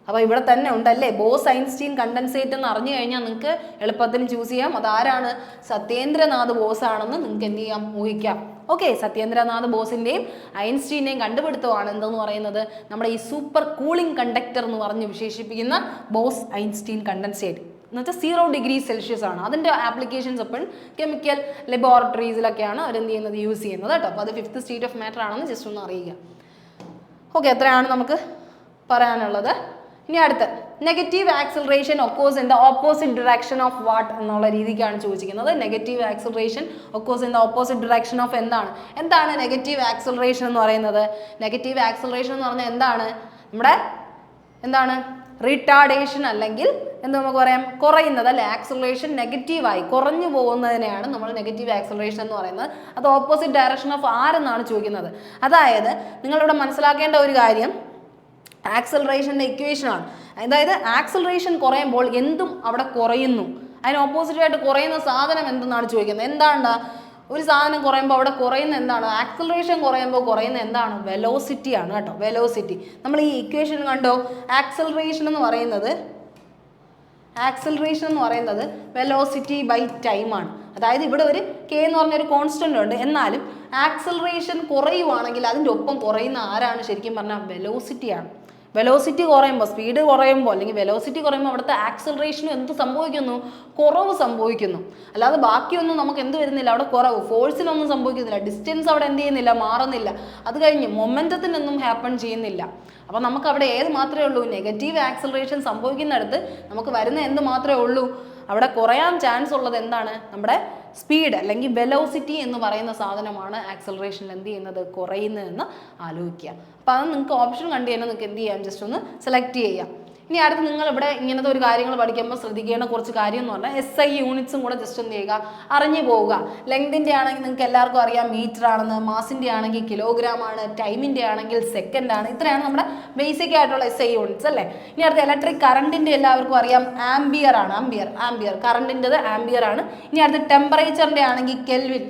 അപ്പോൾ ഇവിടെ തന്നെ ഉണ്ടല്ലേ, ബോസ് ഐൻസ്റ്റീൻ കണ്ടൻസേറ്റ് എന്ന് അറിഞ്ഞു കഴിഞ്ഞാൽ നിങ്ങൾക്ക് എളുപ്പത്തിൽ ചൂസ് ചെയ്യാം. അതാരാണ്, സത്യേന്ദ്രനാഥ് ബോസ് ആണെന്ന് നിങ്ങൾക്ക് എന്ത് ചെയ്യാം, ഊഹിക്കാം. ഓക്കെ, സത്യേന്ദ്രനാഥ് ബോസിന്റെയും ഐൻസ്റ്റീൻ്റെയും കണ്ടുപിടുത്തമാണ് എന്തെന്ന് പറയുന്നത്, നമ്മുടെ ഈ സൂപ്പർ കൂളിംഗ് കണ്ടക്ടർ എന്ന് പറഞ്ഞ് വിശേഷിപ്പിക്കുന്ന ബോസ് ഐൻസ്റ്റീൻ കണ്ടൻസേറ്റ് എന്നുവെച്ചാൽ 0 ഡിഗ്രി സെൽഷ്യസ് ആണ്. അതിൻ്റെ ആപ്ലിക്കേഷൻസ് എപ്പോഴും കെമിക്കൽ ലബോറട്ടറീസിലൊക്കെയാണ് അവരെന്ത് ചെയ്യുന്നത്, യൂസ് ചെയ്യുന്നത് കേട്ടോ. അപ്പോൾ അത് 5th സ്റ്റേറ്റ് ഓഫ് മാറ്റർ ആണെന്ന് ജസ്റ്റ് ഒന്ന് അറിയുക. ഓക്കെ, എത്രയാണ് നമുക്ക് പറയാനുള്ളത്. ഇനി അടുത്ത് negative acceleration occurs in the opposite direction of what എന്നുള്ള രീതിക്കാണ് ചോദിച്ചിരിക്കുന്നത്. Negative acceleration occurs in the opposite direction of എന്താണ് നെഗറ്റീവ് ആക്സിലറേഷൻ എന്ന് പറയുന്നത്? നെഗറ്റീവ് ആക്സിലറേഷൻ എന്ന് പറഞ്ഞാൽ എന്താണ് റിട്ടാർഡേഷൻ അല്ലെങ്കിൽ എന്ത് നമുക്ക് പറയാം, കുറയുന്നത് അല്ലെ. ആക്സിലറേഷൻ നെഗറ്റീവായി കുറഞ്ഞു പോകുന്നതിനെയാണ് നമ്മൾ നെഗറ്റീവ് ആക്സിലറേഷൻ എന്ന് പറയുന്നത്. അത് ഓപ്പോസിറ്റ് ഡയറക്ഷൻ ഓഫ് ആരെന്നാണ് ചോദിക്കുന്നത്. അതായത് നിങ്ങളിവിടെ മനസ്സിലാക്കേണ്ട ഒരു കാര്യം, ആക്സിലറേഷൻ്റെ ഇക്വേഷനാണ്. അതായത് ആക്സിലറേഷൻ കുറയുമ്പോൾ എന്തും അവിടെ കുറയുന്നു. അതിന് ഓപ്പോസിറ്റായിട്ട് കുറയുന്ന സാധനം എന്തെന്നാണ് ചോദിക്കുന്നത്. എന്താണ് ഒരു സാധനം കുറയുമ്പോൾ അവിടെ കുറയുന്ന എന്താണ്, ആക്സിലറേഷൻ കുറയുമ്പോൾ കുറയുന്ന എന്താണ്, വെലോസിറ്റി ആണ് കേട്ടോ. വെലോസിറ്റി നമ്മൾ ഈ ഇക്വേഷൻ കണ്ടോ, ആക്സിലറേഷൻ എന്ന് പറയുന്നത് വെലോസിറ്റി ബൈ ടൈം ആണ്. അതായത് ഇവിടെ ഒരു k എന്ന് പറഞ്ഞൊരു കോൺസ്റ്റന്റ് ഉണ്ട്. എന്നാലും ആക്സിലറേഷൻ കുറയുവാണെങ്കിൽ അതിൻ്റെ ഒപ്പം കുറയുന്ന ആരാണ് ശരിക്കും പറഞ്ഞാൽ, വെലോസിറ്റിയാണ്. വെലോസിറ്റി കുറയുമ്പോൾ, സ്പീഡ് കുറയുമ്പോൾ അല്ലെങ്കിൽ വെലോസിറ്റി കുറയുമ്പോൾ അവിടുത്തെ ആക്സിലറേഷനും എന്ത് സംഭവിക്കുന്നു, കുറവ് സംഭവിക്കുന്നു. അല്ലാതെ ബാക്കിയൊന്നും നമുക്ക് എന്ത് വരുന്നില്ല, അവിടെ കുറവ്, ഫോഴ്സിനൊന്നും സംഭവിക്കുന്നില്ല, ഡിസ്റ്റൻസ് അവിടെ എന്ത് ചെയ്യുന്നില്ല, മാറുന്നില്ല. അത് കഴിഞ്ഞ് മൊമെൻറ്റത്തിനൊന്നും ഹാപ്പൺ ചെയ്യുന്നില്ല. അപ്പോൾ നമുക്ക് അവിടെ ഏത് മാത്രമേ ഉള്ളൂ, നെഗറ്റീവ് ആക്സിലറേഷൻ സംഭവിക്കുന്നിടത്ത് നമുക്ക് വരുന്ന എന്ത് മാത്രമേ ഉള്ളൂ, അവിടെ കുറയാൻ ചാൻസ് ഉള്ളത് എന്താണ്, നമ്മുടെ സ്പീഡ് അല്ലെങ്കിൽ വെലോസിറ്റി എന്ന് പറയുന്ന സാധനമാണ് ആക്സിലറേഷനിൽ എന്ത് ചെയ്യുന്നത്, കുറയുന്നതെന്ന് ആലോചിക്കുക. അപ്പോൾ അത് നിങ്ങൾക്ക് ഓപ്ഷൻ കണ്ടു കഴിഞ്ഞാൽ നിങ്ങൾക്ക് എന്ത് ചെയ്യാം, ജസ്റ്റ് ഒന്ന് സെലക്ട് ചെയ്യാം. ഇനി അടുത്ത് നിങ്ങളിവിടെ ഇങ്ങനത്തെ ഒരു കാര്യങ്ങൾ പഠിക്കുമ്പോൾ ശ്രദ്ധിക്കേണ്ട കുറച്ച് കാര്യം എന്ന് പറഞ്ഞാൽ SI യൂണിറ്റ്സും കൂടെ ജസ്റ്റ് എന്ത് ചെയ്യുക, അറിഞ്ഞു പോവുക. ലെങ്തിൻ്റെ ആണെങ്കിൽ നിങ്ങൾക്ക് എല്ലാവർക്കും അറിയാം മീറ്റർ ആണെന്ന്, മാസിൻ്റെ ആണെങ്കിൽ കിലോഗ്രാം ആണ്, ടൈമിൻ്റെ ആണെങ്കിൽ സെക്കൻഡ് ആണ്. ഇത്രയാണ് നമ്മുടെ ബേസിക് ആയിട്ടുള്ള SI യൂണിറ്റ്സ് അല്ലേ. ഇനി അടുത്ത് ഇലക്ട്രിക് കറണ്ടിൻ്റെ എല്ലാവർക്കും അറിയാം ആംബിയർ ആണ്. ആംബിയർ കറണ്ടിൻ്റെത് ആംബിയർ ആണ്. ഇനി അടുത്ത് ടെമ്പറേച്ചറിൻ്റെ ആണെങ്കിൽ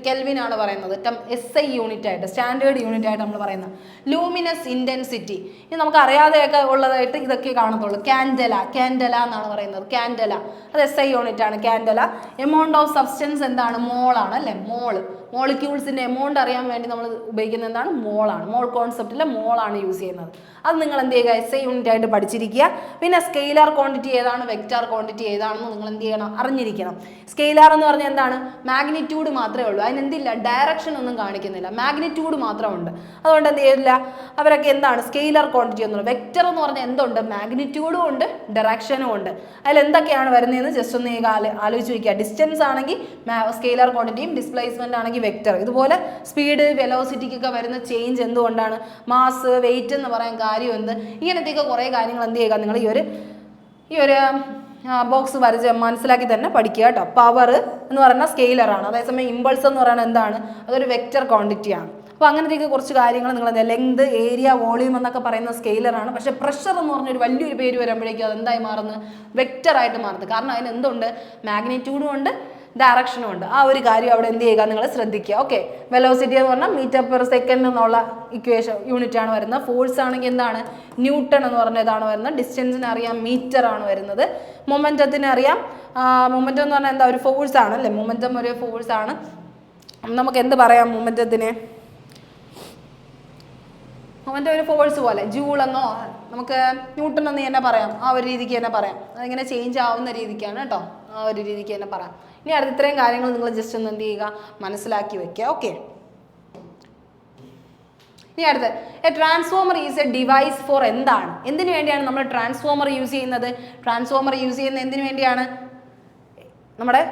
കെൽവിൻ ആണ് പറയുന്നത്. SI യൂണിറ്റ് ആയിട്ട്, സ്റ്റാൻഡേർഡ് യൂണിറ്റ് ആയിട്ട് നമ്മൾ പറയുന്നത്. ലൂമിനസ് ഇൻറ്റൻസിറ്റി ഇനി നമുക്ക് അറിയാതെയൊക്കെ ഉള്ളതായിട്ട് ഇതൊക്കെ കാണത്തുള്ളൂ. കാൻഡല എന്നാണ് പറയുന്നത്. കാൻഡല അത് SI യൂണിറ്റ് ആണ്. കാൻഡല. എമൗണ്ട് ഓഫ് സബ്സ്റ്റൻസ് എന്താണ്, മോളാണ് അല്ലേ. മോളിക്യൂൾസിന്റെ എമൗണ്ട് അറിയാൻ വേണ്ടി നമ്മൾ ഉപയോഗിക്കുന്നത് എന്താണ്, മോളാണ്. മോൾ കോൺസെപ്റ്റിലെ മോളാണ് യൂസ് ചെയ്യുന്നത്. അത് നിങ്ങൾ എന്ത് ചെയ്യുക, SI യൂണിറ്റ് ആയിട്ട് പഠിച്ചിരിക്കുക. പിന്നെ സ്കെയിലാർ ക്വാണ്ടിറ്റി ഏതാണ്, വെക്റ്റാർ ക്വാണ്ടിറ്റി ഏതാണെന്ന് നിങ്ങൾ എന്ത് ചെയ്യണം, അറിഞ്ഞിരിക്കണം. സ്കെയിലാർ എന്ന് പറഞ്ഞാൽ എന്താണ്, മാഗ്നിറ്റ്യൂഡ് മാത്രമേ ഉള്ളൂ. അതിനെന്തില്ല, ഡയറക്ഷൻ ഒന്നും കാണിക്കുന്നില്ല, മാഗ്നിറ്റ്യൂഡ് മാത്രമുണ്ട്. അതുകൊണ്ട് എന്ത് ചെയ്യില്ല, അവരൊക്കെ എന്താണ് സ്കെയിലാർ ക്വാണ്ടിറ്റി ഒന്നും. വെക്റ്റർ എന്ന് പറഞ്ഞാൽ എന്തുണ്ട്, മാഗ്നിറ്റ്യൂഡും ഉണ്ട് ഡയറക്ഷനും ഉണ്ട്. അതിൽ എന്തൊക്കെയാണ് വരുന്നതെന്ന് ജസ്റ്റ് ഒന്ന് ആലോചിച്ച് വയ്ക്കുക. ഡിസ്റ്റൻസ് ആണെങ്കിൽ സ്കെയിലാർ ക്വാണ്ടിറ്റിയും, ഡിസ്പ്ലേസ്മെന്റ് ആണെങ്കിൽ വെക്റ്റർ. ഇതുപോലെ സ്പീഡ്, വെലോസിറ്റിക്കൊക്കെ വരുന്ന ചേഞ്ച് എന്തുകൊണ്ടാണ്, മാസ്, വെയിറ്റ് എന്ന് പറയാൻ കാര്യം എന്ത്, ഇങ്ങനത്തെയൊക്കെ കുറേ കാര്യങ്ങൾ എന്ത് ചെയ്യുക, നിങ്ങൾ ഈ ഒരു ബോക്സ് വരച്ച് മനസ്സിലാക്കി തന്നെ പഠിക്കുക കേട്ടോ. പവർ എന്ന് പറയുന്ന സ്കെയിലറാണ്, അതേസമയം ഇമ്പൾസ് എന്ന് പറയുന്നത് എന്താണ്, അതൊരു വെക്റ്റർ ക്വാണ്ടിറ്റിയാണ്. അപ്പോൾ അങ്ങനത്തെയൊക്കെ കുറച്ച് കാര്യങ്ങൾ നിങ്ങൾ ലെങ്ത്, ഏരിയ, വോളിയം എന്നൊക്കെ പറയുന്ന സ്കെയിലറാണ്. പക്ഷേ പ്രഷർ എന്ന് പറഞ്ഞൊരു വലിയൊരു പേര് വരുമ്പോഴേക്കും അത് എന്തായി മാറുന്നത്, വെക്റ്ററായിട്ട് മാറുന്നത്. കാരണം അതിന് എന്തുണ്ട്, മാഗ്നിറ്റ്യൂഡും ഉണ്ട് ഡയറക്ഷനും ഉണ്ട്. ആ ഒരു കാര്യം അവിടെ എന്ത് ചെയ്യുക, നിങ്ങൾ ശ്രദ്ധിക്കുക. ഓക്കെ, വെലോസിറ്റി എന്ന് പറഞ്ഞാൽ മീറ്റർ പെർ സെക്കൻഡ് എന്നുള്ള ഇക്വേഷൻ യൂണിറ്റ് ആണ് വരുന്നത്. ഫോഴ്സ് ആണെങ്കിൽ എന്താണ്, ന്യൂട്ടൺ എന്ന് പറഞ്ഞ ഇതാണ് വരുന്നത്. ഡിസ്റ്റൻസിന് അറിയാം മീറ്റർ ആണ് വരുന്നത്. മൊമെൻറ്റത്തിന് അറിയാം, മൊമെൻറ്റം എന്ന് പറഞ്ഞാൽ എന്താ, ഒരു ഫോഴ്സ് ആണ് അല്ലേ. മൊമെൻറ്റം ഒരു ഫോഴ്സ് ആണ്. നമുക്ക് എന്ത് പറയാം, മൊമെൻറ്റത്തിന് ഒരു ഫോഴ്സ് പോലെ, ജൂൾ എന്നോ നമുക്ക് ന്യൂട്ടൺ എന്ന് തന്നെ പറയാം. ആ ഒരു രീതിക്ക് തന്നെ പറയാം. അതിങ്ങനെ ചേഞ്ച് ആവുന്ന രീതിക്കാണ് കേട്ടോ, ആ ഒരു രീതിക്ക് തന്നെ പറയാം. ഇനി അടുത്ത ഇത്രയും കാര്യങ്ങൾ നിങ്ങൾ ജസ്റ്റ് ഒന്ന് എന്ത് ചെയ്യുക, മനസ്സിലാക്കി വെക്കുക. ഓക്കെ, ഇനി അടുത്ത് A transformer is A device for എന്താണ്, എന്തിനു വേണ്ടിയാണ് നമ്മൾ ട്രാൻസ്ഫോമർ യൂസ് ചെയ്യുന്നത്. ട്രാൻസ്ഫോമർ യൂസ് ചെയ്യുന്നത് എന്തിനു വേണ്ടിയാണ്, നമ്മുടെ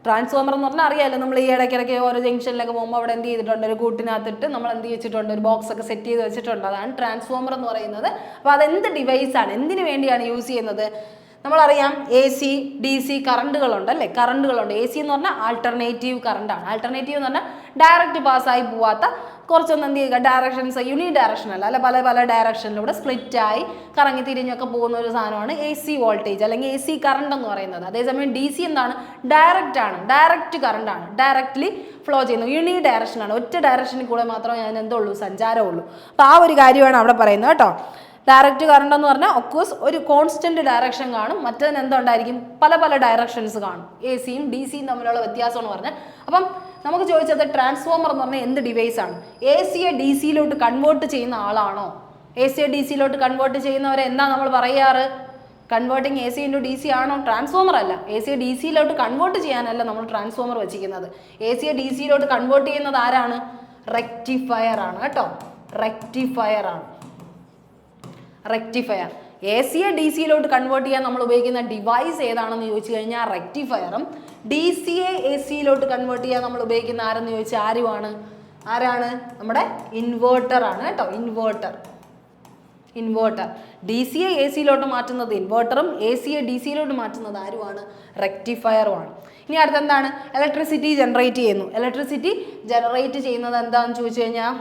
ട്രാൻസ്ഫോമർ എന്ന് പറഞ്ഞാൽ അറിയാമല്ലോ, നമ്മൾ ഈ ഇടയ്ക്കിടയ്ക്ക് ഓരോ ജംഗ്ഷനിലൊക്കെ പോകുമ്പോൾ അവിടെ എന്ത് ചെയ്തിട്ടുണ്ട്, ഒരു കൂട്ടിനകത്തിട്ട് നമ്മൾ എന്ത് വെച്ചിട്ടുണ്ട്, ഒരു ബോക്സ് ഒക്കെ സെറ്റ് ചെയ്ത് വെച്ചിട്ടുണ്ട്. അതാണ് ട്രാൻസ്ഫോമർ എന്ന് പറയുന്നത്. അപ്പോൾ അതെന്ത് ഡിവൈസാണ്, എന്തിനു വേണ്ടിയാണ് യൂസ് ചെയ്യുന്നത്, നമ്മളറിയാം എ സി ഡി സി കറണ്ടുകളുണ്ട് അല്ലേ, കറണ്ടുകളുണ്ട്. എ സി എന്ന് പറഞ്ഞാൽ ആൾട്ടർനേറ്റീവ് കറണ്ടാണ്. ആൾട്ടർനേറ്റീവ് എന്ന് പറഞ്ഞാൽ ഡയറക്റ്റ് പാസ്സായി പോവാത്ത കുറച്ചൊന്നും എന്ത് ചെയ്യുക, ഡയറക്ഷൻസ് യൂണി ഡയറക്ഷനല്ല, അല്ല പല പല ഡയറക്ഷനിലൂടെ സ്പ്ലിറ്റായി കറങ്ങി തിരിഞ്ഞൊക്കെ പോകുന്ന ഒരു സാധനമാണ് എ സി വോൾട്ടേജ് അല്ലെങ്കിൽ എ സി കറണ്ട് എന്ന് പറയുന്നത്. അതേസമയം ഡി സി എന്താണ്, ഡയറക്റ്റ് ആണ്, ഡയറക്റ്റ് കറണ്ടാണ്, ഡയറക്റ്റ്ലി ഫ്ലോ ചെയ്യുന്നു, യൂണി ഡയറക്ഷനാണ്, ഒറ്റ ഡയറക്ഷനിൽ കൂടെ മാത്രമേ ഞാൻ എന്തുള്ളൂ, സഞ്ചാരമുള്ളൂ. അപ്പോൾ ആ ഒരു കാര്യമാണ് അവിടെ പറയുന്നത് കേട്ടോ. ഡയറക്റ്റ് കറണ്ട് എന്ന് പറഞ്ഞാൽ ഒക്കോഴ്സ് ഒരു കോൺസ്റ്റന്റ് ഡയറക്ഷൻ കാണും, മറ്റതിന് എന്തുണ്ടായിരിക്കും, പല പല ഡയറക്ഷൻസ് കാണും. എ സിയും ഡി സിയും തമ്മിലുള്ള വ്യത്യാസം എന്ന് പറഞ്ഞാൽ, അപ്പം നമുക്ക് ചോദിച്ചത് ട്രാൻസ്ഫോമർ എന്ന് പറഞ്ഞാൽ എന്ത് ഡിവൈസ് ആണ്? എ സിയെ ഡി സിയിലോട്ട് കൺവേർട്ട് ചെയ്യുന്ന ആളാണോ? എ സിയെ ഡി സിയിലോട്ട് കൺവേർട്ട് ചെയ്യുന്നവരെ എന്താ നമ്മൾ പറയാറ്? Converting A C into D C ആണോ? ട്രാൻസ്ഫോമർ അല്ല. എ സിയെ ഡി സിയിലോട്ട് കൺവേർട്ട് ചെയ്യാനല്ല നമ്മൾ ട്രാൻസ്ഫോമർ വെച്ചിരിക്കുന്നത്. എ സിയെ ഡി സിയിലോട്ട് കൺവേർട്ട് ചെയ്യുന്നത് ആരാണ്? റെക്ടിഫയർ ആണ് കേട്ടോ, റെക്ടിഫയർ ആണ്, റെക്ടിഫയർ. എ സിയെ ഡി സിയിലോട്ട് കൺവേർട്ട് ചെയ്യാൻ നമ്മൾ ഉപയോഗിക്കുന്ന ഡിവൈസ് ഏതാണെന്ന് ചോദിച്ചു കഴിഞ്ഞാൽ റെക്ടിഫയറും, ഡി സിയെ എ സിയിലോട്ട് കൺവേർട്ട് ചെയ്യാൻ നമ്മൾ ഉപയോഗിക്കുന്ന ആരെന്ന് ചോദിച്ചാൽ ആരാണ്? നമ്മുടെ ഇൻവേർട്ടർ ആണ് കേട്ടോ, ഇൻവേർട്ടർ. ഇൻവേർട്ടർ ഡി സിയെ എ സിയിലോട്ട് മാറ്റുന്നത് ഇൻവേർട്ടറും, എ സിയെ ഡി സിയിലോട്ട് മാറ്റുന്നത് ആരുമാണ്? റെക്ടിഫയറുമാണ്. ഇനി അടുത്തെന്താണ്? ഇലക്ട്രിസിറ്റി ജനറേറ്റ് ചെയ്യുന്നു. ഇലക്ട്രിസിറ്റി ജനറേറ്റ് ചെയ്യുന്നത് എന്താണെന്ന് ചോദിച്ചു കഴിഞ്ഞാൽ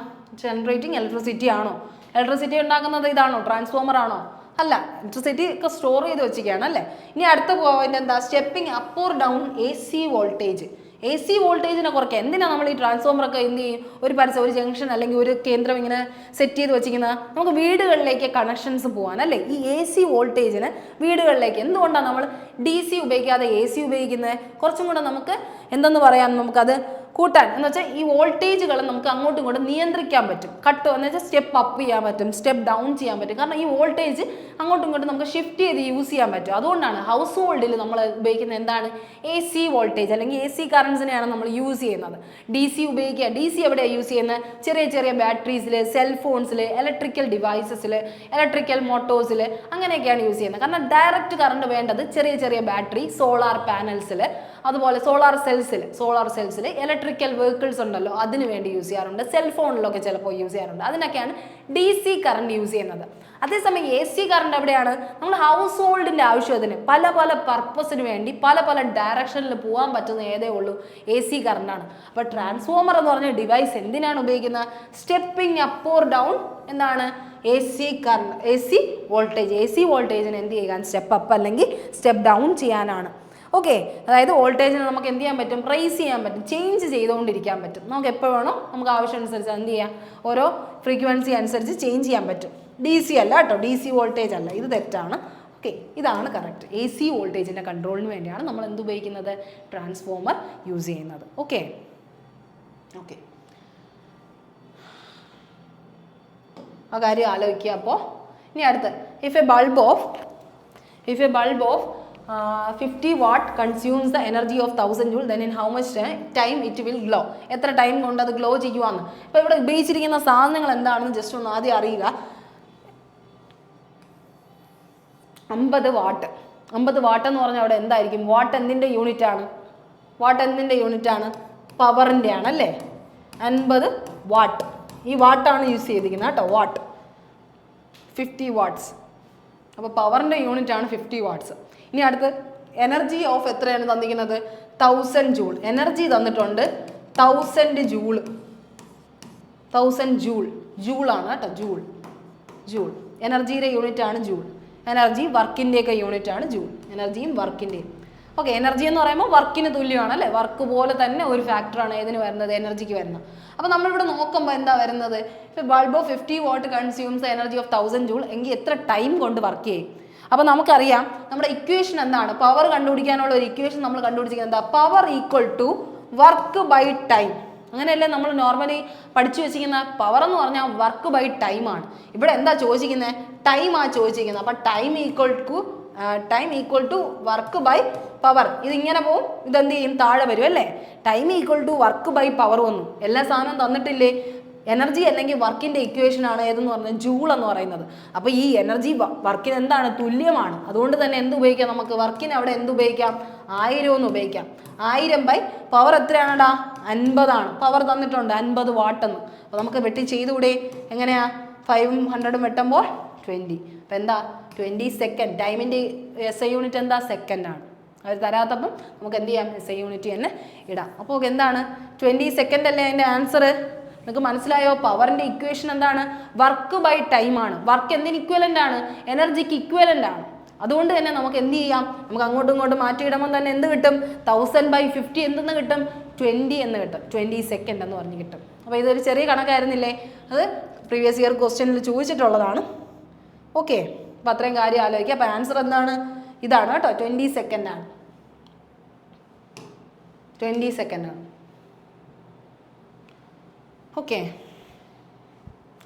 ജനറേറ്റിംഗ് ഇലക്ട്രിസിറ്റി ആണോ? ഇലക്ട്രിസിറ്റി ഉണ്ടാക്കുന്നത് ഇതാണോ? ട്രാൻസ്ഫോമർ ആണോ? അല്ല, ഇലക്ട്രിസിറ്റി ഒക്കെ സ്റ്റോർ ചെയ്ത് വെച്ചിരിക്കുകയാണ് അല്ലേ. ഇനി അടുത്ത പോയിന്റ് എന്താ? Stepping up or down A C voltage. A C വോൾട്ടേജിനെ കുറയ്ക്കുക. എന്തിനാണ് നമ്മൾ ഈ ട്രാൻസ്ഫോമറൊക്കെ എന്ത് ചെയ്യും, ഒരു ജംഗ്ഷൻ അല്ലെങ്കിൽ ഒരു കേന്ദ്രം ഇങ്ങനെ സെറ്റ് ചെയ്ത് വെച്ചിരിക്കുന്നത്? നമുക്ക് വീടുകളിലേക്ക് കണക്ഷൻസ് പോകാൻ അല്ലേ. ഈ എ സി വോൾട്ടേജിന് വീടുകളിലേക്ക് എന്തുകൊണ്ടാണ് നമ്മൾ ഡി സി ഉപയോഗിക്കാതെ എ സി ഉപയോഗിക്കുന്നത്? കുറച്ചും കൂടെ നമുക്ക് എന്തെന്ന് പറയാം, നമുക്കത് കൂട്ടാൻ എന്ന് വെച്ചാൽ ഈ വോൾട്ടേജുകൾ നമുക്ക് അങ്ങോട്ടും ഇങ്ങോട്ടും നിയന്ത്രിക്കാൻ പറ്റും. കട്ട് എന്ന് വെച്ചാൽ സ്റ്റെപ്പ് അപ്പ് ചെയ്യാൻ പറ്റും, സ്റ്റെപ്പ് ഡൗൺ ചെയ്യാൻ പറ്റും. കാരണം ഈ വോൾട്ടേജ് അങ്ങോട്ടും ഇങ്ങോട്ടും നമുക്ക് ഷിഫ്റ്റ് ചെയ്ത് യൂസ് ചെയ്യാൻ പറ്റും. അതുകൊണ്ടാണ് ഹൗസ് ഹോൾഡിൽ നമ്മൾ ഉപയോഗിക്കുന്ന എന്താണ്? എ സി വോൾട്ടേജ് അല്ലെങ്കിൽ എ സി കറൻസിനെയാണ് നമ്മൾ യൂസ് ചെയ്യുന്നത്. ഡി സി ഉപയോഗിക്കുക. ഡി സി എവിടെയാണ് യൂസ് ചെയ്യുന്നത്? ചെറിയ ചെറിയ ബാറ്ററീസിൽ, സെൽഫോൺസിൽ, ഇലക്ട്രിക്കൽ ഡിവൈസസിൽ, ഇലക്ട്രിക്കൽ മോട്ടോഴ്സിൽ അങ്ങനെയൊക്കെയാണ് യൂസ് ചെയ്യുന്നത്. കാരണം ഡയറക്റ്റ് കറണ്ട് വേണ്ടത് ചെറിയ ചെറിയ ബാറ്ററി, സോളാർ പാനൽസിൽ, അതുപോലെ സോളാർ സെൽസിൽ ഇലക്ട്രിക്കൽ വെഹിക്കിൾസ് ഉണ്ടല്ലോ അതിന് വേണ്ടി യൂസ് ചെയ്യാറുണ്ട്. സെൽഫോണിലൊക്കെ ചിലപ്പോൾ യൂസ് ചെയ്യാറുണ്ട്. അതിനൊക്കെയാണ് ഡി സി കറണ്ട് യൂസ് ചെയ്യുന്നത്. അതേസമയം എ സി കറണ്ട് എവിടെയാണ്? നമ്മൾ ഹൗസ് ഹോൾഡിൻ്റെ ആവശ്യത്തിന് പല പല പർപ്പസിന് വേണ്ടി പല പല ഡയറക്ഷനിൽ പോകാൻ പറ്റുന്ന ഏതേ ഉള്ളൂ? എ സി കറണ്ടാണ്. അപ്പോൾ ട്രാൻസ്ഫോമർ എന്ന് പറഞ്ഞ ഡിവൈസ് എന്തിനാണ് ഉപയോഗിക്കുന്നത്? സ്റ്റെപ്പിംഗ് അപ്പ് ഓർ ഡൗൺ എന്താണ്? A C current, A C voltage. A C വോൾട്ടേജിന് എന്ത് ചെയ്യാൻ? സ്റ്റെപ്പ് അപ്പ് അല്ലെങ്കിൽ സ്റ്റെപ്പ് ഡൗൺ ചെയ്യാനാണ്. ഓക്കെ, അതായത് വോൾട്ടേജിനെ നമുക്ക് എന്ത് ചെയ്യാൻ പറ്റും? റൈസ് ചെയ്യാൻ പറ്റും, ചേഞ്ച് ചെയ്തുകൊണ്ടിരിക്കാൻ പറ്റും. നമുക്ക് എപ്പോൾ വേണോ നമുക്ക് ആവശ്യമനുസരിച്ച് എന്ത് ചെയ്യാം, ഓരോ ഫ്രീക്വൻസി അനുസരിച്ച് ചേഞ്ച് ചെയ്യാൻ പറ്റും. ഡി സി അല്ല കേട്ടോ, ഡി സി വോൾട്ടേജ് അല്ല, ഇത് തെറ്റാണ്. ഓക്കെ, ഇതാണ് കറക്റ്റ്. എ സി വോൾട്ടേജിൻ്റെ കൺട്രോളിന് വേണ്ടിയാണ് നമ്മൾ എന്ത് ഉപയോഗിക്കുന്നത്? ട്രാൻസ്ഫോമർ യൂസ് ചെയ്യുന്നത്. ഓക്കെ ഓക്കെ, ആ കാര്യം ആലോചിക്കുക. അപ്പോൾ ഇനി അടുത്ത്, if A bulb of 50 watt consumes the energy of 1000 joule, then in how much time it will glow? എത്ര ടൈം കൊണ്ട് അത് ഗ്ലോ ചെയ്യുവാന്ന്. ഇപ്പോൾ ഇവിടെ ഉപയോഗിച്ചിരിക്കുന്ന സാധനങ്ങൾ എന്താണെന്ന് ജസ്റ്റ് ഒന്ന് ആദ്യം അറിയുക. 50 വാട്ട്. 50 വാട്ട് എന്ന് പറഞ്ഞാൽ അവിടെ എന്തായിരിക്കും? വാട്ട് എന്തിൻ്റെ യൂണിറ്റ് ആണ്? പവറിൻ്റെ ആണ് അല്ലേ. 50 വാട്ട്. ഈ വാട്ടാണ് യൂസ് ചെയ്തിരിക്കുന്നത് കേട്ടോ, വാട്ട്. 50 വാട്ട്സ്. അപ്പോൾ പവറിൻ്റെ യൂണിറ്റ് ആണ് 50 വാട്ട്സ്. ഇനി അടുത്ത് എനർജി ഓഫ് എത്രയാണ് തന്നിരിക്കുന്നത്? 1000 ജൂൾ. എനർജി തന്നിട്ടുണ്ട് 1000 ജൂൾ. 1000 ജൂൾ. ജൂളാണ് കേട്ടോ, ജൂൾ. എനർജിയുടെ യൂണിറ്റ് ആണ് ജൂൾ. എനർജി വർക്കിൻ്റെയൊക്കെ യൂണിറ്റ് ആണ് ജൂൾ. എനർജിയും വർക്കിൻ്റെയും. ഓക്കെ, എനർജി എന്ന് പറയുമ്പോൾ വർക്കിന് തുല്യമാണ് അല്ലേ. വർക്ക് പോലെ തന്നെ ഒരു ഫാക്ടറാണ് ഏതിന് വരുന്നത്? എനർജിക്ക് വരുന്നത്. അപ്പോൾ നമ്മളിവിടെ നോക്കുമ്പോൾ എന്താ വരുന്നത്? Bulb of 50 what consumes energy of 1000 joule എങ്കിൽ എത്ര ടൈം കൊണ്ട് വർക്ക് ചെയ്യും? അപ്പോൾ നമുക്കറിയാം നമ്മുടെ ഇക്വേഷൻ എന്താണ്? പവർ കണ്ടുപിടിക്കാനുള്ള ഒരു ഇക്വേഷൻ നമ്മൾ കണ്ടുപിടിച്ചിരിക്കുന്നത് എന്താ? Power equal to work by time. അങ്ങനെയല്ലേ നമ്മൾ നോർമലി പഠിച്ചു വെച്ചിരിക്കുന്ന? പവർ എന്ന് പറഞ്ഞാൽ വർക്ക് ബൈ ടൈമാണ്. ഇവിടെ എന്താ ചോദിച്ചിരിക്കുന്നത്? ടൈമാണ് ചോദിച്ചിരിക്കുന്നത്. അപ്പോൾ time equal to work by power. ഇതിങ്ങനെ പോവും, ഇതെന്ത് ചെയ്യും? താഴെ വരും അല്ലേ. Time equal to work by power വന്നു. എല്ലാ സാധനവും തന്നിട്ടില്ലേ? എനർജി അല്ലെങ്കിൽ വർക്കിൻ്റെ ഇക്വേഷനാണ് ഏതെന്ന് പറഞ്ഞാൽ ജൂൾ എന്ന് പറയുന്നത്. അപ്പോൾ ഈ എനർജി വർക്കിന് എന്താണ്? തുല്യമാണ്. അതുകൊണ്ട് തന്നെ എന്ത് ഉപയോഗിക്കാം നമുക്ക്? വർക്കിന് അവിടെ എന്ത് ഉപയോഗിക്കാം? 1000 എന്ന് ഉപയോഗിക്കാം. 1000 ബൈ പവർ എത്രയാണടാ? 50 ആണ്. പവർ തന്നിട്ടുണ്ട് 50 വാട്ടെന്ന്. അപ്പോൾ നമുക്ക് വെട്ടി ചെയ്തുകൂടെ? എങ്ങനെയാ? 500 വെട്ടുമ്പോൾ 20. അപ്പം എന്താ 20 സെക്കൻഡ്. ടൈമിൻ്റെ SI യൂണിറ്റ് എന്താ? സെക്കൻഡാണ്. അവർ തരാത്തപ്പം നമുക്ക് എന്ത് ചെയ്യാം? SI യൂണിറ്റ് തന്നെ ഇടാം. അപ്പോൾ എന്താണ് 20 സെക്കൻഡ് അല്ലേ അതിൻ്റെ ആൻസർ? നിങ്ങൾക്ക് മനസ്സിലായോ? പവറിൻ്റെ ഇക്വേഷൻ എന്താണ്? വർക്ക് ബൈ ടൈമാണ്. വർക്ക് എന്തിന് ഇക്വലൻ്റ് ആണ്? എനർജിക്ക് ഇക്വലൻ്റ് ആണ്. അതുകൊണ്ട് തന്നെ നമുക്ക് എന്ത് ചെയ്യാം? നമുക്ക് അങ്ങോട്ടും ഇങ്ങോട്ടും മാറ്റിയിടുമ്പോൾ തന്നെ എന്ത് കിട്ടും? 1000/50 എന്തെന്ന് കിട്ടും? 20 എന്ന് കിട്ടും. 20 സെക്കൻഡ് എന്ന് പറഞ്ഞ് കിട്ടും. അപ്പോൾ ഇതൊരു ചെറിയ കണക്കായിരുന്നില്ലേ? അത് പ്രീവിയസ് ഇയർ ക്വസ്റ്റ്യനിൽ ചോദിച്ചിട്ടുള്ളതാണ്. ഓക്കെ, അപ്പോൾ അത്രയും കാര്യം ആലോചിക്കുക. അപ്പോൾ ആൻസർ എന്താണ്? ഇതാണ് കേട്ടോ, 20 സെക്കൻഡാണ്. 20 സെക്കൻഡാണ്. ഓക്കെ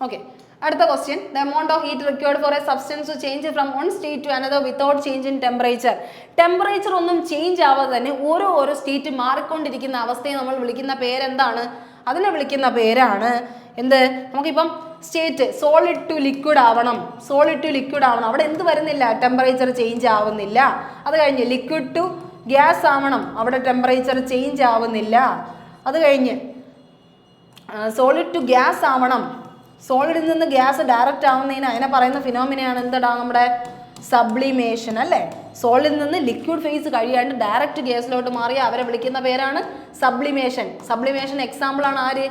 ഓക്കെ അടുത്ത question. The amount of heat required for a substance to change from one state to another without change in temperature. Temperature ഒന്നും ചേഞ്ച് ആവാതെ തന്നെ ഓരോ സ്റ്റേറ്റ് മാറിക്കൊണ്ടിരിക്കുന്ന അവസ്ഥയെ നമ്മൾ വിളിക്കുന്ന പേരെന്താണ്? അതിനെ വിളിക്കുന്ന പേരാണ് എന്ത്? നമുക്കിപ്പം സ്റ്റേറ്റ് സോളിഡ് ടു ലിക്വിഡ് ആവണം. സോളിഡ് ടു ലിക്വിഡ് ആവണം. അവിടെ എന്ത് വരുന്നില്ല? ടെമ്പറേച്ചർ ചേഞ്ച് ആവുന്നില്ല. അത് കഴിഞ്ഞ് ലിക്വിഡ് ടു ഗ്യാസ് ആവണം. അവിടെ ടെമ്പറേച്ചർ ചേഞ്ച് ആവുന്നില്ല. അത് കഴിഞ്ഞ് സോളിഡ് ടു ഗ്യാസ് ആവണം. സോളിഡിൽ നിന്ന് ഗ്യാസ് ഡയറക്റ്റ് ആവുന്നതിന് അതിനെ പറയുന്ന ഫിനോമിനയാണ് എന്താ? നമ്മുടെ സബ്ലിമേഷൻ അല്ലേ? സോളിഡിൽ നിന്ന് ലിക്വിഡ് ഫേസ് കഴിയാണ്ട് ഡയറക്റ്റ് ഗ്യാസിലോട്ട് മാറിയ അവരെ വിളിക്കുന്ന പേരാണ് സബ്ലിമേഷൻ. സബ്ലിമേഷൻ എക്സാമ്പിൾ ആണ് ആര്?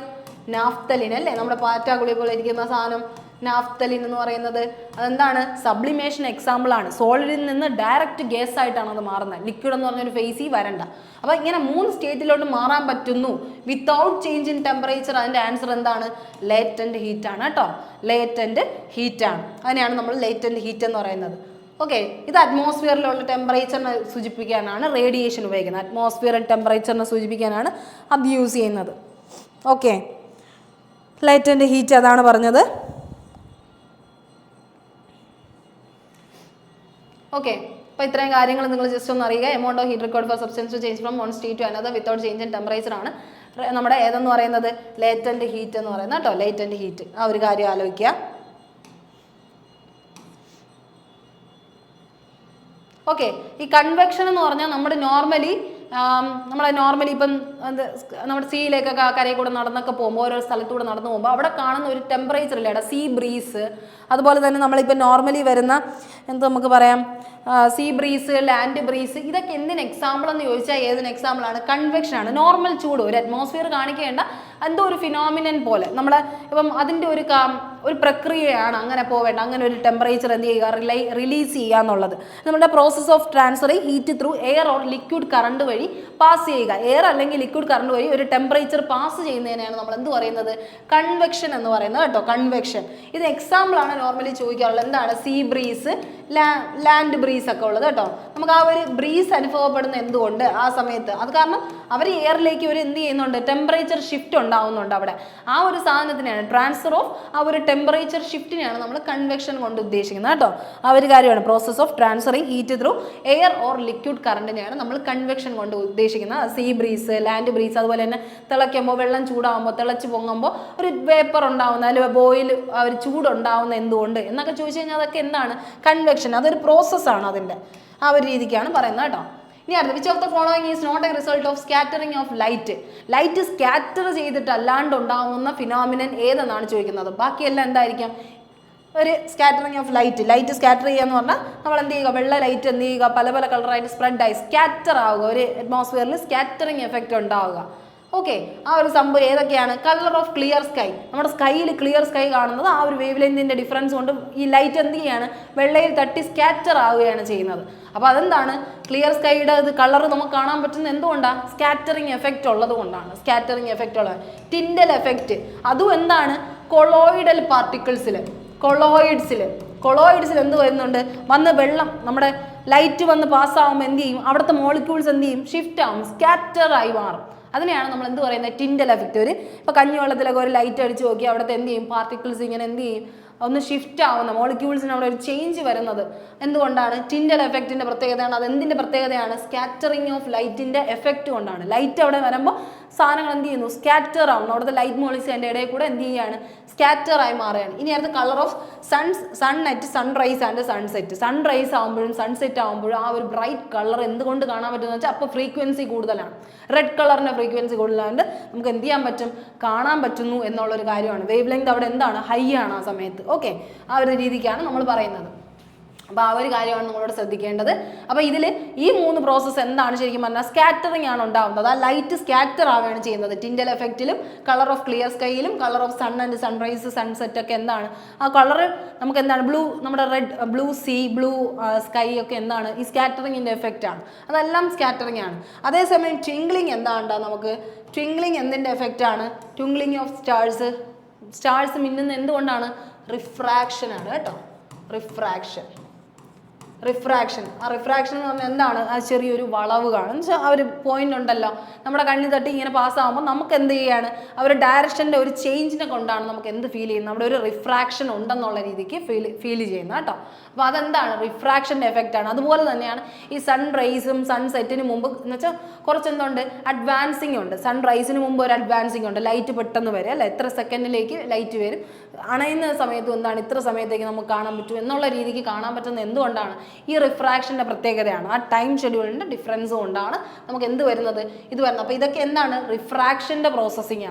നാഫ്തലിൻ അല്ലേ? നമ്മുടെ പാറ്റാഗുളി പോലെ ഇരിക്കുന്ന സാധനം നാഫ്തലിൻ എന്ന് പറയുന്നത് അതെന്താണ്? സബ്ലിമേഷൻ എക്സാമ്പിൾ ആണ്. സോളിഡിൽ നിന്ന് ഡയറക്റ്റ് ഗ്യാസ് ആയിട്ടാണ് അത് മാറുന്നത്. ലിക്വിഡ് എന്ന് പറഞ്ഞൊരു ഫേസിൽ വരണ്ട. അപ്പോൾ ഇങ്ങനെ 3 സ്റ്റേറ്റിലോട്ട് മാറാൻ പറ്റുന്നു വിത്തൗട്ട് ചേഞ്ച് ഇൻ ടെമ്പറേച്ചർ. അതിൻ്റെ ആൻസർ എന്താണ്? ലേറ്റന്റ് ഹീറ്റ് ആണ് കേട്ടോ. ലേറ്റന്റ് ഹീറ്റ് ആണ്. അതിനെയാണ് നമ്മൾ ലേറ്റന്റ് ഹീറ്റ് എന്ന് പറയുന്നത്. ഓക്കെ, ഇത് അറ്റ്മോസ്ഫിയറിലുള്ള ടെമ്പറേച്ചറിനെ സൂചിപ്പിക്കാനാണ് റേഡിയേഷൻ ഉപയോഗിക്കുന്നത്. അറ്റ്മോസ്ഫിയർ ടെമ്പറേച്ചറിനെ സൂചിപ്പിക്കാനാണ് അത് യൂസ് ചെയ്യുന്നത്. ഓക്കെ, ലേറ്റന്റ് ഹീറ്റ് അതാണ് പറഞ്ഞത്. ഓക്കെ, അപ്പോൾ ഇത്രയും കാര്യങ്ങൾ നിങ്ങൾ ജസ്റ്റ് ഒന്ന് അറിയുക. Amount of heat required for substance to change from one state to another without change in temperature ആണ് നമ്മുടെ ഏതെന്ന് പറയുന്നത്? ലേറ്റന്റ് ഹീറ്റ് എന്ന് പറയുന്നത് കേട്ടോ. ലേറ്റന്റ് ഹീറ്റ്, ആ ഒരു കാര്യം ആലോചിക്കുക. ഓക്കെ, ഈ കൺവെക്ഷൻ എന്ന് പറഞ്ഞാൽ നമ്മുടെ നോർമലി ഇപ്പം നമ്മുടെ സീയിലേക്കൊക്കെ കരയിൽ കൂടെ നടന്നൊക്കെ പോകുമ്പോൾ ഓരോ സ്ഥലത്തൂടെ നടന്നു പോകുമ്പോൾ അവിടെ കാണുന്ന ഒരു ടെമ്പറേച്ചർ ഇല്ലേ? See breeze. അതുപോലെ തന്നെ നമ്മളിപ്പോൾ നോർമലി വരുന്ന എന്താ നമുക്ക് പറയാം? സീ ബ്രീസ്, ലാൻഡ് ബ്രീസ്, ഇതൊക്കെ എന്തിന് എക്സാമ്പിൾ എന്ന് ചോദിച്ചാൽ ഏതിന് എക്സാമ്പിളാണ്? കൺവെക്ഷൻ ആണ്. നോർമൽ ചൂട് ഒരു അറ്റ്മോസ്ഫിയർ കാണിക്കേണ്ട എന്തോ ഒരു ഫിനോമിനൻ പോലെ നമ്മൾ ഇപ്പം അതിൻ്റെ ഒരു പ്രക്രിയയാണ്. അങ്ങനെ പോവേണ്ട. അങ്ങനെ ഒരു ടെമ്പറേച്ചർ എന്ത് ചെയ്യുക? റിലീസ് ചെയ്യുക എന്നുള്ളത് നമ്മുടെ process of transferring heat through air or liquid current വഴി പാസ് ചെയ്യുക. എയർ അല്ലെങ്കിൽ ലിക്വിഡ് കറണ്ട് വഴി ഒരു ടെമ്പറേച്ചർ പാസ് ചെയ്യുന്നതിനാണ് നമ്മൾ എന്ത് പറയുന്നത്? കൺവെക്ഷൻ എന്ന് പറയുന്നത് കേട്ടോ. കൺവെക്ഷൻ ഇത് എക്സാമ്പിൾ ആണ് നോർമലി ചോദിക്കാറുള്ളത്. എന്താണ്? സീ ബ്രീസ്, ലാൻഡ് ബ്രീസ് ഒക്കെ ഉള്ളത് കേട്ടോ. നമുക്ക് ആ ഒരു ബ്രീസ് അനുഭവപ്പെടുന്ന എന്തുകൊണ്ട് ആ സമയത്ത്? അത് കാരണം അവർ എയറിലേക്ക് ഒരു എന്ത് ചെയ്യുന്നുണ്ട്? ടെമ്പറേച്ചർ ഷിഫ്റ്റ് ഉണ്ടാവുന്നുണ്ട് അവിടെ. ആ ഒരു സാധനത്തിനെയാണ് ട്രാൻസ്ഫർ ഓഫ് ആ ഒരു ടെമ്പറേച്ചർ ഷിഫ്റ്റിനെയാണ് നമ്മൾ കൺവെക്ഷൻ കൊണ്ട് ഉദ്ദേശിക്കുന്നത് കേട്ടോ. ആ ഒരു കാര്യമാണ് process of transferring heat through air or liquid കറണ്ടിനെയാണ് നമ്മൾ കൺവെക്ഷൻ കൊണ്ട് ഉദ്ദേശിക്കുന്നത്. സീ ബ്രീസ്, ലാൻഡ് ബ്രീസ്, അതുപോലെ തന്നെ തിളയ്ക്കുമ്പോൾ വെള്ളം ചൂടാകുമ്പോൾ തിളച്ച് പൊങ്ങുമ്പോൾ ഒരു വേപ്പർ ഉണ്ടാവുന്ന അല്ലെങ്കിൽ ബോയിൽ ഒരു ചൂടുണ്ടാവുന്ന എന്തുകൊണ്ട് എന്നൊക്കെ ചോദിച്ചു കഴിഞ്ഞാൽ അതൊക്കെ എന്താണ്? കൺവെക്ഷൻ. അതൊരു പ്രോസസ്സാണ്. അതിൻ്റെ ആ ഒരു രീതിക്കാണ് പറയുന്നത് കേട്ടോ. ഇനി അടുത്ത which of the following is not a result of scattering of light. Light scatter ചെയ്തിട്ട് അല്ലാണ്ട് ഉണ്ടാകുന്ന ഫിനോമിനൻ ഏതെന്നാണ് ചോദിക്കുന്നത്. ബാക്കിയെല്ലാം എന്തായിരിക്കാം? ഒരു സ്കാറ്ററിങ് ഓഫ് ലൈറ്റ് സ്കാറ്റർ ചെയ്യുക എന്ന് പറഞ്ഞാൽ നമ്മൾ എന്ത് ചെയ്യുക? വെള്ള ലൈറ്റ് എന്ത് ചെയ്യുക? പല പല കളറായിട്ട് സ്പ്രെഡായി സ്കാറ്റർ ആവുക. ഒരു അറ്റ്മോസ്ഫിയറിൽ സ്കാറ്ററിങ് എഫക്റ്റ് ഉണ്ടാവുക. ഓക്കെ, ആ ഒരു സംഭവം ഏതൊക്കെയാണ്? Colour of clear sky. നമ്മുടെ സ്കൈയിൽ ക്ലിയർ സ്കൈ കാണുന്നത് ആ ഒരു വേവ് ലെങ്തിൻ്റെ ഡിഫറൻസ് കൊണ്ട് ഈ ലൈറ്റ് എന്ത് ചെയ്യാണ്? വെള്ളയിൽ തട്ടി സ്കാറ്റർ ആവുകയാണ് ചെയ്യുന്നത്. അപ്പോൾ അതെന്താണ്? ക്ലിയർ സ്കൈയുടെ ഇത് കളർ നമുക്ക് കാണാൻ പറ്റുന്നത് എന്തുകൊണ്ടാണ്? സ്കാറ്ററിങ് എഫക്റ്റ് ഉള്ളത് കൊണ്ടാണ്. സ്കാറ്ററിങ് എഫക്റ്റ് ഉള്ളത്. ടിൻഡൽ എഫക്റ്റ് അതും എന്താണ്? കൊളോയിഡൽ പാർട്ടിക്കിൾസിൽ കൊളോയിഡ്സിൽ എന്ത് വരുന്നുണ്ട്? വന്ന് വെള്ളം നമ്മുടെ ലൈറ്റ് വന്ന് പാസ്സാകുമ്പോൾ എന്ത് ചെയ്യും? അവിടുത്തെ മോളിക്യൂൾസ് എന്ത് ചെയ്യും? ഷിഫ്റ്റ് ആവും, സ്കാറ്റർ ആയി മാറും. അതിനെയാണ് നമ്മൾ എന്ത് പറയുന്നത്? Tyndall effect. ഇപ്പോൾ കഞ്ഞിവെള്ളത്തിലൊക്കെ ഒരു ലൈറ്റ് അടിച്ച് നോക്കി അവിടുത്തെ എന്ത് ചെയ്യും? പാർട്ടിക്കിൾസ് ഇങ്ങനെ എന്ത് ചെയ്യും? ഒന്ന് ഷിഫ്റ്റ് ആവുന്ന മോളിക്യൂൾസിന് അവിടെ ഒരു ചേഞ്ച് വരുന്നത് എന്തുകൊണ്ടാണ്? ടിൻഡൽ എഫക്റ്റിൻ്റെ പ്രത്യേകതയാണ്. അത് എന്തിൻ്റെ പ്രത്യേകതയാണ്? സ്കാറ്ററിങ് ഓഫ് ലൈറ്റിൻ്റെ എഫക്റ്റ് കൊണ്ടാണ്. ലൈറ്റ് അവിടെ വരുമ്പോൾ സാധനങ്ങൾ എന്ത് ചെയ്യുന്നു, സ്കാറ്റർ ആവുന്നു. അവിടുത്തെ ലൈറ്റ് മോളിക്സ് അതിൻ്റെ ഇടയിൽ കൂടെ എന്ത് ചെയ്യുകയാണ്, സ്കാറ്റർ ആയി മാറുകയാണ്. ഇനി അടുത്ത colour of sun at sunrise and sunset. Sunrise ആകുമ്പോഴും സൺസെറ്റ് ആകുമ്പോഴും ആ ഒരു ബ്രൈറ്റ് കളർ എന്തുകൊണ്ട് കാണാൻ പറ്റുമെന്ന് വെച്ചാൽ അപ്പോൾ ഫ്രീക്വൻസി കൂടുതലാണ്, റെഡ് കളറിൻ്റെ ഫ്രീക്വൻസി കൂടുതലായതുകൊണ്ട് നമുക്ക് എന്ത് ചെയ്യാൻ പറ്റും, കാണാൻ പറ്റുന്നു എന്നുള്ളൊരു കാര്യമാണ്. വേവ് ലെങ്ത് അവിടെ എന്താണ്, ഹൈ ആണ് ആ സമയത്ത്. ഓക്കെ, ആ ഒരു രീതിക്കാണ് നമ്മൾ പറയുന്നത്. അപ്പോൾ ആ ഒരു കാര്യമാണ് നമ്മളോട് ശ്രദ്ധിക്കേണ്ടത്. അപ്പോൾ ഇതിൽ ഈ 3 പ്രോസസ്സ് എന്താണ് ശരിക്കും പറഞ്ഞാൽ, സ്കാറ്ററിങ് ആണ് ഉണ്ടാകുന്നത്. ആ ലൈറ്റ് സ്കാറ്റർ ആവുകയാണ് ചെയ്യുന്നത്. ടിൻഡൽ എഫക്റ്റിലും കളർ ഓഫ് ക്ലിയർ സ്കൈയിലും colour of sun and sunrise sunset ഒക്കെ എന്താണ്, ആ കളർ നമുക്ക് എന്താണ്, ബ്ലൂ, നമ്മുടെ red, blue sea, blue sky ഒക്കെ എന്താണ്, ഈ സ്കാറ്ററിങ്ങിൻ്റെ എഫക്റ്റ് ആണ്. അതെല്ലാം സ്കാറ്ററിങ് ആണ്. അതേസമയം ട്വിങ്ക്ലിങ് എന്താണ്ടാ, നമുക്ക് ട്വിങ്ക്ലിങ് എന്തിൻ്റെ എഫക്റ്റ് ആണ്, ട്വിങ്ക്ലിങ് ഓഫ് സ്റ്റാർസ് മിന്നുന്ന എന്തുകൊണ്ടാണ്, റിഫ്രാക്ഷൻ ആണ് കേട്ടോ. റിഫ്രാക്ഷൻ ആ റിഫ്രാക്ഷൻ എന്ന് പറഞ്ഞാൽ എന്താണ്, ആ ചെറിയൊരു വളവ് കാണും എന്ന് വെച്ചാൽ ആ ഒരു പോയിന്റ് ഉണ്ടല്ലോ നമ്മുടെ കണ്ണിൽ തട്ടി ഇങ്ങനെ പാസ്സാകുമ്പോൾ നമുക്ക് എന്ത് ചെയ്യാണ്, ആ ഒരു ഡയറക്ഷൻ്റെ ഒരു ചേഞ്ചിനെ കൊണ്ടാണ് നമുക്ക് എന്ത് ഫീൽ ചെയ്യുന്നത്, അവിടെ ഒരു റിഫ്രാക്ഷൻ ഉണ്ടെന്നുള്ള രീതിക്ക് ഫീൽ ചെയ്യുന്നത് കേട്ടോ. അപ്പോൾ അതെന്താണ്, റിഫ്രാക്ഷൻ്റെ എഫക്റ്റ് ആണ്. അതുപോലെ തന്നെയാണ് ഈ സൺറൈസും സൺസെറ്റിന് മുമ്പ് എന്ന് വെച്ചാൽ കുറച്ച് എന്തുണ്ട്, അഡ്വാൻസിങ് ഉണ്ട്. സൺറൈസിന് മുമ്പ് ഒരു അഡ്വാൻസിങ് ഉണ്ട്, ലൈറ്റ് പെട്ടെന്ന് വരും അല്ല, എത്ര സെക്കൻഡിലേക്ക് ലൈറ്റ് വരും, അണയുന്ന സമയത്തും എന്താണ്, ഇത്ര സമയത്തേക്ക് നമുക്ക് കാണാൻ പറ്റും എന്നുള്ള രീതിക്ക് കാണാൻ പറ്റുന്നത് എന്തുകൊണ്ടാണ്, ഈ റിഫ്രാക്ഷൻ്റെ പ്രത്യേകതയാണ്. ആ ടൈം ഷെഡ്യൂളിൻ്റെ ഡിഫറൻസ് കൊണ്ടാണ് നമുക്ക് എന്ത് വരുന്നത്, ഇത് വരുന്നത്. അപ്പോൾ ഇതൊക്കെ എന്താണ്, റിഫ്രാക്ഷൻ്റെ പ്രോസസ്സിംഗ്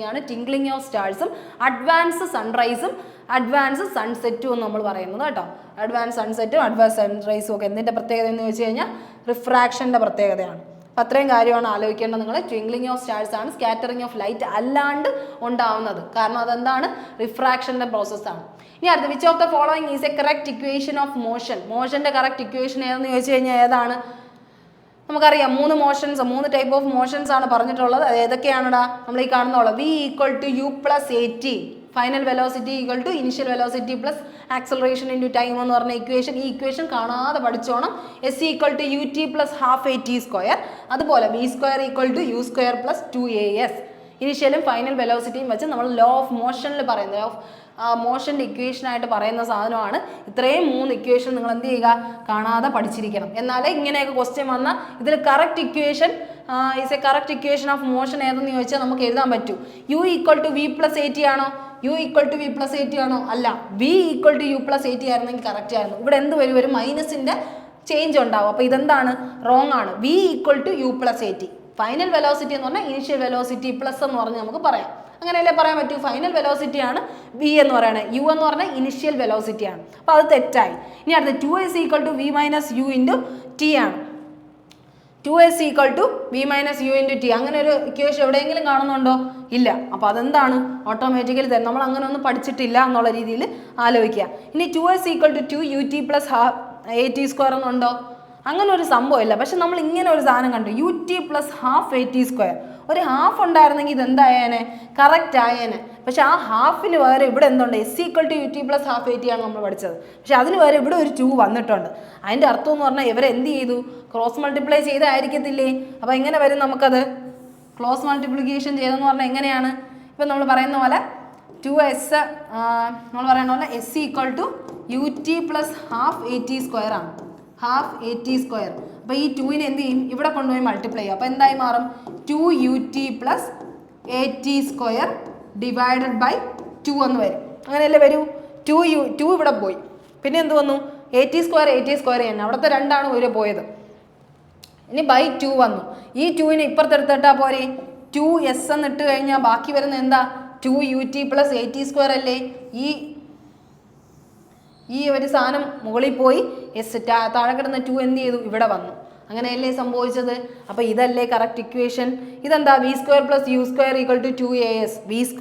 ആണ്. ടിങ്ക്ലിങ് ഓഫ് സ്റ്റാർസും അഡ്വാൻസ് സൺറൈസും അഡ്വാൻസ് സൺസെറ്റും എന്ന് നമ്മൾ പറയുന്നത് കേട്ടോ. അഡ്വാൻസ് സൺസെറ്റും അഡ്വാൻസ് സൺറൈസും ഒക്കെ എന്തിൻ്റെ പ്രത്യേകത എന്ന് വെച്ച് കഴിഞ്ഞാൽ റിഫ്രാക്ഷൻ്റെ പ്രത്യേകതയാണ്. അപ്പം അത്രയും കാര്യമാണ് ആലോചിക്കേണ്ടത് നിങ്ങൾ. ട്വിങ്ക്ലിങ് ഓഫ് സ്റ്റാർസ് ആണ് സ്കാറ്ററിങ് ഓഫ് ലൈറ്റ് അല്ലാണ്ട് ഉണ്ടാവുന്നത്. കാരണം അതെന്താണ്, റിഫ്രാക്ഷൻ്റെ പ്രോസസ്സാണ്. ഇനി അടുത്ത, which of the following is a correct equation of motion. മോഷൻ്റെ കറക്റ്റ് ഇക്വേഷൻ ഏതെന്ന് ചോദിച്ചു കഴിഞ്ഞാൽ ഏതാണ്, നമുക്കറിയാം 3 ടൈപ്പ് ഓഫ് മോഷൻസ് ആണ് പറഞ്ഞിട്ടുള്ളത്. അത് ഏതൊക്കെയാണെടാ, നമ്മൾ ഈ കാണുന്നോളാം. v = u + at, final velocity = initial velocity plus acceleration into time എന്ന് പറഞ്ഞ ഇക്വേഷൻ. ഈ ഇക്വേഷൻ കാണാതെ പഠിച്ചോണം. s = ut + ½ at². അതുപോലെ v² = u² + 2as. ഇനിഷ്യലും ഫൈനൽ വെലോസിറ്റിയും വെച്ച് നമ്മൾ ലോ ഓഫ് മോഷനിൽ പറയുന്നത്, മോഷൻ്റെ ഇക്വേഷനായിട്ട് പറയുന്ന സാധനമാണ്. ഇത്രയും 3 ഇക്വേഷൻ നിങ്ങൾ എന്ത് ചെയ്യുക, കാണാതെ പഠിച്ചിരിക്കണം. എന്നാലേ ഇങ്ങനെയൊക്കെ ക്വസ്റ്റ്യൻ വന്നാൽ ഇതിൽ correct equation is a correct equation of motion ഏതെന്ന് ചോദിച്ചാൽ നമുക്ക് എഴുതാൻ പറ്റൂ. u = v + at ആണോ, u = v + at ആണോ, അല്ല, v = u + at ആയിരുന്നെങ്കിൽ കറക്റ്റ് ആയിരുന്നു. ഇവിടെ എന്ത് വരും, ഒരു മൈനസിൻ്റെ ചേഞ്ച് ഉണ്ടാവും. അപ്പോൾ ഇതെന്താണ്, റോങ് ആണ്. v = u + at. Final velocity എന്ന് പറഞ്ഞാൽ ഇനിഷ്യൽ വെലോസിറ്റി പ്ലസ് എന്ന് പറഞ്ഞ് നമുക്ക് പറയാം. അങ്ങനെയല്ലേ പറയാൻ പറ്റൂ. ഫൈനൽ വെലോസിറ്റി ആണ് v എന്ന് പറയുന്നത്, u എന്ന് പറഞ്ഞാൽ ഇനിഷ്യൽ വെലോസിറ്റി ആണ്. അപ്പോൾ അത് തെറ്റായി. ഇനി അടുത്ത 2s = v - u × t ആണ്. 2s = v - u × t. അങ്ങനെ ഒരു ഇക്വേഷൻ എവിടെയെങ്കിലും കാണുന്നുണ്ടോ, ഇല്ല. അപ്പോൾ അതെന്താണ്, ഓട്ടോമാറ്റിക്കലി തന്നെ നമ്മൾ അങ്ങനെ ഒന്നും പഠിച്ചിട്ടില്ല എന്നുള്ള രീതിയിൽ ആലോചിക്കുക. ഇനി 2s = 2ut + at² എന്നുണ്ടോ, അങ്ങനെ ഒരു സംഭവം ഇല്ല. പക്ഷെ നമ്മൾ ഇങ്ങനെ ഒരു സാധനം കണ്ടു, ut + ½ at². ഒരു ഹാഫ് ഉണ്ടായിരുന്നെങ്കിൽ ഇതെന്തായേനെ, കറക്റ്റ് ആയേനെ. പക്ഷെ ആ ഹാഫിന് വേറെ ഇവിടെ എന്തുണ്ട്, s = ut + ½ at ആണ് നമ്മൾ പഠിച്ചത്. പക്ഷെ അതിന് വേറെ ഇവിടെ ഒരു 2 വന്നിട്ടുണ്ട്. അതിൻ്റെ അർത്ഥം എന്ന് പറഞ്ഞാൽ ഇവരെന്ത് ചെയ്തു, ക്രോസ് മൾട്ടിപ്ലൈ ചെയ്തായിരിക്കത്തില്ലേ. അപ്പോൾ എങ്ങനെ വരും, നമുക്കത് ക്രോസ് മൾട്ടിപ്ലിക്കേഷൻ ചെയ്തെന്ന് പറഞ്ഞാൽ എങ്ങനെയാണ്, ഇപ്പം നമ്മൾ പറയുന്ന പോലെ 2s നമ്മൾ പറയുന്ന പോലെ s = ut + ½ at² ആണ്. ½ at². അപ്പോൾ ഈ 2നെ എന്ത് ചെയ്യും, ഇവിടെ കൊണ്ടുപോയി മൾട്ടിപ്ലൈ ചെയ്യും. അപ്പോൾ എന്തായി മാറും, 2ut + at² / 2 എന്ന് വരും. അങ്ങനെയല്ലേ വരൂ. 2 ഇവിടെ പോയി, പിന്നെ എന്ത് വന്നു, at² തന്നെ, അവിടുത്തെ 2 ആണ് ഒരു പോയത്. ഇനി /2 വന്നു. ഈ 2നെ ഇപ്പുറത്തെടുത്തിട്ടാൽ പോരെ, 2s എന്ന് ഇട്ട് കഴിഞ്ഞാൽ ബാക്കി വരുന്ന എന്താ, 2ut + at² അല്ലേ. ഈ ഒരു സാധനം മുകളിൽ പോയി താഴെ കിടന്ന 2 എന്ത് ചെയ്തു, ഇവിടെ വന്നു. അങ്ങനെയല്ലേ സംഭവിച്ചത്. അപ്പോൾ ഇതല്ലേ കറക്റ്റ് ഇക്വേഷൻ. ഇതെന്താ, v² + u² = 2as. v² -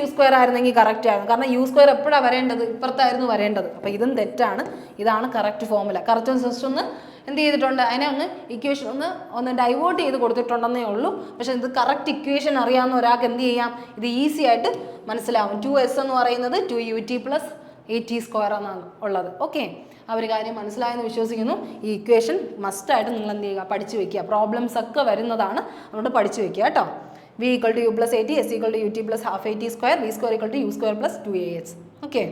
u² ആയിരുന്നെങ്കിൽ കറക്റ്റ് ആയിരുന്നു. കാരണം u² എപ്പോഴാണ് വരേണ്ടത്, ഇപ്പുറത്തായിരുന്നു വരേണ്ടത്. അപ്പോൾ ഇതും തെറ്റാണ്. ഇതാണ് കറക്റ്റ് ഫോർമുല. കറക്റ്റ് ജസ്റ്റ് ഒന്ന് എന്ത് ചെയ്തിട്ടുണ്ട്, അതിനെ ഒന്ന് ഇക്വേഷൻ ഒന്ന് ഡൈവേർട്ട് ചെയ്ത് കൊടുത്തിട്ടുണ്ടെന്നേ ഉള്ളൂ. പക്ഷേ ഇത് കറക്റ്റ് ഇക്വേഷൻ അറിയാവുന്ന ഒരാൾക്ക് എന്ത് ചെയ്യാം, ഇത് ഈസി ആയിട്ട് മനസ്സിലാവും. 2s എന്ന് പറയുന്നത് 2ut + at² എന്നാണ് ഉള്ളത്. ഓക്കെ, ആ ഒരു കാര്യം മനസ്സിലായെന്ന് വിശ്വസിക്കുന്നു. ഈ ഇക്വേഷൻ മസ്റ്റായിട്ട് നിങ്ങൾ എന്ത് ചെയ്യുക, പഠിച്ചു വെക്കുക. പ്രോബ്ലംസ് ഒക്കെ വരുന്നതാണ്, അതുകൊണ്ട് പഠിച്ചു വെക്കുക കേട്ടോ. v = u + at, s = ut + ½ at², v² = u² + 2as. Okay,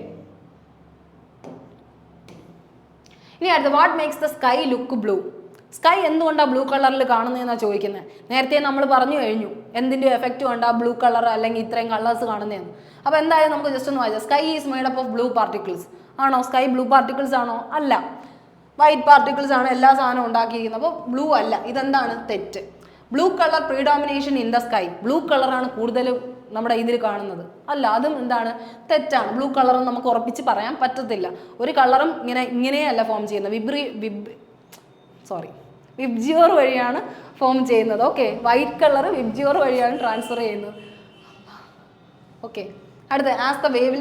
ഇനി അടുത്ത, what makes the sky look blue. Sky എന്തുകൊണ്ടാണ് ബ്ലൂ കളറിൽ കാണുന്നതെന്നാണ് ചോദിക്കുന്നത്. നേരത്തെ നമ്മൾ പറഞ്ഞു കഴിഞ്ഞു എന്തിൻ്റെ എഫക്റ്റ് കൊണ്ടാണ് ബ്ലൂ കളർ അല്ലെങ്കിൽ ഇത്രയും കളേഴ്സ് കാണുന്നതെന്ന്. അപ്പോൾ എന്തായാലും നമുക്ക് ജസ്റ്റ് ഒന്ന് വായിച്ചാൽ sky is made up of blue particles. ആണോ? സ്കൈ ബ്ലൂ പാർട്ടിക്കിൾസ് ആണോ? അല്ല, വൈറ്റ് പാർട്ടിക്കിൾസ് ആണ് എല്ലാ സാധനവും ഉണ്ടാക്കിയിരിക്കുന്നത്. അപ്പോൾ ബ്ലൂ അല്ല. ഇതെന്താണ്? തെറ്റ്. Blue colour predomination in the sky. Blue കളറാണ് കൂടുതലും നമ്മുടെ ഇതിൽ കാണുന്നത്. അല്ല, അതും എന്താണ്? തെറ്റാണ്. ബ്ലൂ കളറും നമുക്ക് ഉറപ്പിച്ച് പറയാൻ പറ്റത്തില്ല. ഒരു കളറും ഇങ്ങനെയല്ല ഫോം ചെയ്യുന്നത്. വിബ്ജിയോർ വഴിയാണ് ഫോം ചെയ്യുന്നത്. ഓക്കെ, വൈറ്റ് കളർ വിബ്ജിയോർ വഴിയാണ് ട്രാൻസ്ഫർ ചെയ്യുന്നത്. ഓക്കെ, അടുത്ത as the wave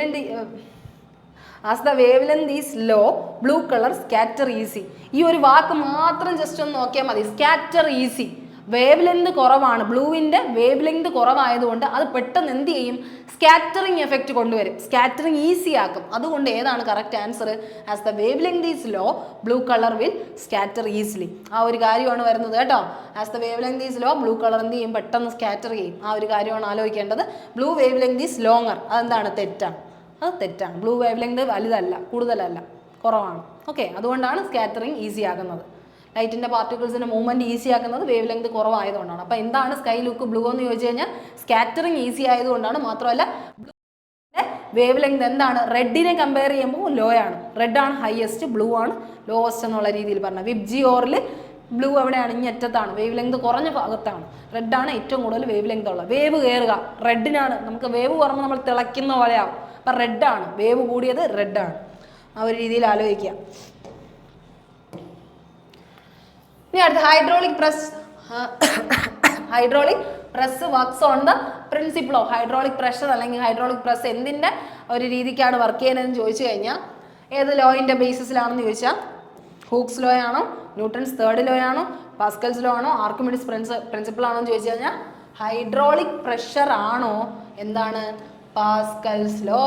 length is low blue colour scatter easy. ഈ ഒരു വാക്ക് മാത്രം ജസ്റ്റ് ഒന്ന് നോക്കിയാൽ മതി. Scatter easy. വേവ് ലെങ്ത് കുറവാണ്, ബ്ലൂവിൻ്റെ വേവ് ലെങ്ത് കുറവായതുകൊണ്ട് അത് പെട്ടെന്ന് എന്ത് ചെയ്യും? സ്കാറ്ററിങ് എഫക്റ്റ് കൊണ്ടുവരും, സ്കാറ്ററിങ് ഈസി ആക്കും. അതുകൊണ്ട് ഏതാണ് correct answer? As the wavelength is low blue colour will scatter easily. ആ ഒരു കാര്യമാണ് വരുന്നത് കേട്ടോ. As the wavelength is low blue colour എന്ത് ചെയ്യും? പെട്ടെന്ന് സ്കാറ്റർ ചെയ്യും. ആ ഒരു കാര്യമാണ് ആലോചിക്കേണ്ടത്. Blue wavelength is longer. അതെന്താണ്? തെറ്റാണ്. അത് തെറ്റാണ്. ബ്ലൂ വേവ് ലെങ്ത് വലുതല്ല, കൂടുതലല്ല, കുറവാണ്. ഓക്കെ, അതുകൊണ്ടാണ് സ്കാറ്ററിങ് ഈസി ആകുന്നത്. ലൈറ്റിൻ്റെ പാർട്ടിക്കിൾസിൻ്റെ മൂവ്മെൻറ്റ് ഈസി ആക്കുന്നത് വേവ് ലെങ്ത് കുറവായതുകൊണ്ടാണ്. അപ്പോൾ എന്താണ് സ്കൈ ലുക്ക് ബ്ലൂ എന്ന് ചോദിച്ചു കഴിഞ്ഞാൽ സ്കാറ്ററിങ് ഈസി ആയതുകൊണ്ടാണ്. മാത്രമല്ല ബ്ലൂവിൻ്റെ വേവ് ലെങ്ത് എന്താണ്? റെഡിനെ കമ്പയർ ചെയ്യുമ്പോൾ ലോ ആണ്. റെഡ് ആണ് ഹയസ്റ്റ്, ബ്ലൂ ആണ് ലോവസ്റ്റ് എന്നുള്ള രീതിയിൽ പറഞ്ഞത്. വിബ്ജിയോറിൽ ബ്ലൂ എവിടെയാണ്? ഇങ്ങറ്റത്താണ്, വേവ് ലെങ്ത് കുറഞ്ഞ ഭാഗത്താണ്. റെഡാണ് ഏറ്റവും കൂടുതൽ വേവ് ലെങ്ത് ഉള്ളത്. വേവ് കയറുക റെഡിനാണ്. നമുക്ക് വേവ് കുറയുമ്പോൾ നമ്മൾ തിളയ്ക്കുന്ന പോലെയാവും. അപ്പം റെഡാണ് വേവ് കൂടിയത്, റെഡാണ്. ആ ഒരു രീതിയിൽ ആലോചിക്കുക. ഇനി അടുത്ത hydraulic press works on the principle of hydraulic pressure അല്ലെങ്കിൽ ഹൈഡ്രോളിക് പ്രസ് എന്തിൻ്റെ ഒരു രീതിക്കാണ് വർക്ക് ചെയ്യുന്നതെന്ന് ചോദിച്ചു കഴിഞ്ഞാൽ ഏത് ലോയിൻ്റെ ബേസിസിലാണെന്ന് ചോദിച്ചാൽ ഹൂക്സ് ലോ ആണോ, ന്യൂട്ടൺസ് തേർഡ് ലോ ആണോ, പാസ്കൽസ് ലോ ആണോ, ആർക്കിമിഡിസ് പ്രിൻസിപ്പിൾ ആണോ എന്ന് ചോദിച്ചു കഴിഞ്ഞാൽ ഹൈഡ്രോളിക് പ്രഷർ ആണോ? എന്താണ്? Pascal's law.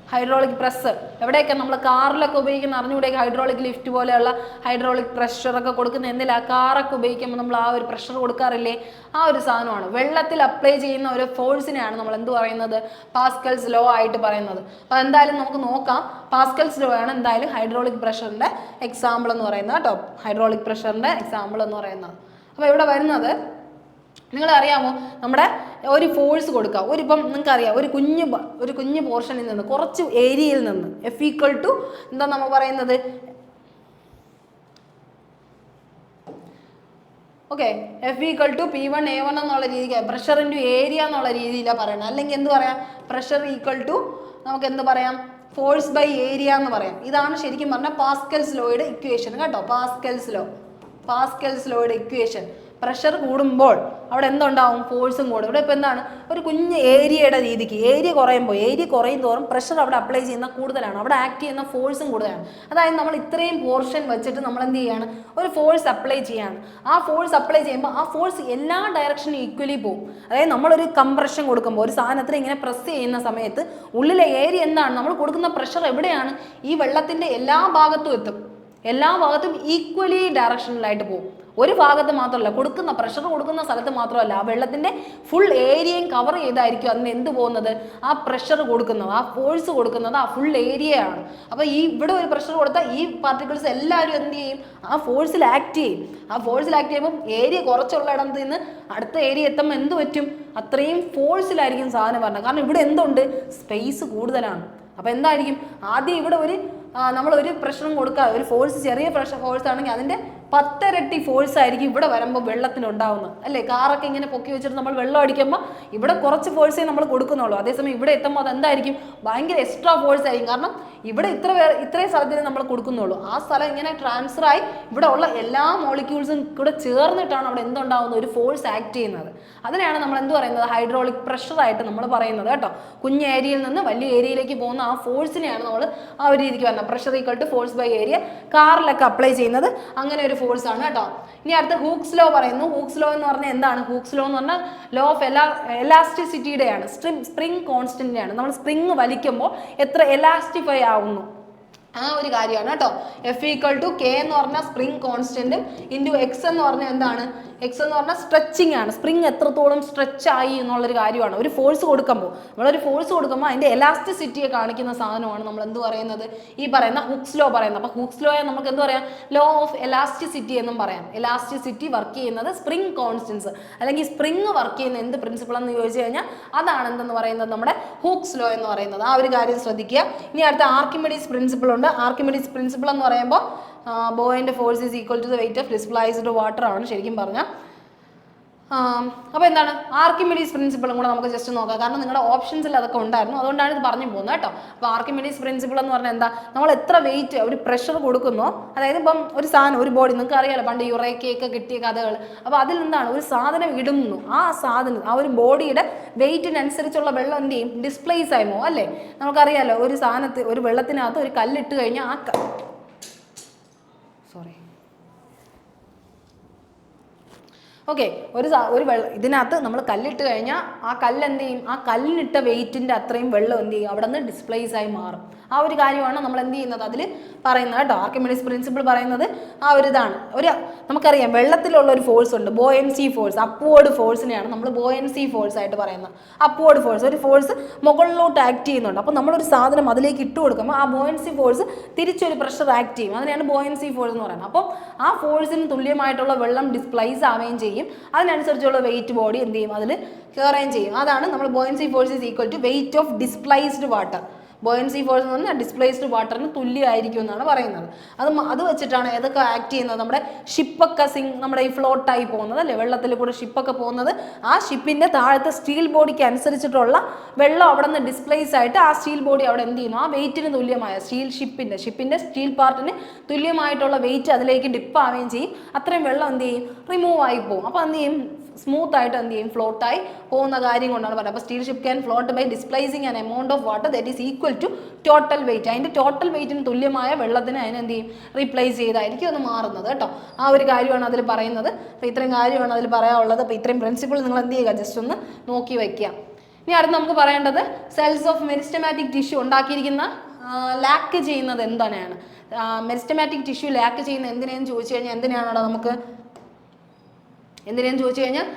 ഹൈഡ്രോളിക് പ്രസ് എവിടെയൊക്കെ നമ്മൾ കാറിലൊക്കെ ഉപയോഗിക്കുന്ന അറിഞ്ഞുകൂടെയൊക്കെ ഹൈഡ്രോളിക് ലിഫ്റ്റ് പോലെയുള്ള ഹൈഡ്രോളിക് പ്രഷറൊക്കെ കൊടുക്കുന്ന എന്തിലാ? കാറൊക്കെ ഉപയോഗിക്കുമ്പോൾ നമ്മൾ ആ ഒരു പ്രഷർ കൊടുക്കാറില്ലേ? ആ ഒരു സാധനമാണ്. വെള്ളത്തിൽ അപ്ലൈ ചെയ്യുന്ന ഒരു ഫോഴ്സിനെയാണ് നമ്മൾ എന്ത് പറയുന്നത്? പാസ്കൽസ് ലോ ആയിട്ട് പറയുന്നത്. അപ്പോൾ എന്തായാലും നമുക്ക് നോക്കാം. പാസ്കൽസ് ലോ ആണ് എന്തായാലും ഹൈഡ്രോളിക് പ്രഷറിൻ്റെ എക്സാമ്പിൾ എന്ന് പറയുന്നത് കേട്ടോ. ഹൈഡ്രോളിക് പ്രഷറിൻ്റെ എക്സാമ്പിൾ എന്ന് പറയുന്നത്. അപ്പോൾ ഇവിടെ വരുന്നത് നിങ്ങളറിയാമോ? നമ്മുടെ ഒരു ഫോഴ്സ് കൊടുക്കുക. ഇപ്പം നിങ്ങൾക്കറിയാം ഒരു കുഞ്ഞ് പോർഷനിൽ നിന്ന് കുറച്ച് ഏരിയയിൽ നിന്ന് F ഈക്വൽ ടു എന്താ നമ്മൾ പറയുന്നത്? Okay, F equal to P1 A1 എന്നുള്ള രീതിക്ക് പ്രഷർ ഇൻറ്റു ഏരിയ എന്നുള്ള രീതിയിലാണ് പറയുന്നത്. അല്ലെങ്കിൽ എന്ത് പറയാം? പ്രഷർ ഈക്വൽ ടു നമുക്ക് എന്ത് പറയാം? ഫോഴ്സ് ബൈ ഏരിയ എന്ന് പറയാം. ഇതാണ് ശരിക്കും പറഞ്ഞാൽ പാസ്കൽസ് ലോയുടെ ഇക്വേഷൻ കേട്ടോ. പാസ്കൽസ് ലോയുടെ ഇക്വേഷൻ. പ്രഷർ കൂടുമ്പോൾ അവിടെ എന്തുണ്ടാവും? ഫോഴ്സും കൂടും. ഇവിടെ ഇപ്പോൾ എന്താണ്? ഒരു കുഞ്ഞ് ഏരിയയുടെ രീതിക്ക് ഏരിയ കുറയും തോറും പ്രഷർ അവിടെ അപ്ലൈ ചെയ്യുന്ന കൂടുതലാണ്, അവിടെ ആക്ട് ചെയ്യുന്ന ഫോഴ്സും കൂടുതലാണ്. അതായത് നമ്മൾ ഇത്രയും പോർഷൻ വെച്ചിട്ട് നമ്മൾ എന്ത് ചെയ്യാണ്? ഒരു ഫോഴ്സ് അപ്ലൈ ചെയ്യാണ്. ആ ഫോഴ്സ് അപ്ലൈ ചെയ്യുമ്പോൾ ആ ഫോഴ്സ് എല്ലാ ഡയറക്ഷനും ഈക്വലി പോകും. അതായത് നമ്മളൊരു കംപ്രഷൻ കൊടുക്കുമ്പോൾ ഒരു സാധനത്തിന് ഇങ്ങനെ പ്രസ് ചെയ്യുന്ന സമയത്ത് ഉള്ളിലെ ഏരിയ എന്താണ്? നമ്മൾ കൊടുക്കുന്ന പ്രഷർ എവിടെയാണ്? ഈ വെള്ളത്തിൻ്റെ എല്ലാ ഭാഗത്തും എത്തും. എല്ലാ ഭാഗത്തും ഈക്വലി ഡയറക്ഷനിലായിട്ട് പോകും. ഒരു ഭാഗത്ത് മാത്രമല്ല, പ്രഷർ കൊടുക്കുന്ന സ്ഥലത്ത് മാത്രമല്ല, ആ വെള്ളത്തിൻ്റെ ഫുൾ ഏരിയയും കവർ ചെയ്തായിരിക്കും അതിന് എന്ത് പോകുന്നത്? ആ പ്രഷർ കൊടുക്കുന്നത്, ആ ഫോഴ്സ് കൊടുക്കുന്നത് ആ ഫുൾ ഏരിയയാണ്. അപ്പോൾ ഇവിടെ ഒരു പ്രഷർ കൊടുത്താൽ ഈ പാർട്ടിക്കിൾസ് എല്ലാവരും എന്ത് ചെയ്യും? ആ ഫോഴ്സിൽ ആക്ട് ചെയ്യും. ആ ഫോഴ്സിൽ ആക്ട് ചെയ്യുമ്പോൾ ഏരിയ കുറച്ചുള്ള ഇടത്ത് നിന്ന് അടുത്ത ഏരിയ എത്തുമ്പോൾ എന്ത് പറ്റും? അത്രയും ഫോഴ്സിലായിരിക്കും സാധനം പറഞ്ഞത്. കാരണം ഇവിടെ എന്തുണ്ട്? സ്പേസ് കൂടുതലാണ്. അപ്പോൾ എന്തായിരിക്കും? ആദ്യം ഇവിടെ നമ്മൾ ഒരു പ്രഷറും കൊടുക്കാതെ ഒരു ഫോഴ്സ് ചെറിയ ഫോഴ്സ് ആണെങ്കിൽ അതിൻ്റെ 10 ഇരട്ടി ഫോഴ്സ് ആയിരിക്കും ഇവിടെ വരുമ്പോൾ വെള്ളത്തിനുണ്ടാവുന്നത് അല്ലേ? കാറൊക്കെ ഇങ്ങനെ പൊക്കി വെച്ചിട്ട് നമ്മൾ വെള്ളം അടിക്കുമ്പോൾ ഇവിടെ കുറച്ച് ഫോഴ്സേ നമ്മൾ കൊടുക്കുന്നുള്ളൂ. അതേസമയം ഇവിടെ എത്തുമ്പോൾ അതെന്തായിരിക്കും? ഭയങ്കര എക്സ്ട്രാ ഫോഴ്സ് ആയിരിക്കും. കാരണം ഇവിടെ ഇത്രയും സ്ഥലത്തിന് നമ്മൾ കൊടുക്കുന്നുള്ളൂ. ആ സ്ഥലം ഇങ്ങനെ ട്രാൻസ്ഫർ ആയി ഇവിടെ ഉള്ള എല്ലാ മോളിക്യൂൾസും കൂടെ ചേർന്നിട്ടാണ് അവിടെ എന്തുണ്ടാവുന്നത്? ഒരു ഫോഴ്സ് ആക്ട് ചെയ്യുന്നത്. അതിനെയാണ് നമ്മൾ എന്ത് പറയുന്നത്? ഹൈഡ്രോളിക് പ്രഷറായിട്ട് നമ്മൾ പറയുന്നത് കേട്ടോ. കുഞ്ഞ് ഏരിയയിൽ നിന്ന് വലിയ ഏരിയയിലേക്ക് പോകുന്ന ആ ഫോഴ്സിനെയാണ് നമ്മൾ ആ ഒരു രീതിക്ക് പറയുന്നത്. Pressure equal to force by area. കാറിലൊക്കെ അപ്ലൈ ചെയ്യുന്നത് അങ്ങനെ ഒരു ഫോഴ്സ് ആണ് കേട്ടോ. ഇനി അടുത്ത ഹൂക്സ് ലോ പറയുന്നു. ഹൂക്സ് ലോ എന്ന് പറഞ്ഞാൽ എന്താണ്? ഹൂക്സ് ലോ എന്ന് പറഞ്ഞാൽ ലോ ഓഫ് എലാസ്റ്റിസിറ്റിയുടെയാണ്. സ്പ്രിംഗ് കോൺസ്റ്റന്റിനെയാണ്. നമ്മൾ സ്പ്രിങ് വലിക്കുമ്പോൾ എത്ര എലാസ്റ്റിഫൈ ആവുന്നു, ആ ഒരു കാര്യമാണ് കേട്ടോ. എഫ് ഈക്വൽ ടു കെ എന്ന് പറഞ്ഞാൽ സ്പ്രിങ് കോൺസ്റ്റന്റും ഇൻറ്റു എക്സ് എന്ന് പറഞ്ഞാൽ എന്താണ്, എക്സ് എന്ന് പറഞ്ഞാൽ സ്ട്രെച്ചിങ് ആണ്. സ്പ്രിങ് എത്രത്തോളം സ്ട്രെച്ച് ആയി എന്നുള്ളൊരു കാര്യമാണ്. ഒരു ഫോഴ്സ് കൊടുക്കുമ്പോൾ, നമ്മളൊരു ഫോഴ്സ് കൊടുക്കുമ്പോൾ അതിൻ്റെ എലാസ്റ്റിസിറ്റിയെ കാണിക്കുന്ന സാധനമാണ് നമ്മൾ എന്ത് പറയുന്നത്, ഈ പറയുന്ന ഹുക്സ് ലോ പറയുന്നത്. അപ്പോൾ ഹുക്സ് ലോയെ നമുക്ക് എന്ത് പറയാം, ലോ ഓഫ് എലാസ്റ്റിസിറ്റി എന്നും പറയാം. എലാസ്റ്റിസിറ്റി വർക്ക് ചെയ്യുന്നത് സ്പ്രിങ് കോൺസ്റ്റൻസ് അല്ലെങ്കിൽ സ്പ്രിങ് വർക്ക് ചെയ്യുന്ന എന്ത് പ്രിൻസിപ്പിൾ എന്ന് ചോദിച്ചു കഴിഞ്ഞാൽ അതാണ് എന്തെന്ന് പറയുന്നത്, നമ്മുടെ ഹുക്സ് ലോ എന്ന് പറയുന്നത്. ആ ഒരു കാര്യം ശ്രദ്ധിക്കുക. ഇനി അടുത്ത ആർക്കിമിഡീസ് പ്രിൻസിപ്പിൾ ഉണ്ട്. ആർക്കിമിഡീസ് പ്രിൻസിപ്പിൾ എന്ന് പറയുമ്പോൾ ബോയിൻ്റെ force is equal to the weight of displaced water ആണ് ശരിക്കും പറഞ്ഞാൽ. അപ്പോൾ എന്താണ് ആർക്കിമിഡീസ് പ്രിൻസിപ്പിളും കൂടെ നമുക്ക് ജസ്റ്റ് നോക്കാം, കാരണം നിങ്ങളുടെ ഓപ്ഷൻസിൽ അതൊക്കെ ഉണ്ടായിരുന്നു, അതുകൊണ്ടാണ് ഇത് പറഞ്ഞു പോകുന്നത് കേട്ടോ. അപ്പോൾ ആർക്കിമിഡീസ് പ്രിൻസിപ്പിൾ എന്ന് പറഞ്ഞാൽ എന്താ, നമ്മൾ എത്ര വെയിറ്റ് ഒരു പ്രഷർ കൊടുക്കുന്നോ, അതായത് ഇപ്പം ഒരു സാധനം ഒരു ബോഡി, നിങ്ങൾക്ക് അറിയാലോ പണ്ട് യുറേക്കയൊക്കെ കിട്ടിയ കഥകൾ. അപ്പോൾ അതിൽ എന്താണ്, ഒരു സാധനം ഇടുന്നു, ആ സാധനം ആ ഒരു ബോഡിയുടെ വെയിറ്റിനനുസരിച്ചുള്ള വെള്ളം എന്ത് ചെയ്യും, ഡിസ്പ്ലേസ് ആയി പോകും അല്ലേ. നമുക്കറിയാലോ ഒരു സാധനത്തിൽ ഒരു വെള്ളത്തിനകത്ത് ഒരു കല്ലിട്ട് കഴിഞ്ഞാൽ ഓക്കെ ഒരു ഇതിനകത്ത് നമ്മൾ കല്ലിട്ട് കഴിഞ്ഞാൽ ആ കല്ല് എന്ത് ചെയ്യും, ആ കല്ലിനിട്ട വെയിറ്റിൻ്റെ അത്രയും വെള്ളം എന്ത് ചെയ്യും, അവിടെ നിന്ന് ഡിസ്പ്ലേസ് ആയി മാറും. ആ ഒരു കാര്യമാണ് നമ്മൾ എന്ത് ചെയ്യുന്നത് അതിൽ പറയുന്നത് കേട്ടോ. ആർക്കിമിഡീസ് പ്രിൻസിപ്പിൾ പറയുന്നത് ആ ഒരു ഇതാണ്. നമുക്കറിയാം വെള്ളത്തിലുള്ള ഒരു ഫോഴ്സ് ഉണ്ട്, ബോയൻസി ഫോഴ്സ്. അപ്വേർഡ് ഫോഴ്സിനെയാണ് നമ്മൾ ബോയൻസി ഫോഴ്സ് ആയിട്ട് പറയുന്നത്. അപ്വേർഡ് ഫോഴ്സ്, ഒരു ഫോഴ്സ് മുകളിലോട്ട് ആക്ട് ചെയ്യുന്നുണ്ട്. അപ്പോൾ നമ്മളൊരു സാധനം അതിലേക്ക് ഇട്ട് കൊടുക്കുമ്പോൾ ആ ബോയൻസി ഫോഴ്സ് തിരിച്ചൊരു പ്രഷർ ആക്ട് ചെയ്യും. അതിനെയാണ് ബോയൻസി ഫോഴ്സ് എന്ന് പറയുന്നത്. അപ്പോൾ ആ ഫോഴ്സിന് തുല്യമായിട്ടുള്ള വെള്ളം ഡിസ്പ്ലേസ് ആവുകയും ചെയ്യും, അതിനനുസരിച്ചുള്ള വെയിറ്റ് ബോഡി എന്ത് ചെയ്യും, അതിൽ കയറുകയും ചെയ്യും. അതാണ് നമ്മൾ buoyancy force is equal to weight of displaced water. Buoyancy force എന്ന് പറഞ്ഞാൽ ഡിസ്പ്ലേസ്ഡ് വാട്ടറിന് തുല്യമായിരിക്കും എന്നാണ് പറയുന്നത്. അത് വെച്ചിട്ടാണ് ഏതൊക്കെ ആക്ട് ചെയ്യുന്നത്, നമ്മുടെ ഷിപ്പൊക്കെ നമ്മുടെ ഈ ഫ്ലോട്ടായി പോകുന്നത് അല്ലേ, വെള്ളത്തിൽ കൂടെ ഷിപ്പൊക്കെ പോകുന്നത്. ആ ഷിപ്പിൻ്റെ താഴത്തെ സ്റ്റീൽ ബോഡിക്ക് അനുസരിച്ചിട്ടുള്ള വെള്ളം അവിടെ നിന്ന് ഡിസ്പ്ലേസ് ആയിട്ട് ആ സ്റ്റീൽ ബോഡി അവിടെ എന്ത് ചെയ്യുന്നു, ആ വെയിറ്റിന് തുല്യമായ ഷിപ്പിൻ്റെ സ്റ്റീൽ പാർട്ടിന് തുല്യമായിട്ടുള്ള വെയിറ്റ് അതിലേക്ക് ഡിപ്പ് ആവുകയും ചെയ്യും. അത്രയും വെള്ളം എന്ത് ചെയ്യും, റിമൂവ് ആയി പോകും. അപ്പോൾ എന്ത് ചെയ്യും, സ്മൂത്ത് ആയിട്ട് എന്ത് ചെയ്യും, ഫ്ലോട്ടായി പോകുന്ന കാര്യം കൊണ്ടാണ് പറയുന്നത്. അപ്പോൾ steel ship can float by displacing an amount of water that is equal to total weight. അതിൻ്റെ ടോട്ടൽ വെയിറ്റിന് തുല്യമായ വെള്ളത്തിന് അതിനെന്ത് ചെയ്യും, റീപ്ലേസ് ചെയ്തായിരിക്കും അത് മാറുന്നത് കേട്ടോ. ആ ഒരു കാര്യമാണ് അതിൽ പറയുന്നത്. അപ്പോൾ ഇത്രയും കാര്യമാണ് അതിൽ പറയാനുള്ളത്. അപ്പോൾ ഇത്രയും പ്രിൻസിപ്പിൾ നിങ്ങൾ എന്ത് ചെയ്യുക, ജസ്റ്റ് ഒന്ന് നോക്കി വയ്ക്കുക. ഇനി അടുത്ത് നമുക്ക് പറയേണ്ടത് സെൽസ് ഓഫ് മെരിസ്റ്റമാറ്റിക് ടിഷ്യൂ ഉണ്ടാക്കിയിരിക്കുന്ന ലാക്ക് ചെയ്യുന്നത് എന്താണ്. മെരിസ്റ്റമാറ്റിക് ടിഷ്യൂ ലാക്ക് ചെയ്യുന്ന എന്തിനാണെന്ന് ചോദിച്ചു കഴിഞ്ഞാൽ എന്തിനാണോ നമുക്ക് ചോദിച്ചു കഴിഞ്ഞാൽ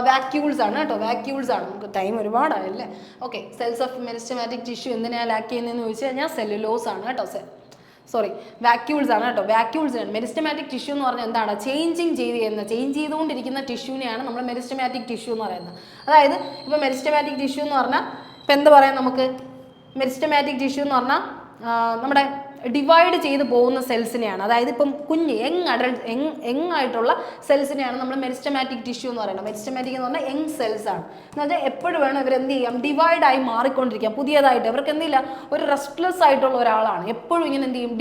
വാക്യൂൾസ് ആണ് കേട്ടോ. വാക്യൂൾസ് ആണ്. നമുക്ക് ടൈം ഒരുപാടായല്ലേ. Okay, cells of meristematic tissue എന്തിനാണ് ലാക്ക് ചെയ്യുന്നതെന്ന് ചോദിച്ചു കഴിഞ്ഞാൽ സെല്ലുലോസ് ആണ് കേട്ടോ. വാക്യൂൾസ് ആണ് കേട്ടോ. വാക്യൂൾസ് ആണ്. മെരിസ്റ്റമാറ്റിക് ടിഷ്യൂ എന്ന് പറഞ്ഞാൽ എന്താണ്, ചേഞ്ച് ചെയ്തുകൊണ്ടിരിക്കുന്ന ടിഷ്യൂവിനെയാണ് നമ്മൾ മെരിസ്റ്റമാറ്റിക് ടിഷ്യൂ എന്ന് പറയുന്നത്. അതായത് ഇപ്പോൾ മെരിസ്റ്റമാറ്റിക് ടിഷ്യൂ എന്ന് പറഞ്ഞാൽ ഇപ്പം എന്താ പറയാം, നമുക്ക് മെരിസ്റ്റമാറ്റിക് ടിഷ്യൂ എന്ന് പറഞ്ഞാൽ നമ്മുടെ ഡിവൈഡ് ചെയ്ത് പോകുന്ന സെൽസിനെയാണ്, അതായത് ഇപ്പം യങ് ആയിട്ടുള്ള സെൽസിനെയാണ് നമ്മൾ മെരിസ്റ്റമാറ്റിക് ടിഷ്യൂ എന്ന് പറയുന്നത്. മെരിസ്റ്റമാറ്റിക് എന്ന് പറഞ്ഞാൽ യങ് സെൽസ് ആണ്. എന്ന് വെച്ചാൽ എപ്പോഴും വേണം ഇവർ എന്ത് ചെയ്യാം, ഡിവൈഡായി മാറിക്കൊണ്ടിരിക്കാം. പുതിയതായിട്ട് ഇവർക്ക് എന്തില്ല, ഒരു റെസ്റ്റ്ലെസ് ആയിട്ടുള്ള ഒരാളാണ്. എപ്പോഴും ഇങ്ങനെ എന്ത് ചെയ്യും,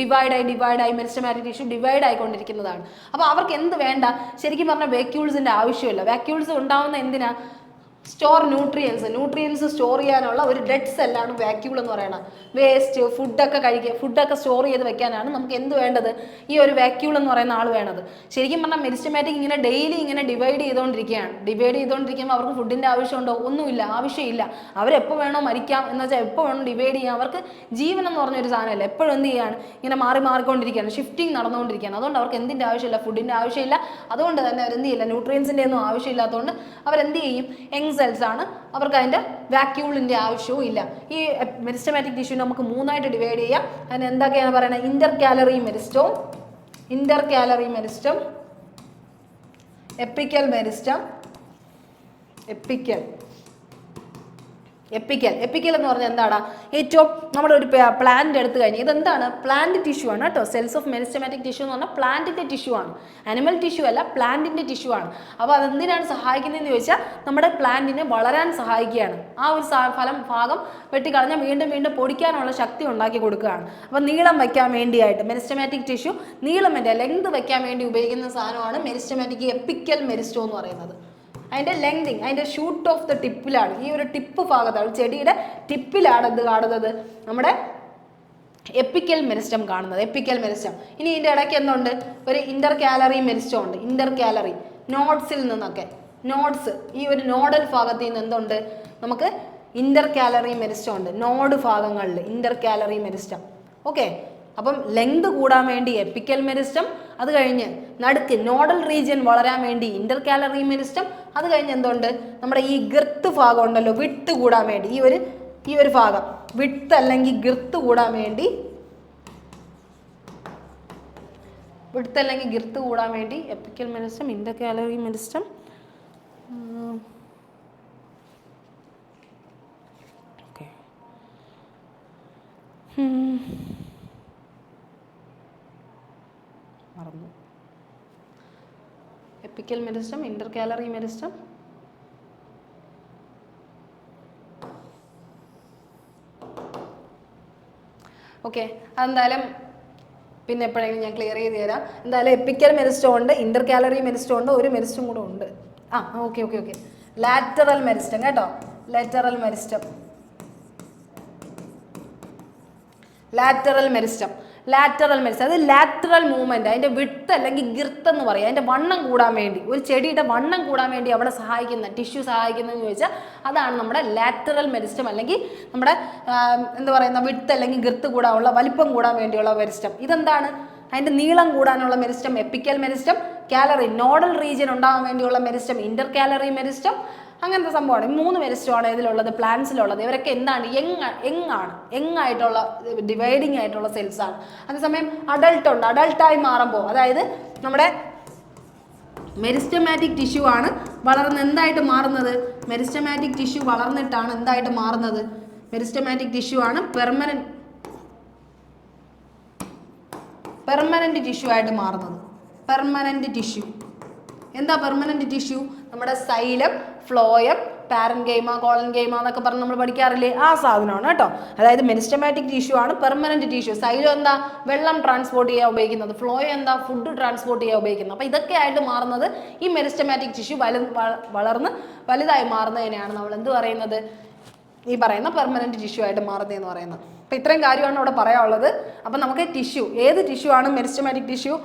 ഡിവൈഡായി മെരിസ്റ്റമാറ്റിക് ടിഷ്യൂ ഡിവൈഡ് ആയിക്കൊണ്ടിരിക്കുന്നതാണ്. അപ്പോൾ അവർക്ക് എന്ത് വേണ്ട, ശരിക്കും പറഞ്ഞാൽ വാക്യൂൾസിൻ്റെ ആവശ്യമില്ല. വാക്യൂൾസ് ഉണ്ടാവുന്ന എന്തിനാ, സ്റ്റോർ ന്യൂട്രിയൻസ് സ്റ്റോർ ചെയ്യാനുള്ള ഒരു ഡെഡ് സെല്ലാണ് വാക്യൂൾ എന്ന് പറയുന്നത്. വേസ്റ്റ് ഫുഡൊക്കെ സ്റ്റോർ ചെയ്ത് വെക്കാനാണ് നമുക്ക് എന്ത് വേണ്ടത്, ഈ ഒരു വാക്യൂൾ എന്ന് പറയുന്ന ആൾ വേണ്ടത്. ശരിക്കും പറഞ്ഞാൽ മെരിസ്റ്റമാറ്റിക് ഇങ്ങനെ ഡെയിലി ഇങ്ങനെ ഡിവൈഡ് ചെയ്തുകൊണ്ടിരിക്കുമ്പോൾ അവർക്ക് ഫുഡിൻ്റെ ആവശ്യമുണ്ടോ, ഒന്നുമില്ല, ആവശ്യമില്ല. അവരെപ്പോൾ വേണോ മരിക്കാം എന്ന് വെച്ചാൽ എപ്പോൾ വേണോ ഡിവൈഡ് ചെയ്യാം. അവർക്ക് ജീവൻ എന്ന് പറഞ്ഞൊരു സാധനമല്ല, എപ്പോഴും എന്ത് ചെയ്യാണ്, ഇങ്ങനെ മാറിക്കൊണ്ടിരിക്കുകയാണ്, ഷിഫ്റ്റിംഗ് നടന്നുകൊണ്ടിരിക്കുകയാണ്. അതുകൊണ്ട് അവർക്ക് എന്തിൻ്റെ ആവശ്യമില്ല, ഫുഡിൻ്റെ ആവശ്യമില്ല. അതുകൊണ്ട് തന്നെ അവരെന്ത് ചെയ്യില്ല, ന്യൂട്രിയൻസിൻ്റെ ഒന്നും ആവശ്യമില്ലാത്തതുകൊണ്ട് അവരെന്ത് ചെയ്യും, യങ് സെൽസ് ആണ്, അവർക്ക് അതിൻ്റെ വാക്യൂളിൻ്റെ ആവശ്യവും ഇല്ല. ഈ മെരിസ്റ്റമാറ്റിക് ടിഷ്യൂ നമുക്ക് മൂന്നായിട്ട് ഡിവൈഡ് ചെയ്യാം. അതിന് എന്തൊക്കെയാണ് പറയുന്നത്, Inter calorie meristem, epical meristem, epical എന്ന് പറഞ്ഞാൽ എന്താണ്, ഏറ്റവും നമ്മുടെ ഒരു പ്ലാന്റ് എടുത്തു കഴിഞ്ഞാൽ ഇതെന്താണ്, പ്ലാന്റ് ടിഷ്യൂ ആണ് കേട്ടോ. സെൽസ് ഓഫ് മെരിസ്റ്റമാറ്റിക് ടിഷ്യൂ എന്ന് പറഞ്ഞാൽ പ്ലാന്റിൻ്റെ ടിഷ്യൂ ആണ്, അനിമൽ ടിഷ്യൂ അല്ല, പ്ലാന്റിൻ്റെ ടിഷ്യൂ ആണ്. അപ്പോൾ അതെന്തിനാണ് സഹായിക്കുന്നതെന്ന് ചോദിച്ചാൽ നമ്മുടെ പ്ലാന്റിനെ വളരാൻ സഹായിക്കുകയാണ്. ആ ഒരു ഭാഗം വെട്ടിക്കളഞ്ഞാൽ വീണ്ടും പൊടിക്കാനുള്ള ശക്തി ഉണ്ടാക്കി കൊടുക്കുകയാണ്. അപ്പോൾ നീളം വയ്ക്കാൻ വേണ്ടിയായിട്ട് മെരിസ്റ്റമാറ്റിക് ടിഷ്യൂ ലെങ്ത് വയ്ക്കാൻ വേണ്ടി ഉപയോഗിക്കുന്ന സാധനമാണ് മെരിസ്റ്റമാറ്റിക് എപ്പിക്കൽ മെരിസ്റ്റം എന്ന് പറയുന്നത്. അതിൻ്റെ ലെങ്തിങ് അതിൻ്റെ ഷൂട്ട് ഓഫ് ദ ടിപ്പിലാണ്, ഈ ഒരു ടിപ്പ് ഭാഗത്താണ്, ചെടിയുടെ ടിപ്പിലാണ് എന്ത് കാണുന്നത്, നമ്മുടെ എപ്പിക്കൽ മെരിസ്റ്റം കാണുന്നത്. ഇനി ഇതിൻ്റെ ഇടയ്ക്ക് എന്തുണ്ട്, ഒരു ഇന്റർ കാലറി മെരിസ്റ്റം ഉണ്ട്. ഇന്റർ കാലറി നോഡ്സിൽ നിന്നൊക്കെ ഈ ഒരു നോഡൽ ഭാഗത്ത് നിന്ന് എന്തുണ്ട്, നമുക്ക് ഇന്റർ കാലറി മെരിസ്റ്റം ഉണ്ട്. നോഡ് ഭാഗങ്ങളിൽ ഇന്റർ കാലറി മെരിസ്റ്റം. ഓക്കെ, അപ്പം ലെങ്ത് കൂടാൻ വേണ്ടി എപ്പിക്കൽ മെരിസ്റ്റം, അത് കഴിഞ്ഞ് നടുക്ക് നോഡൽ റീജിയൻ വളരാൻ വേണ്ടി ഇന്റർകാലറി മെരിസ്റ്റം, അത് കഴിഞ്ഞ് എന്തുണ്ട് നമ്മുടെ ഈ ഗിർത്ത് ഭാഗം ഉണ്ടല്ലോ വിട്ട് കൂടാൻ വേണ്ടി ഈ ഒരു ഭാഗം വിട്ട് അല്ലെങ്കിൽ ഗിർത്ത് കൂടാൻ വേണ്ടി apical meristem, intercalary meristem, okay മറന്നു. Apical meristem, intercalary meristem, okay. അതെന്തായാലും പിന്നെ എപ്പോഴെങ്കിലും ഞാൻ ക്ലിയർ ചെയ്ത് തരാം. എന്തായാലും എപ്പിക്കൽ മെരിസ്റ്റം ഉണ്ട്, ഇന്റർകാലറി മെരിസ്റ്റം ഉണ്ട്, ഒരു മെരിസ്റ്റം കൂടെ ഉണ്ട്. ഓക്കെ ലാറ്ററൽ മെരിസ്റ്റം കേട്ടോ. ലാറ്ററൽ മെരിസ്റ്റം അത് ലാറ്ററൽ മൂവ്മെന്റ്, അതിന്റെ വിട്ട് അല്ലെങ്കിൽ ഗിർത്ത് എന്ന് പറയും. അതിന്റെ വണ്ണം കൂടാൻ വേണ്ടി, ഒരു ചെടിയുടെ വണ്ണം കൂടാൻ വേണ്ടി അവിടെ സഹായിക്കുന്ന ടിഷ്യൂ സഹായിക്കുന്നതെന്ന് ചോദിച്ചാൽ അതാണ് നമ്മുടെ ലാറ്ററൽ മെരിസ്റ്റം, അല്ലെങ്കിൽ നമ്മുടെ എന്താ പറയുന്ന വിട്ട് അല്ലെങ്കിൽ ഗിർത്ത് കൂടാനുള്ള വലിപ്പം കൂടാൻ വേണ്ടിയുള്ള മെരിസ്റ്റം. ഇതെന്താണ് അതിന്റെ നീളം കൂടാനുള്ള meristem epical meristem, calorie nodal region ഉണ്ടാകാൻ വേണ്ടിയുള്ള മെരിസ്റ്റം ഇന്റർകാലറി മെരിസ്റ്റം. അങ്ങനത്തെ സംഭവമാണ്. 3 മെരിസ്റ്റമാണ് ഇതിലുള്ളത്, പ്ലാന്റ്സിലുള്ളത്. ഇവരൊക്കെ എന്താണ് യങ്ങായിട്ടുള്ള ഡിവൈഡിങ് ആയിട്ടുള്ള സെൽസ് ആണ്. അതേസമയം അഡൾട്ട് ഉണ്ട്. അഡൾട്ടായി മാറുമ്പോൾ, അതായത് നമ്മുടെ മെരിസ്റ്റമാറ്റിക് ടിഷ്യൂ ആണ് വളർന്ന് എന്തായിട്ട് മാറുന്നത്, മെരിസ്റ്റമാറ്റിക് ടിഷ്യൂ വളർന്നിട്ടാണ് എന്തായിട്ട് മാറുന്നത്, മെരിസ്റ്റമാറ്റിക് ടിഷ്യൂ ആണ് പെർമനന്റ് ടിഷ്യൂ ആയിട്ട് മാറുന്നത്. പെർമനന്റ് ടിഷ്യൂ എന്താ പെർമനന്റ് ടിഷ്യൂ? നമ്മുടെ സൈലം, ഫ്ലോയം, പാരൻകൈമ, കോളൻകൈമ എന്നൊക്കെ പറഞ്ഞ് നമ്മൾ പഠിക്കാറില്ലേ, ആ സാധനമാണ് കേട്ടോ. അതായത് മെരിസ്റ്റമാറ്റിക് ടിഷ്യൂ ആണ് പെർമനന്റ് ടിഷ്യൂ. സൈലം എന്താ വെള്ളം ട്രാൻസ്പോർട്ട് ചെയ്യാൻ ഉപയോഗിക്കുന്നത്, ഫ്ലോയം എന്താ ഫുഡ് ട്രാൻസ്പോർട്ട് ചെയ്യാൻ ഉപയോഗിക്കുന്നത്. അപ്പോൾ ഇതൊക്കെ ആയിട്ട് മാറുന്നത് ഈ മെരിസ്റ്റമാറ്റിക് ടിഷ്യൂ വളർന്ന് വലുതായി മാറുന്നതിനെയാണ് നമ്മൾ എന്ത് പറയുന്നത്, ഈ പറയുന്ന പെർമനന്റ് ടിഷ്യൂ ആയിട്ട് മാറുന്നതെന്ന് പറയുന്നത്. അപ്പോൾ ഇത്രയും കാര്യമാണ് ഇവിടെ പറയാനുള്ളത്. അപ്പം നമുക്ക് ടിഷ്യൂ, ഏത് ടിഷ്യൂ ആണ് മെരിസ്റ്റമാറ്റിക് ടിഷ്യൂ,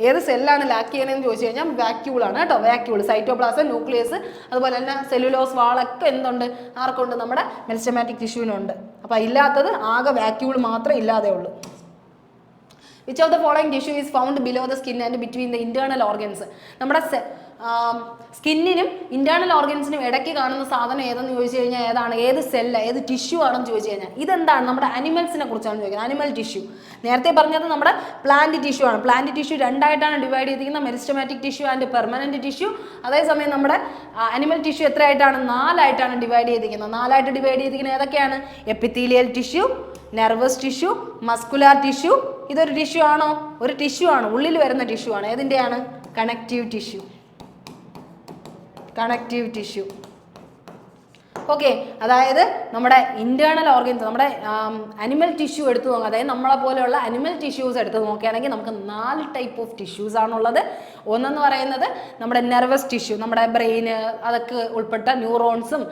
ഏത് സെല്ലാണ് ലാക്ക് ചെയ്യണമെന്ന് ചോദിച്ചു കഴിഞ്ഞാൽ വാക്യൂളാണ് കേട്ടോ. വാക്യൂൾ, സൈറ്റോപ്ലാസം, ന്യൂക്ലിയസ്, അതുപോലെ തന്നെ സെല്ലുലോസ് വാളൊക്കെ എന്തുണ്ട്, ആർക്കുണ്ട്, നമ്മുടെ മെരിസ്റ്റമാറ്റിക് ടിഷ്യൂവിനുണ്ട്. അപ്പോൾ ഇല്ലാത്തത് ആകെ വാക്യൂൾ മാത്രമേ ഇല്ലാതെ ഉള്ളൂ. Which of the following tissue is found below the skin and between the internal organs? നമ്മുടെ സ്കിന്നിനും ഇന്റേണൽ ഓർഗൻസിനും ഇടയ്ക്ക് കാണുന്ന സാധനം ഏതെന്ന് ചോദിച്ചു കഴിഞ്ഞാൽ ഏതാണ്, ഏത് സെല്ല, ഏത് ടിഷ്യൂ ആണെന്ന് ചോദിച്ചു കഴിഞ്ഞാൽ ഇതെന്താണ്, നമ്മുടെ അനിമൽസിനെ കുറിച്ചാണ് ചോദിക്കുന്നത്. Animal tissue. നേരത്തെ പറഞ്ഞത് നമ്മുടെ പ്ലാന്റ് ടിഷ്യൂ ആണ്. പ്ലാന്റ് ടിഷ്യൂ രണ്ടായിട്ടാണ് ഡിവൈഡ് ചെയ്തിരിക്കുന്നത്, meristematic tissue and permanent tissue. അതേസമയം നമ്മുടെ അനിമൽ ടിഷ്യൂ എത്രയായിട്ടാണ്, 4 ആയിട്ടാണ് ഡിവൈഡ് ചെയ്തിരിക്കുന്നത്. 4 ആയിട്ട് ഡിവൈഡ് ചെയ്തിരിക്കുന്നത് ഏതൊക്കെയാണ്, epithelial tissue, nervous tissue, muscular tissue. ഇതൊരു ടിഷ്യൂ ആണോ, ഒരു ടിഷ്യൂ ആണ്, ഉള്ളിൽ വരുന്ന ടിഷ്യൂ ആണ്. ഏതിൻ്റെയാണ്, connective tissue. Connective tissue. Okay. അതായത് നമ്മുടെ ഇന്റേണൽ ഓർഗൻസ്, നമ്മുടെ അനിമൽ ടിഷ്യൂ എടുത്തു നോക്കുക, അതായത് നമ്മളെ പോലെയുള്ള അനിമൽ ടിഷ്യൂസ് എടുത്ത് നോക്കുകയാണെങ്കിൽ നമുക്ക് 4 ടൈപ്പ് ഓഫ് ടിഷ്യൂസ് ആണുള്ളത്. ഒന്നെന്ന് പറയുന്നത് നമ്മുടെ നെർവസ് ടിഷ്യൂ, നമ്മുടെ ബ്രെയിന് അതൊക്കെ ഉൾപ്പെട്ട ന്യൂറോൺസും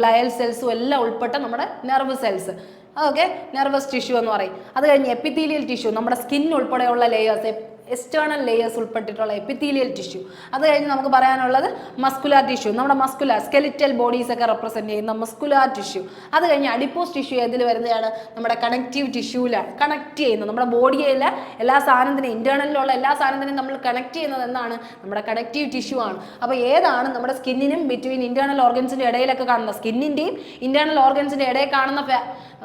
ഗ്ലയൽ സെൽസും എല്ലാം ഉൾപ്പെട്ട നമ്മുടെ നെർവ് സെൽസ്, അതൊക്കെ നെർവസ് ടിഷ്യൂ എന്ന് പറയും. അത് കഴിഞ്ഞ് എപ്പിത്തീലിയൽ ടിഷ്യൂ, നമ്മുടെ സ്കിൻ ഉൾപ്പെടെയുള്ള ലേയേഴ്സ്, എക്സ്റ്റേണൽ ലേയേഴ്സ് ഉൾപ്പെട്ടിട്ടുള്ള എപ്പിത്തീലിയൽ ടിഷ്യൂ. അത് കഴിഞ്ഞ് നമുക്ക് പറയാനുള്ളത് മസ്കുലാർ ടിഷ്യൂ, നമ്മുടെ മസ്കുലാർ സ്കെലിറ്റൽ ബോഡീസ് ഒക്കെ റെപ്രസെൻറ്റ് ചെയ്യുന്ന മസ്കുലാർ ടിഷ്യൂ. അത് കഴിഞ്ഞ് അഡിപ്പോസ് ടിഷ്യൂ ഏതിൽ വരുന്നതാണ്, നമ്മുടെ കണക്റ്റീവ് ടിഷ്യൂവിലാണ് കണക്ട് ചെയ്യുന്നത്. നമ്മുടെ ബോഡിയിലെ എല്ലാ സാധനത്തിനും, ഇന്റേണലിലുള്ള എല്ലാ സാധനത്തിനും നമ്മൾ കണക്ട് ചെയ്യുന്നത് എന്താണ്, നമ്മുടെ കണക്റ്റീവ് ടിഷ്യൂ ആണ്. അപ്പോൾ ഏതാണ് നമ്മുടെ സ്കിന്നിനും ബിറ്റ്വീൻ ഇന്റേണൽ ഓർഗൻസിൻ്റെ ഇടയിലൊക്കെ കാണുന്ന, സ്കിന്നിൻ്റെയും ഇന്റേണൽ ഓർഗൻസിൻ്റെ ഇടയിൽ കാണുന്ന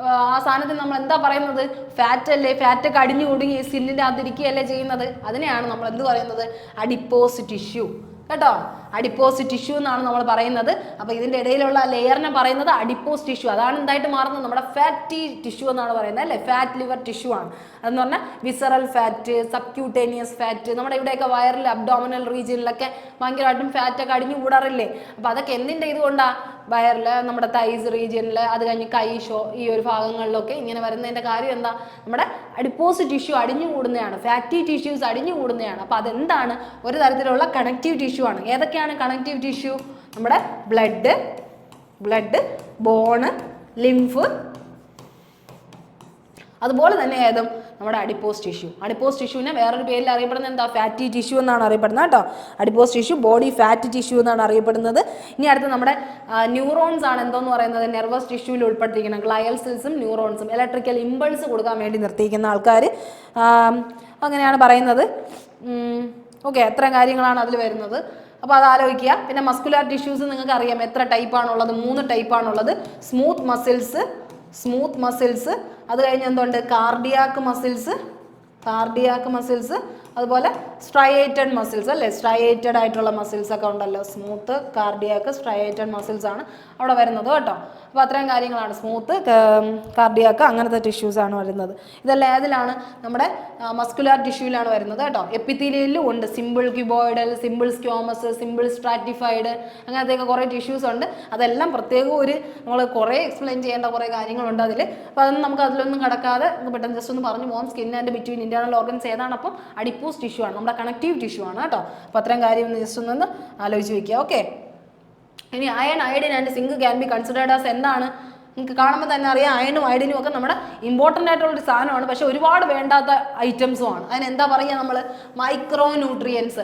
ആ സാധനത്തിന് നമ്മൾ എന്താ പറയുന്നത്, ഫാറ്റ് അല്ലേ? ഫാറ്റ് ഒക്കെ അടിഞ്ഞു കുടുങ്ങി സ്കിന്നിൻ്റെ അതിരിക്കുകയല്ലേ ചെയ്യുന്നത്, അതിനെയാണ് നമ്മൾ എന്ത് പറയുന്നത്, അഡിപ്പോസ് ടിഷ്യൂ കേട്ടോ. അഡിപ്പോസ് ടിഷ്യൂ എന്നാണ് നമ്മൾ പറയുന്നത്. അപ്പോൾ ഇതിൻ്റെ ഇടയിലുള്ള ലെയറിനെ പറയുന്നത് അഡിപ്പോസ് ടിഷ്യൂ. അതാണ് എന്തായിട്ട് മാറുന്നത്, നമ്മുടെ ഫാറ്റി ടിഷ്യൂ എന്നാണ് പറയുന്നത് അല്ലേ, ഫാറ്റ് ലിവർ ടിഷ്യൂ ആണ്. അതെന്ന് പറഞ്ഞാൽ വിസറൽ ഫാറ്റ്, സബ്ക്യൂട്ടേനിയസ് ഫാറ്റ്, നമ്മുടെ ഇവിടെയൊക്കെ വയറിൽ അബ്ഡോമിനൽ റീജിയനിലൊക്കെ ഭയങ്കരമായിട്ടും ഫാറ്റൊക്കെ അടിഞ്ഞു കൂടാറില്ലേ. അപ്പോൾ അതൊക്കെ എന്തിൻ്റെ ഇതുകൊണ്ടാണ്, വയറിൽ, നമ്മുടെ തൈസ് റീജിയനിൽ, അത് കഴിഞ്ഞ് കൈ ഈ ഒരു ഭാഗങ്ങളിലൊക്കെ ഇങ്ങനെ വരുന്നതിൻ്റെ കാര്യം എന്താ, നമ്മുടെ അഡിപ്പോസ് ടിഷ്യൂ അടിഞ്ഞു കൂടുന്നതാണ്, ഫാറ്റി ടിഷ്യൂസ് അടിഞ്ഞു കൂടുന്നതാണ്. അപ്പോൾ അതെന്താണ്, ഒരു തരത്തിലുള്ള കണക്റ്റീവ് ടിഷ്യൂ ആണ്. ഏതൊക്കെയാണ് കണക്റ്റീവ് ടിഷ്യൂ, നമ്മുടെ ബ്ലഡ്, ബോണ്, ലിംഫ്, അതുപോലെ തന്നെ ഏതും നമ്മുടെ അഡിപ്പോസ് ടിഷ്യൂ. അഡിപ്പോസ് ടിഷ്യൂവിനെ വേറൊരു പേരിൽ അറിയപ്പെടുന്നത് എന്താ? ഫാറ്റി ടിഷ്യൂ എന്നാണ് അറിയപ്പെടുന്നത് കേട്ടോ. Adipose tissue body fat tissue എന്നാണ് അറിയപ്പെടുന്നത്. ഇനി അടുത്ത് നമ്മുടെ ന്യൂറോൺസ് ആണ് എന്തോന്ന് പറയുന്നത്? നെർവസ് ടിഷ്യൂവിൽ ഉൾപ്പെട്ടിരിക്കുന്ന ഗ്ലയൽ സെൽസും ന്യൂറോൺസും ഇലക്ട്രിക്കൽ ഇമ്പൾസ് കൊടുക്കാൻ വേണ്ടി നിർത്തിയിരിക്കുന്ന ആൾക്കാർ, അങ്ങനെയാണ് പറയുന്നത്. ഓക്കെ, അത്രയും കാര്യങ്ങളാണ് അതിൽ വരുന്നത്. അപ്പോൾ അത് ആലോചിക്കുക. പിന്നെ മസ്കുലാർ ടിഷ്യൂസ് നിങ്ങൾക്ക് അറിയാം എത്ര ടൈപ്പാണുള്ളത്? 3 ടൈപ്പാണുള്ളത്. സ്മൂത്ത് മസിൽസ്, അത് കഴിഞ്ഞ് എന്തുണ്ട്? കാർഡിയാക്ക് മസിൽസ്, അതുപോലെ സ്ട്രയേറ്റഡ് മസിൽസ് അല്ലേ? സ്ട്രയേറ്റഡ് ആയിട്ടുള്ള മസിൽസ് ഒക്കെ ഉണ്ടല്ലോ. സ്മൂത്ത്, കാർഡിയാക്ക്, സ്ട്രയേറ്റഡ് മസിൽസ് ആണ് അവിടെ വരുന്നത് കേട്ടോ. അപ്പോൾ അത്രയും കാര്യങ്ങളാണ്. സ്മൂത്ത്, കാർഡിയാക്ക്, അങ്ങനത്തെ ടിഷ്യൂസ് ആണ് വരുന്നത്. ഇതെല്ലാം ഏതിലാണ്? നമ്മുടെ മസ്കുലാർ ടിഷ്യൂവിലാണ് വരുന്നത് കേട്ടോ. എപ്പിത്തീലിയലിലും ഉണ്ട്. Simple cuboidal, simple squamous, simple stratified, അങ്ങനത്തെയൊക്കെ കുറേ ടിഷ്യൂസ് ഉണ്ട്. അതെല്ലാം പ്രത്യേകം നമ്മൾ കുറേ എക്സ്പ്ലെയിൻ ചെയ്യേണ്ട കുറേ കാര്യങ്ങളുണ്ട് അതിൽ. അപ്പോൾ അതൊന്നും നമുക്ക് അതിലൊന്നും കടക്കാതെ പെട്ടെന്ന് ജസ്റ്റ് ഒന്ന് പറഞ്ഞു പോകാം. Skin and between internal organs ഏതാണ്? അപ്പം അഡിപ്പോസ് ടിഷ്യൂ ആണ്, നമ്മുടെ കണക്റ്റീവ് ടിഷ്യൂ ആണ് കേട്ടോ. അപ്പോൾ അത്രയും കാര്യം ഒന്ന് ജസ്റ്റ് ഒന്ന് ആലോചിച്ച് വെക്കുക. ഓക്കെ, ഇനി iron, iodine and zinc can be considered as എന്താണ്? നിങ്ങൾക്ക് കാണുമ്പോൾ തന്നെ അറിയാം അയണും അയഡിനും ഒക്കെ നമ്മുടെ ഇമ്പോർട്ടൻ്റ് ആയിട്ടുള്ളൊരു സാധനമാണ്. പക്ഷെ ഒരുപാട് വേണ്ടാത്ത ഐറ്റംസും ആണ്. അതിനെന്താ പറയുക നമ്മൾ? മൈക്രോ ന്യൂട്രിയൻസ്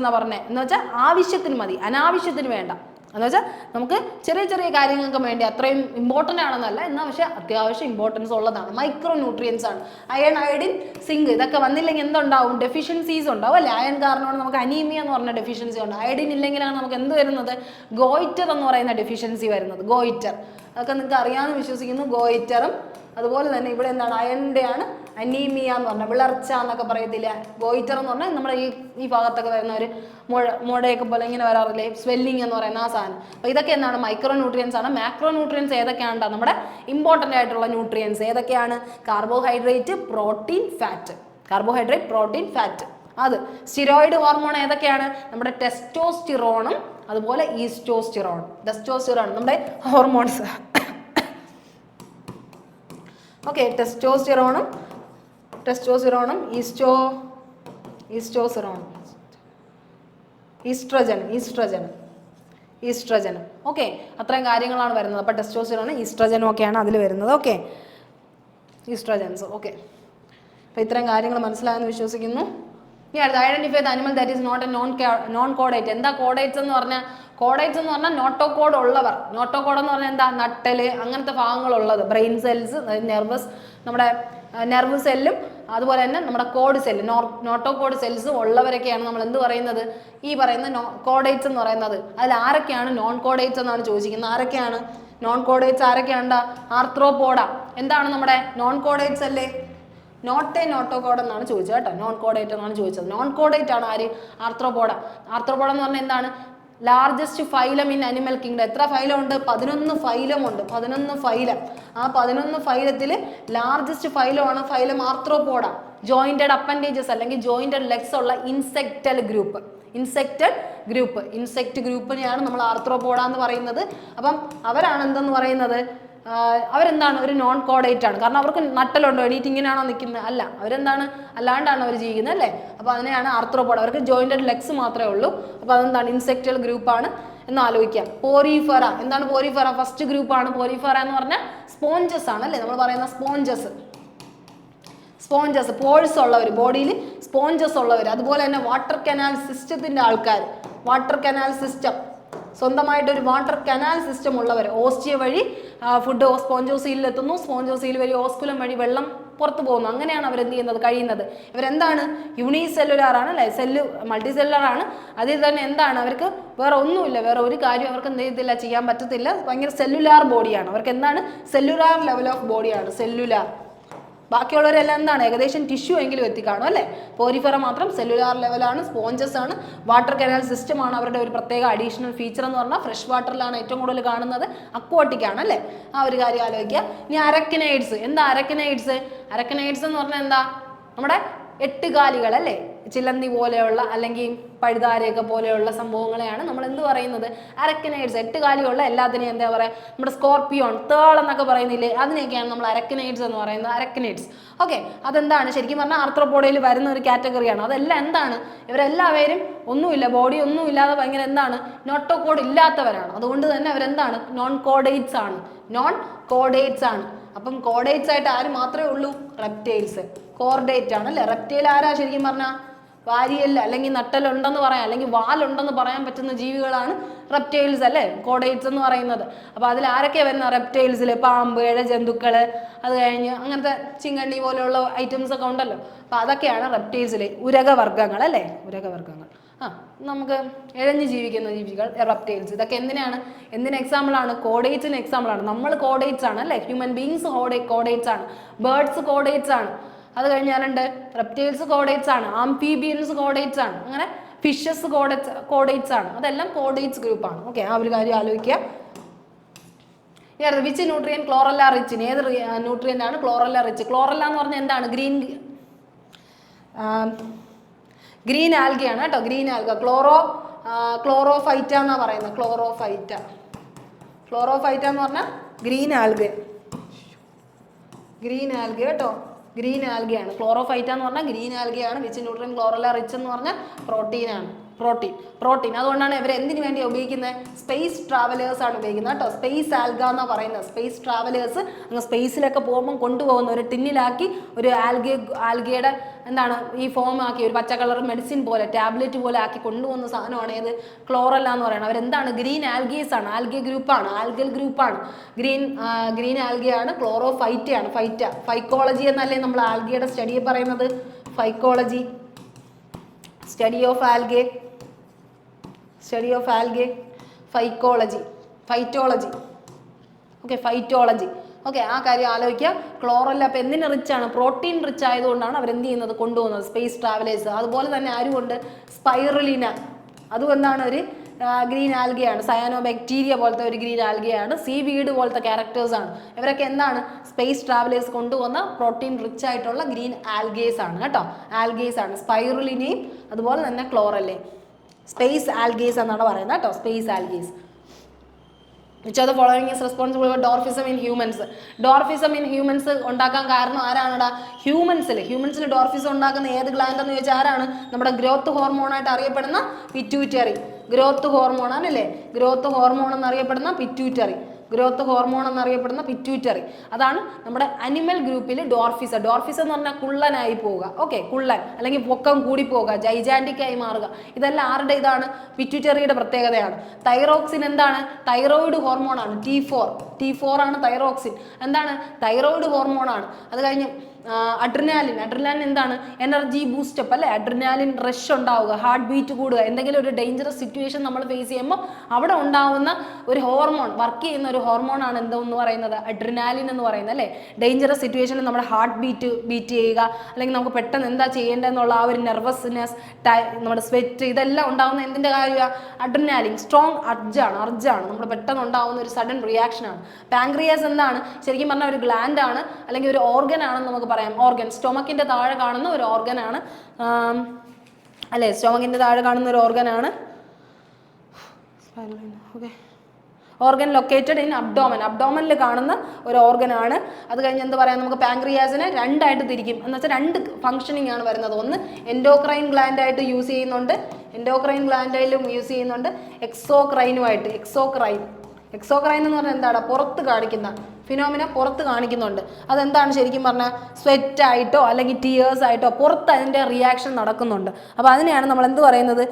എന്നാ പറഞ്ഞത്. എന്ന് വെച്ചാൽ ആവശ്യത്തിന് മതി, അനാവശ്യത്തിന് വേണ്ട. എന്ന് വെച്ചാൽ നമുക്ക് ചെറിയ ചെറിയ കാര്യങ്ങൾക്ക് വേണ്ടി അത്രയും ഇമ്പോർട്ടൻ്റ് ആണെന്നല്ല, എന്നാൽ പക്ഷേ അത്യാവശ്യം ഇമ്പോർട്ടൻസ് ഉള്ളതാണ്. മൈക്രോ ന്യൂട്രിയൻസ് ആണ്. അയൺ, അയഡിൻ, സിങ്ക് ഇതൊക്കെ വന്നില്ലെങ്കിൽ എന്തുണ്ടാവും? ഡെഫിഷ്യൻസീസ് ഉണ്ടാവും അല്ലേ? അയൺ കാരണമാണ് നമുക്ക് അനീമിയ എന്ന് പറഞ്ഞ ഡെഫിഷ്യൻസി ഉണ്ട്. അയഡിൻ ഇല്ലെങ്കിലാണ് നമുക്ക് എന്ത് വരുന്നത്? ഗോയിറ്റർ എന്ന് പറയുന്ന ഡെഫിഷ്യൻസി വരുന്നത്. ഗോയിറ്റർ അതൊക്കെ നിങ്ങൾക്ക് അറിയാമെന്ന് വിശ്വസിക്കുന്നു. ഗോയിറ്ററും അതുപോലെ തന്നെ ഇവിടെ എന്താണ്? അയണിൻ്റെ ആണ് അനീമിയ എന്ന് പറഞ്ഞാൽ വിളർച്ച എന്നൊക്കെ പറയത്തില്ല. ഗോയിറ്റർ എന്ന് പറഞ്ഞാൽ നമ്മുടെ ഈ ഭാഗത്തൊക്കെ വരുന്ന ഒരു മുഴയൊക്കെ പോലെ ഇങ്ങനെ വരാറില്ലേ? സ്വെല്ലിങ് എന്ന് പറയുന്ന ആ സാധനം. അപ്പോൾ ഇതൊക്കെ എന്താണ്? മൈക്രോ ന്യൂട്രിയൻസ് ആണ്. മാക്രോ ന്യൂട്രിയൻസ് ഏതൊക്കെയാണ്? നമ്മുടെ ഇമ്പോർട്ടൻ്റ് ആയിട്ടുള്ള ന്യൂട്രിയൻസ് ഏതൊക്കെയാണ്? Carbohydrate, protein, fat. അത് സ്റ്റിറോയിഡ് ഹോർമോൺ ഏതൊക്കെയാണ്? നമ്മുടെ ടെസ്റ്റോസ്റ്റിറോണും അതുപോലെ ഈസ്റ്റോസ്റ്റിറോൺ. നമ്മുടെ ഹോർമോൺസ്. ഓക്കെ, ടെസ്റ്റോസ്റ്റിറോണും ഈസ്ട്രജനും. ഓക്കെ, അത്രയും കാര്യങ്ങളാണ് വരുന്നത്. അപ്പോൾ ടെസ്റ്റോസ്റ്റിറോണും ഈസ്ട്രജനും ഒക്കെയാണ് അതിൽ വരുന്നത്. Okay, oestrogens. ഓക്കെ, അപ്പോൾ ഇത്രയും കാര്യങ്ങൾ മനസ്സിലായെന്ന് വിശ്വസിക്കുന്നു. ഇനി അടുത്ത് identify the animal that is not a non കോഡേറ്റ്. എന്താ കോഡേറ്റ്സ് എന്ന് പറഞ്ഞാൽ? കോഡേറ്റ്സ് എന്ന് പറഞ്ഞാൽ നോട്ടോകോഡ് ഉള്ളവർ. നോട്ടോകോഡ് എന്ന് പറഞ്ഞാൽ എന്താ? നട്ടല് അങ്ങനത്തെ ഭാഗങ്ങളുള്ളത്. ബ്രെയിൻ സെൽസ്, നമ്മുടെ നെർവ് സെല്ലും അതുപോലെ തന്നെ നമ്മുടെ കോഡ് സെല്ല്, നോട്ടോകോഡ് സെൽസ് ഉള്ളവരൊക്കെയാണ് നമ്മൾ എന്ത് പറയുന്നത്? ഈ പറയുന്ന കോഡേറ്റ്സ് എന്ന് പറയുന്നത്. അതിൽ ആരൊക്കെയാണ് നോൺ കോഡേറ്റ്സ് എന്നാണ് ചോദിച്ചിരിക്കുന്നത്. ആരൊക്കെയാണ് നോൺ കോഡേറ്റ്സ്? ആരൊക്കെയാണ്? ആർത്രോപോഡ. എന്താണ് നമ്മുടെ നോൺ കോഡേറ്റ്സ് അല്ലേ? നോട്ട് എ നോട്ടോകോഡ് എന്നാണ് ചോദിച്ചത് കേട്ടോ. നോൺ കോഡേറ്റ് എന്നാണ് ചോദിച്ചത്. നോൺ കോഡേറ്റ് ആണ് ആര്? ആർത്രോപോഡ എന്ന് പറഞ്ഞാൽ എന്താണ്? Largest phylum in animal kingdom. എത്ര ഫൈലം ഉണ്ട്? 11 ഫൈലം ഉണ്ട്. 11 ഫൈലം. ആ 11 ഫൈലത്തിൽ ലാർജസ്റ്റ് ഫൈലമാണ് ഫൈലം ആർത്രോപോഡ. ജോയിന്റഡ് അപ്പൻഡേജസ് അല്ലെങ്കിൽ ജോയിന്റഡ് ലെഗ്സ് ഉള്ള ഇൻസെക്റ്റ് ഗ്രൂപ്പിനെയാണ് നമ്മൾ ആർത്രോപോഡ എന്ന് പറയുന്നത്. അപ്പം അവരാണ് എന്തെന്ന് പറയുന്നത്? അവരെന്താണ്? ഒരു നോൺ കോഡേറ്റ് ആണ്. കാരണം അവർക്ക് നട്ടലുണ്ടോ? എണീറ്റ് ഇങ്ങനെയാണോ നിൽക്കുന്നത്? അല്ല, അവരെന്താണ്? അല്ലാണ്ടാണ് അവർ ജീവിക്കുന്നത് അല്ലേ? അപ്പോൾ അതിനെയാണ് ആർത്രോപോഡ. അവർക്ക് ജോയിന്റഡ് ലെഗ്സ് മാത്രമേ ഉള്ളൂ. അപ്പോൾ അതെന്താണ്? ഇൻസെക്റ്റൽ ഗ്രൂപ്പാണ് എന്ന് ആലോചിക്കാം. പോരിഫെറ. എന്താണ് പോരിഫെറ? ഫസ്റ്റ് ഗ്രൂപ്പാണ് പോരിഫെറ എന്ന് പറഞ്ഞാൽ സ്പോഞ്ചസ് ആണ് അല്ലേ? നമ്മൾ പറയുന്ന സ്പോഞ്ചസ്, പോഴ്സ് ഉള്ളവർ, ബോഡിയിൽ സ്പോഞ്ചസ് ഉള്ളവർ. അതുപോലെ തന്നെ വാട്ടർ കനാൽ സിസ്റ്റത്തിൻ്റെ ആൾക്കാർ. വാട്ടർ കനാൽ സിസ്റ്റം, സ്വന്തമായിട്ടൊരു വാട്ടർ കനാൽ സിസ്റ്റം ഉള്ളവർ. ഓസ്റ്റിയ വഴി ഫുഡ് സ്പോഞ്ചോസീലിൽ എത്തുന്നു. സ്പോഞ്ചോസീൽ വഴി ഓസ്കുലം വഴി വെള്ളം പുറത്തു പോകുന്നു. അങ്ങനെയാണ് അവരെന്ത് ചെയ്യുന്നത്? കഴിയുന്നത്. ഇവരെന്താണ്? യൂണിസെല്ലുലാർ ആണ് അല്ലേ? മൾട്ടി സെല്ലുലാർ ആണ്. അതിൽ തന്നെ എന്താണ്? അവർക്ക് വേറെ ഒന്നുമില്ല, വേറെ ഒരു കാര്യം അവർക്ക് എന്ത് ചെയ്യത്തില്ല, ചെയ്യാൻ പറ്റത്തില്ല. ഭയങ്കര സെല്ലുലാർ ബോഡിയാണ് അവർക്ക്. എന്താണ്? സെല്ലുലാർ ലെവൽ ഓഫ് ബോഡിയാണ് സെല്ലുലാർ. ബാക്കിയുള്ളവരെല്ലാം എന്താണ്? ഏകദേശം ടിഷ്യൂ എങ്കിലും എത്തിക്കാണും അല്ലേ? പോരിഫെറ മാത്രം സെല്ലുലാർ ലെവലാണ്, സ്പോഞ്ചസ് ആണ്, വാട്ടർ കനാൽ സിസ്റ്റം ആണ് അവരുടെ ഒരു പ്രത്യേക അഡീഷണൽ ഫീച്ചർ എന്ന് പറഞ്ഞാൽ. ഫ്രഷ് വാട്ടറിലാണ് ഏറ്റവും കൂടുതൽ കാണുന്നത്. അക്വാട്ടിക് ആണ് അല്ലേ? ആ ഒരു കാര്യം ആലോചിക്കുക. ഇനി അരക്കിനൈഡ്സ്. എന്താ അരക്കിനൈഡ്സ്? അരക്കിനൈഡ്സ് എന്ന് പറഞ്ഞാൽ എന്താ? നമ്മുടെ 8 കാലികൾ അല്ലേ? ചിലന്തി പോലെയുള്ള അല്ലെങ്കിൽ പഴുതാരയൊക്കെ പോലെയുള്ള സംഭവങ്ങളെയാണ് നമ്മൾ എന്ത് പറയുന്നത്? അരക്കിനൈഡ്സ്. 8 കാലിയുള്ള എല്ലാത്തിനെയും എന്താ പറയുക? നമ്മുടെ സ്കോർപ്പിയോൺ, തേൾ എന്നൊക്കെ പറയുന്നില്ലേ? അതിനെയൊക്കെയാണ് നമ്മൾ അരക്കിനൈഡ്സ് എന്ന് പറയുന്നത്. അരക്കിനൈഡ്സ്. ഓക്കെ, അതെന്താണ്? ശരിക്കും പറഞ്ഞാൽ ആർത്രോപോഡയിൽ വരുന്ന ഒരു കാറ്റഗറിയാണ്. അതെല്ലാം എന്താണ്? ഇവരെല്ലാവരും ഒന്നുമില്ല, ബോഡി ഒന്നും ഇല്ലാതെ ഭയങ്കര എന്താണ്? നോട്ടോകോഡ് ഇല്ലാത്തവരാണ്. അതുകൊണ്ട് തന്നെ അവരെന്താണ്? നോൺ കോഡേറ്റ്സ് ആണ്. അപ്പം കോഡേറ്റ്സ് ആയിട്ട് ആര് മാത്രമേ ഉള്ളൂ? റെപ്റ്റൈൽസ്. കോർഡേറ്റ് ആണ് അല്ലേ? റെപ്റ്റൈൽ ആരാ ശരിക്കും പറഞ്ഞാൽ? വാരിയല്ല അല്ലെങ്കിൽ നട്ടലുണ്ടെന്ന് പറയാം, അല്ലെങ്കിൽ വാലുണ്ടെന്ന് പറയാൻ പറ്റുന്ന ജീവികളാണ് റെപ്റ്റൈൽസ് അല്ലേ, കോഡേറ്റ്സ് എന്ന് പറയുന്നത്. അപ്പോൾ അതിൽ ആരൊക്കെയാണ് വരുന്നത്? റെപ്റ്റൈൽസിൽ പാമ്പ്, ഇഴജന്തുക്കൾ, അത് കഴിഞ്ഞ് അങ്ങനത്തെ ചിങ്കണ്ണി പോലെയുള്ള ഐറ്റംസ് ഒക്കെ ഉണ്ടല്ലോ. അപ്പോൾ അതൊക്കെയാണ് റെപ്റ്റൈൽസിൽ ഉരകവർഗ്ഗങ്ങൾ അല്ലേ, ഉരകവർഗ്ഗങ്ങൾ. നമുക്ക് ഇഴഞ്ഞ് ജീവിക്കുന്ന ജീവികൾ റെപ്റ്റൈൽസ്. ഇതൊക്കെ എന്തിന് എക്സാമ്പിളാണ്? കോഡേറ്റ്സിന് എക്സാമ്പിളാണ്. നമ്മൾ കോഡേറ്റ്സ് ആണ് അല്ലേ, ഹ്യൂമൻ ബീങ്സ് കോഡേറ്റ്സ് ആണ്, ബേർഡ്സ് കോഡേറ്റ്സ് ആണ്. അത് കഴിഞ്ഞാലുണ്ട് റെപ്റ്റൈൽസ് കോഡേറ്റ്സ് ആണ്, ആംഫീബിയൻസ് കോഡേറ്റ്സ് ആണ്, അങ്ങനെ ഫിഷസ് കോഡേറ്റ്സ് ആണ്. അതെല്ലാം കോഡേറ്റ്സ് ഗ്രൂപ്പാണ്. ഓക്കെ, ആ ഒരു കാര്യം ആലോചിക്കുക. Which nutrient chlorella rich? ഏത് ന്യൂട്രിയൻ്റ് ആണ് ക്ലോറല്ല റിച്ച്? ക്ലോറല്ല എന്ന് പറഞ്ഞാൽ എന്താണ്? ഗ്രീൻ ആൽഗയാണ് കേട്ടോ, ഗ്രീൻ ആൽഗ. ക്ലോറോഫൈറ്റ എന്നാണ് പറയുന്നത്, ക്ലോറോഫൈറ്റ എന്ന് പറഞ്ഞാൽ ഗ്രീൻ ആൽഗ കേട്ടോ, ഗ്രീൻ ആൽഗയാണ്. ക്ലോറോഫൈറ്റ എന്ന് പറഞ്ഞാൽ ഗ്രീൻ ആൽഗയാണ്. വിച്ച് ന്യൂട്രിയൻ ക്ലോറല്ല റിച്ച് എന്ന് പറഞ്ഞാൽ പ്രോട്ടീനാണ്. പ്രോട്ടീൻ. അതുകൊണ്ടാണ് ഇവർ എന്തിനു വേണ്ടി ഉപയോഗിക്കുന്നത്? സ്പേസ് ട്രാവലേഴ്സ് ആണ് ഉപയോഗിക്കുന്നത് കേട്ടോ. സ്പേസ് ആൽഗ എന്നാണ് പറയുന്നത്. സ്പേസ് ട്രാവലേഴ്സ് അങ്ങ് സ്പേസിലൊക്കെ പോകുമ്പോൾ കൊണ്ടുപോകുന്ന ഒരു ടിന്നിലാക്കി ഒരു ആൽഗയുടെ എന്താണ് ഈ ഫോം ആക്കി ഒരു പച്ച കളർ മെഡിസിൻ പോലെ ടാബ്ലറ്റ് പോലെ ആക്കി കൊണ്ടുപോകുന്ന സാധനമാണ് ഏത്? ക്ലോറല്ല എന്ന് പറയുന്നത്. അവരെന്താണ്? ഗ്രീൻ ആൽഗേസ് ആണ്, ആൽഗേ ഗ്രൂപ്പാണ്, ആൽഗൽ ഗ്രൂപ്പാണ്. ഗ്രീൻ ആൽഗയാണ്. ക്ലോറോഫൈറ്റയാണ്. ഫൈക്കോളജി എന്നല്ലേ നമ്മൾ ആൽഗയുടെ സ്റ്റഡിയെ പറയുന്നത്? Phycology, study of algae, phytology. Okay, phytology. Okay, ആ കാര്യം ആലോചിക്കുക. ക്ലോറല്ല അപ്പം എന്തിന് റിച്ച് ആണ്? പ്രോട്ടീൻ റിച്ച് ആയതുകൊണ്ടാണ് അവരെന്ത് ചെയ്യുന്നത്? കൊണ്ടുപോകുന്നത് സ്പേസ് ട്രാവലേഴ്സ്. അതുപോലെ തന്നെ ആരുമുണ്ട്? സ്പൈറുലിന. അതും എന്താണ്? ഒരു ഗ്രീൻ ആൽഗയാണ്. സയാനോ ബാക്ടീരിയ പോലത്തെ ഒരു ഗ്രീൻ ആൽഗയാണ്. സീ വീഡ് പോലത്തെ ക്യാരക്ടേഴ്സ് ആണ്. ഇവരൊക്കെ എന്താണ്? സ്പേസ് ട്രാവലേഴ്സ് കൊണ്ടുവന്ന പ്രോട്ടീൻ റിച്ച് ആയിട്ടുള്ള ഗ്രീൻ ആൽഗേസ് ആണ് കേട്ടോ, ആൽഗേസ് ആണ്. സ്പൈറുലിനയും അതുപോലെ തന്നെ ക്ലോറല്ലേ, സ്പേസ് ആൽഗേസ് എന്നാണ് പറയുന്നത് കേട്ടോ, space algaes. Which of the following is responsible for dwarfism in humans? Dwarfism in humans ഉണ്ടാക്കാൻ കാരണം ആരാണടാ? ഹ്യൂമൻസിൽ ഡോർഫിസം ഉണ്ടാക്കുന്ന ഏത് ഗ്ലാൻഡ് എന്ന് ചോദിച്ചാൽ ആരാണ്? നമ്മുടെ ഗ്രോത്ത് ഹോർമോണായിട്ട് അറിയപ്പെടുന്ന പിറ്റ്യൂറ്ററി. ഗ്രോത്ത് ഹോർമോൺ ആണല്ലേ, ഗ്രോത്ത് ഹോർമോൺ എന്നറിയപ്പെടുന്ന പിറ്റ്യൂറ്ററി. അതാണ് നമ്മുടെ അനിമൽ ഗ്രൂപ്പിൽ ഡോർഫിസം. ഡോർഫിസം എന്ന് പറഞ്ഞാൽ കുള്ളനായി പോവുക. ഓക്കെ, കുള്ളൻ അല്ലെങ്കിൽ പൊക്കം കൂടി പോവുക, ജൈജാൻറ്റിക് ആയി മാറുക. ഇതെല്ലാം ആരുടെ ഇതാണ്? പിറ്റ്യൂറ്ററിയുടെ പ്രത്യേകതയാണ്. തൈറോക്സിൻ എന്താണ്? തൈറോയിഡ് ഹോർമോണാണ്. T4 ആണ് തൈറോക്സിൻ. എന്താണ്? തൈറോയിഡ് ഹോർമോണാണ്. അത് കഴിഞ്ഞ് അഡ്രിനാലിൻ എന്താണ്? എനർജി ബൂസ്റ്റപ്പ് അല്ലേ, അഡ്രിനാലിൻ റഷ് ഉണ്ടാവുക, ഹാർട്ട് ബീറ്റ് കൂടുക, എന്തെങ്കിലും ഒരു ഡേഞ്ചറസ് സിറ്റുവേഷൻ നമ്മൾ ഫേസ് ചെയ്യുമ്പോൾ അവിടെ ഉണ്ടാവുന്ന ഒരു ഹോർമോൺ, വർക്ക് ചെയ്യുന്ന ഒരു ഹോർമോണാണ് എന്തെന്ന് പറയുന്നത്? അഡ്രിനാലിൻ എന്ന് പറയുന്നത് അല്ലേ. ഡേഞ്ചറസ് സിറ്റുവേഷനിൽ നമ്മുടെ ഹാർട്ട് ബീറ്റ് ചെയ്യുക, അല്ലെങ്കിൽ നമുക്ക് പെട്ടെന്ന് എന്താ ചെയ്യേണ്ടതെന്നുള്ള ആ ഒരു നെർവസ്നെസ്, നമ്മുടെ സ്വെറ്റ്, ഇതെല്ലാം ഉണ്ടാകുന്ന എന്തിൻ്റെ കാര്യമാണ്? അഡ്രിനാലിൻ. സ്ട്രോങ് അർജാണ് നമ്മുടെ പെട്ടെന്ന് ഉണ്ടാകുന്ന ഒരു സഡൻ റിയാക്ഷനാണ്. പാൻക്രിയാസ് എന്താണ്? ശരിക്കും പറഞ്ഞാൽ ഒരു ഗ്ലാൻഡ് ആണ്, അല്ലെങ്കിൽ ഒരു ഓർഗൻ ആണെന്ന് നമുക്ക് പറയാം. ഓർഗൻ, സ്റ്റൊമക്കിൻ്റെ താഴെ കാണുന്ന ഒരു ഓർഗനാണ് അല്ലേ, സ്റ്റൊമക്കിൻ്റെ താഴെ കാണുന്ന ഒരു ഓർഗനാണ്. ഓക്കെ, ഓർഗൻ ലൊക്കേറ്റഡ് ഇൻ അബ്ഡോമനിൽ കാണുന്ന ഒരു ഓർഗനാണ്. അത് കഴിഞ്ഞ് എന്ത് പറയാം? നമുക്ക് പാൻക്രിയാസിനെ രണ്ടായിട്ട് തിരിക്കും, എന്ന് വെച്ചാൽ രണ്ട് ഫംഗ്ഷനിങ് ആണ് വരുന്നത്. ഒന്ന് എൻഡോക്രൈൻ ഗ്ലാൻഡായിട്ട് യൂസ് ചെയ്യുന്നുണ്ട്, എക്സോക്രൈനുമായിട്ട്. എക്സോക്രൈൻ എന്ന് പറഞ്ഞാൽ എന്താണ്? പുറത്ത് കാണിക്കുന്ന ഫിനോമിന, പുറത്ത് കാണിക്കുന്നുണ്ട്. അതെന്താണ് ശരിക്കും പറഞ്ഞാൽ? സ്വെറ്റ് ആയിട്ടോ അല്ലെങ്കിൽ ടിയേഴ്സ് ആയിട്ടോ പുറത്ത് അതിൻ്റെ റിയാക്ഷൻ നടക്കുന്നുണ്ട്. അപ്പോൾ അതിനെയാണ് നമ്മൾ എന്ത് പറയുന്നത്?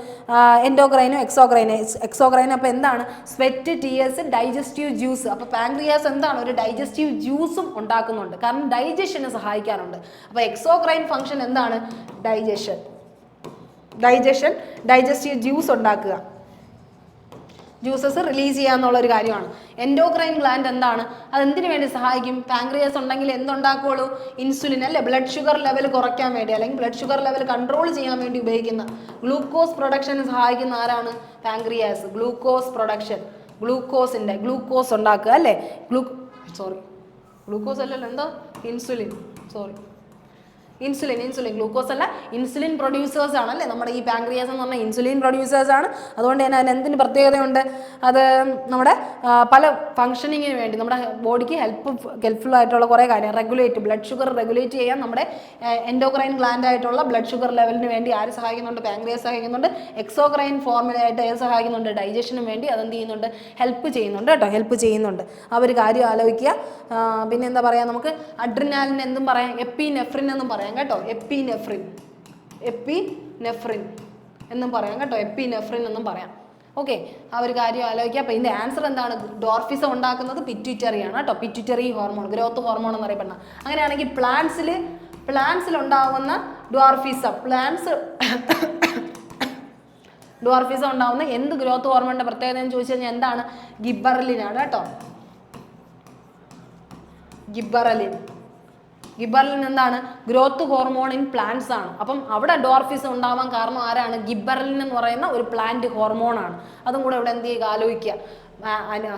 എൻഡോക്രൈനും എക്സോക്രൈനും. അപ്പോൾ എന്താണ്? Sweat, tears, digestive juice. അപ്പോൾ പാൻക്രിയാസ് എന്താണ്? ഒരു ഡൈജസ്റ്റീവ് ജ്യൂസും ഉണ്ടാക്കുന്നുണ്ട്, കാരണം ഡൈജഷന് സഹായിക്കാറുണ്ട്. അപ്പോൾ എക്സോക്രൈൻ ഫംഗ്ഷൻ എന്താണ്? ഡൈജസ്റ്റീവ് ജ്യൂസ് ഉണ്ടാക്കുക, ജ്യൂസസ് റിലീസ് ചെയ്യാന്നുള്ളൊരു കാര്യമാണ്. എൻഡോക്രൈൻ ഗ്ലാൻഡ് എന്താണ്? അതെന്തിനു വേണ്ടി സഹായിക്കും? പാൻക്രിയാസ് ഉണ്ടെങ്കിൽ എന്തുണ്ടാക്കുള്ളൂ? ഇൻസുലിൻ അല്ലേ, ബ്ലഡ് ഷുഗർ ലെവൽ കുറയ്ക്കാൻ വേണ്ടി, അല്ലെങ്കിൽ ബ്ലഡ് ഷുഗർ ലെവൽ കൺട്രോൾ ചെയ്യാൻ വേണ്ടി ഉപയോഗിക്കുന്ന ഗ്ലൂക്കോസ് പ്രൊഡക്ഷന് സഹായിക്കുന്ന ആരാണ്? പാൻക്രിയാസ്. ഗ്ലൂക്കോസ് ഉണ്ടാക്കുക അല്ലേ, ഗ്ലൂക്കോസ് അല്ലല്ലോ, എന്താ? ഇൻസുലിൻ. ഇൻസുലിൻ ഗ്ലൂക്കോസ് അല്ല, ഇൻസുലിൻ പ്രൊഡ്യൂസേഴ്സ് ആണ് അല്ലേ നമ്മുടെ ഈ പാൻക്രിയാസ് എന്ന് പറഞ്ഞാൽ ഇൻസുലിൻ പ്രൊഡ്യൂസേഴ്സ് ആണ്. അതുകൊണ്ട് തന്നെ അതിന് എന്തിന് പ്രത്യേകതയുണ്ട്? അത് നമ്മുടെ പല ഫംഗ്ഷനിങ്ങിന് വേണ്ടി നമ്മുടെ ബോഡിക്ക് ഹെൽപ്ഫുൾ ആയിട്ടുള്ള കുറേ കാര്യം റെഗുലേറ്റ്, ബ്ലഡ് ഷുഗർ റെഗുലേറ്റ് ചെയ്യാൻ നമ്മുടെ എൻഡോക്രൈൻ ഗ്ലാൻഡ് ആയിട്ടുള്ള ബ്ലഡ് ഷുഗർ ലെവലിന് വേണ്ടി ആര് സഹായിക്കുന്നുണ്ട്? പാൻക്രിയാസ് സഹായിക്കുന്നുണ്ട്. എക്സോക്രൈൻ ഫോർമുലയായിട്ട് ഏത് സഹായിക്കുന്നുണ്ട്? ഡൈജഷനും വേണ്ടി അതെന്ത് ചെയ്യുന്നുണ്ട്? ഹെൽപ്പ് ചെയ്യുന്നുണ്ട് കേട്ടോ, ഹെൽപ്പ് ചെയ്യുന്നുണ്ട്. ആ ഒരു കാര്യം ആലോചിക്കുക. പിന്നെ എന്താ പറയുക, നമുക്ക് അഡ്രിനാലിൻ എന്തും പറയാം, എപ്പിനെഫ്രിൻ എന്നും പറയാം കേട്ടോ, എപ്പിനെഫ്രിൻ എന്നും പറയാം കേട്ടോ, എപ്പിനെഫ്രിൻ എന്നും പറയാം. ഓക്കെ, ആ ഒരു കാര്യം ആലോചിക്കുക. അപ്പോൾ ഇതിൻ്റെ ആൻസർ എന്താണ്? ഡോർഫിസം ഉണ്ടാക്കുന്നത് പിറ്റ്യൂട്ടറി ആണ് കേട്ടോ, പിറ്റ്യൂട്ടറി ഹോർമോൺ, ഗ്രോത്ത് ഹോർമോൺ എന്നറിയപ്പെടുന്ന. അങ്ങനെയാണെങ്കിൽ പ്ലാന്റ്സിൽ ഉണ്ടാകുന്ന ഡോർഫിസം, ഡോർഫിസം ഉണ്ടാകുന്ന എന്ത് ഗ്രോത്ത് ഹോർമോണിൻ്റെ പ്രത്യേകത എന്ന് ചോദിച്ചു കഴിഞ്ഞാൽ എന്താണ്? ഗിബറലിനാണ് കേട്ടോ. ഗിബറലിൻ എന്താണ്? ഗ്രോത്ത് ഹോർമോൺ ഇൻ പ്ലാന്റ്സ് ആണ്. അപ്പം അവിടെ ഡോർഫിസം ഉണ്ടാവാൻ കാരണം ആരാണ്? ഗിബറലിൻ എന്ന് പറയുന്ന ഒരു പ്ലാന്റ് ഹോർമോൺ ആണ്. അതും കൂടെ ഇവിടെ എന്ത് ചെയ്യുക? ആലോചിക്കുക.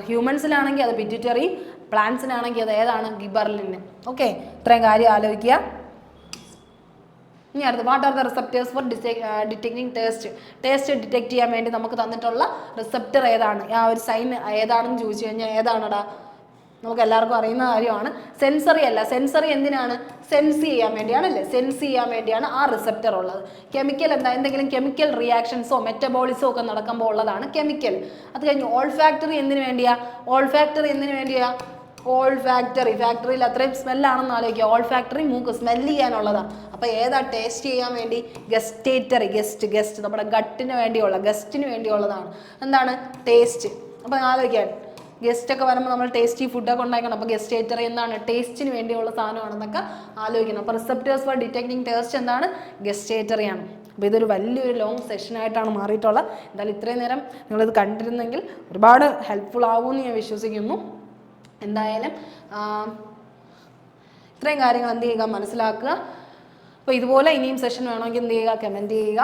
ഹ്യൂമൻസിലാണെങ്കിൽ അത് പിറ്റ്യൂട്ടറി, പ്ലാന്റ്സിനാണെങ്കിൽ അത് ഏതാണ്? ഗിബറലിൻ. ഓക്കെ, ഇത്രയും കാര്യം ആലോചിക്കുക. ഇനി അടുത്ത്, what are the receptors for detecting taste detect ചെയ്യാൻ വേണ്ടി നമുക്ക് തന്നിട്ടുള്ള റിസപ്റ്റർ ഏതാണ്? ആ ഒരു സൈൻ ഏതാണെന്ന് ചോദിച്ചു കഴിഞ്ഞാൽ ഏതാണടാ? നമുക്ക് എല്ലാവർക്കും അറിയുന്ന കാര്യമാണ്. സെൻസറി അല്ല, സെൻസറി എന്തിനാണ്? സെൻസ് ചെയ്യാൻ വേണ്ടിയാണല്ലേ, സെൻസ് ചെയ്യാൻ വേണ്ടിയാണ് ആ റിസപ്റ്റർ ഉള്ളത്. കെമിക്കൽ എന്താ? എന്തെങ്കിലും കെമിക്കൽ റിയാക്ഷൻസോ മെറ്റബോളിസോ ഒക്കെ നടക്കുമ്പോൾ ഉള്ളതാണ് കെമിക്കൽ. അത് കഴിഞ്ഞ് ഓൾഫാക്ടറി എന്തിനു വേണ്ടിയാ? ഫാക്ടറിയിൽ അത്രയും സ്മെല്ലാണെന്ന് ആലോചിക്കുക. ഓൾഫാക്ടറി മൂക്ക് സ്മെല്ല് ചെയ്യാനുള്ളതാണ്. അപ്പോൾ ഏതാ? ടേസ്റ്റ് ചെയ്യാൻ വേണ്ടി ഗസ്റ്റേറ്ററി, ഗസ്റ്റ് നമ്മുടെ ഗസ്റ്റിന് വേണ്ടിയുള്ളതാണ്. എന്താണ്? ടേസ്റ്റ്. അപ്പോൾ ആലോചിക്കാൻ ഗസ്റ്റ് ഒക്കെ വരുമ്പോൾ നമ്മൾ ടേസ്റ്റി ഫുഡൊക്കെ ഉണ്ടാക്കണം. അപ്പോൾ ഗസ്റ്റേറ്ററി എന്താണ്? ടേസ്റ്റിന് വേണ്ടിയുള്ള സാധനമാണെന്നൊക്കെ ആലോചിക്കണം. അപ്പോൾ റിസപ്റ്റേഴ്സ് ഫോർ ഡിറ്റക്ടിങ് ടേസ്റ്റ് എന്താണ്? ഗസ്റ്റേറ്ററി ആണ്. അപ്പോൾ ഇതൊരു വലിയൊരു ലോങ് സെഷനായിട്ടാണ് മാറിയിട്ടുള്ളത്. എന്തായാലും ഇത്രയും നേരം നിങ്ങളിത് കണ്ടിരുന്നെങ്കിൽ ഒരുപാട് ഹെൽപ്ഫുൾ ആകുമെന്ന് ഞാൻ വിശ്വസിക്കുന്നു. എന്തായാലും ഇത്രയും കാര്യങ്ങൾ എന്ത് ചെയ്യുക? മനസ്സിലാക്കുക. അപ്പോൾ ഇതുപോലെ ഇനിയും സെഷൻ വേണമെങ്കിൽ എന്ത് ചെയ്യുക? കമൻറ്റ് ചെയ്യുക.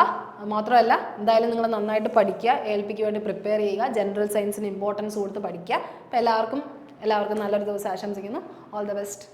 മാത്രമല്ല എന്തായാലും നിങ്ങൾ നന്നായിട്ട് പഠിക്കുക, ALPക്ക് വേണ്ടി പ്രിപ്പയർ ചെയ്യുക, ജനറൽ സയൻസിന് ഇമ്പോർട്ടൻസ് കൊടുത്ത് പഠിക്കുക. അപ്പോൾ എല്ലാവർക്കും നല്ലൊരു ദിവസം ആശംസിക്കുന്നു. All the best.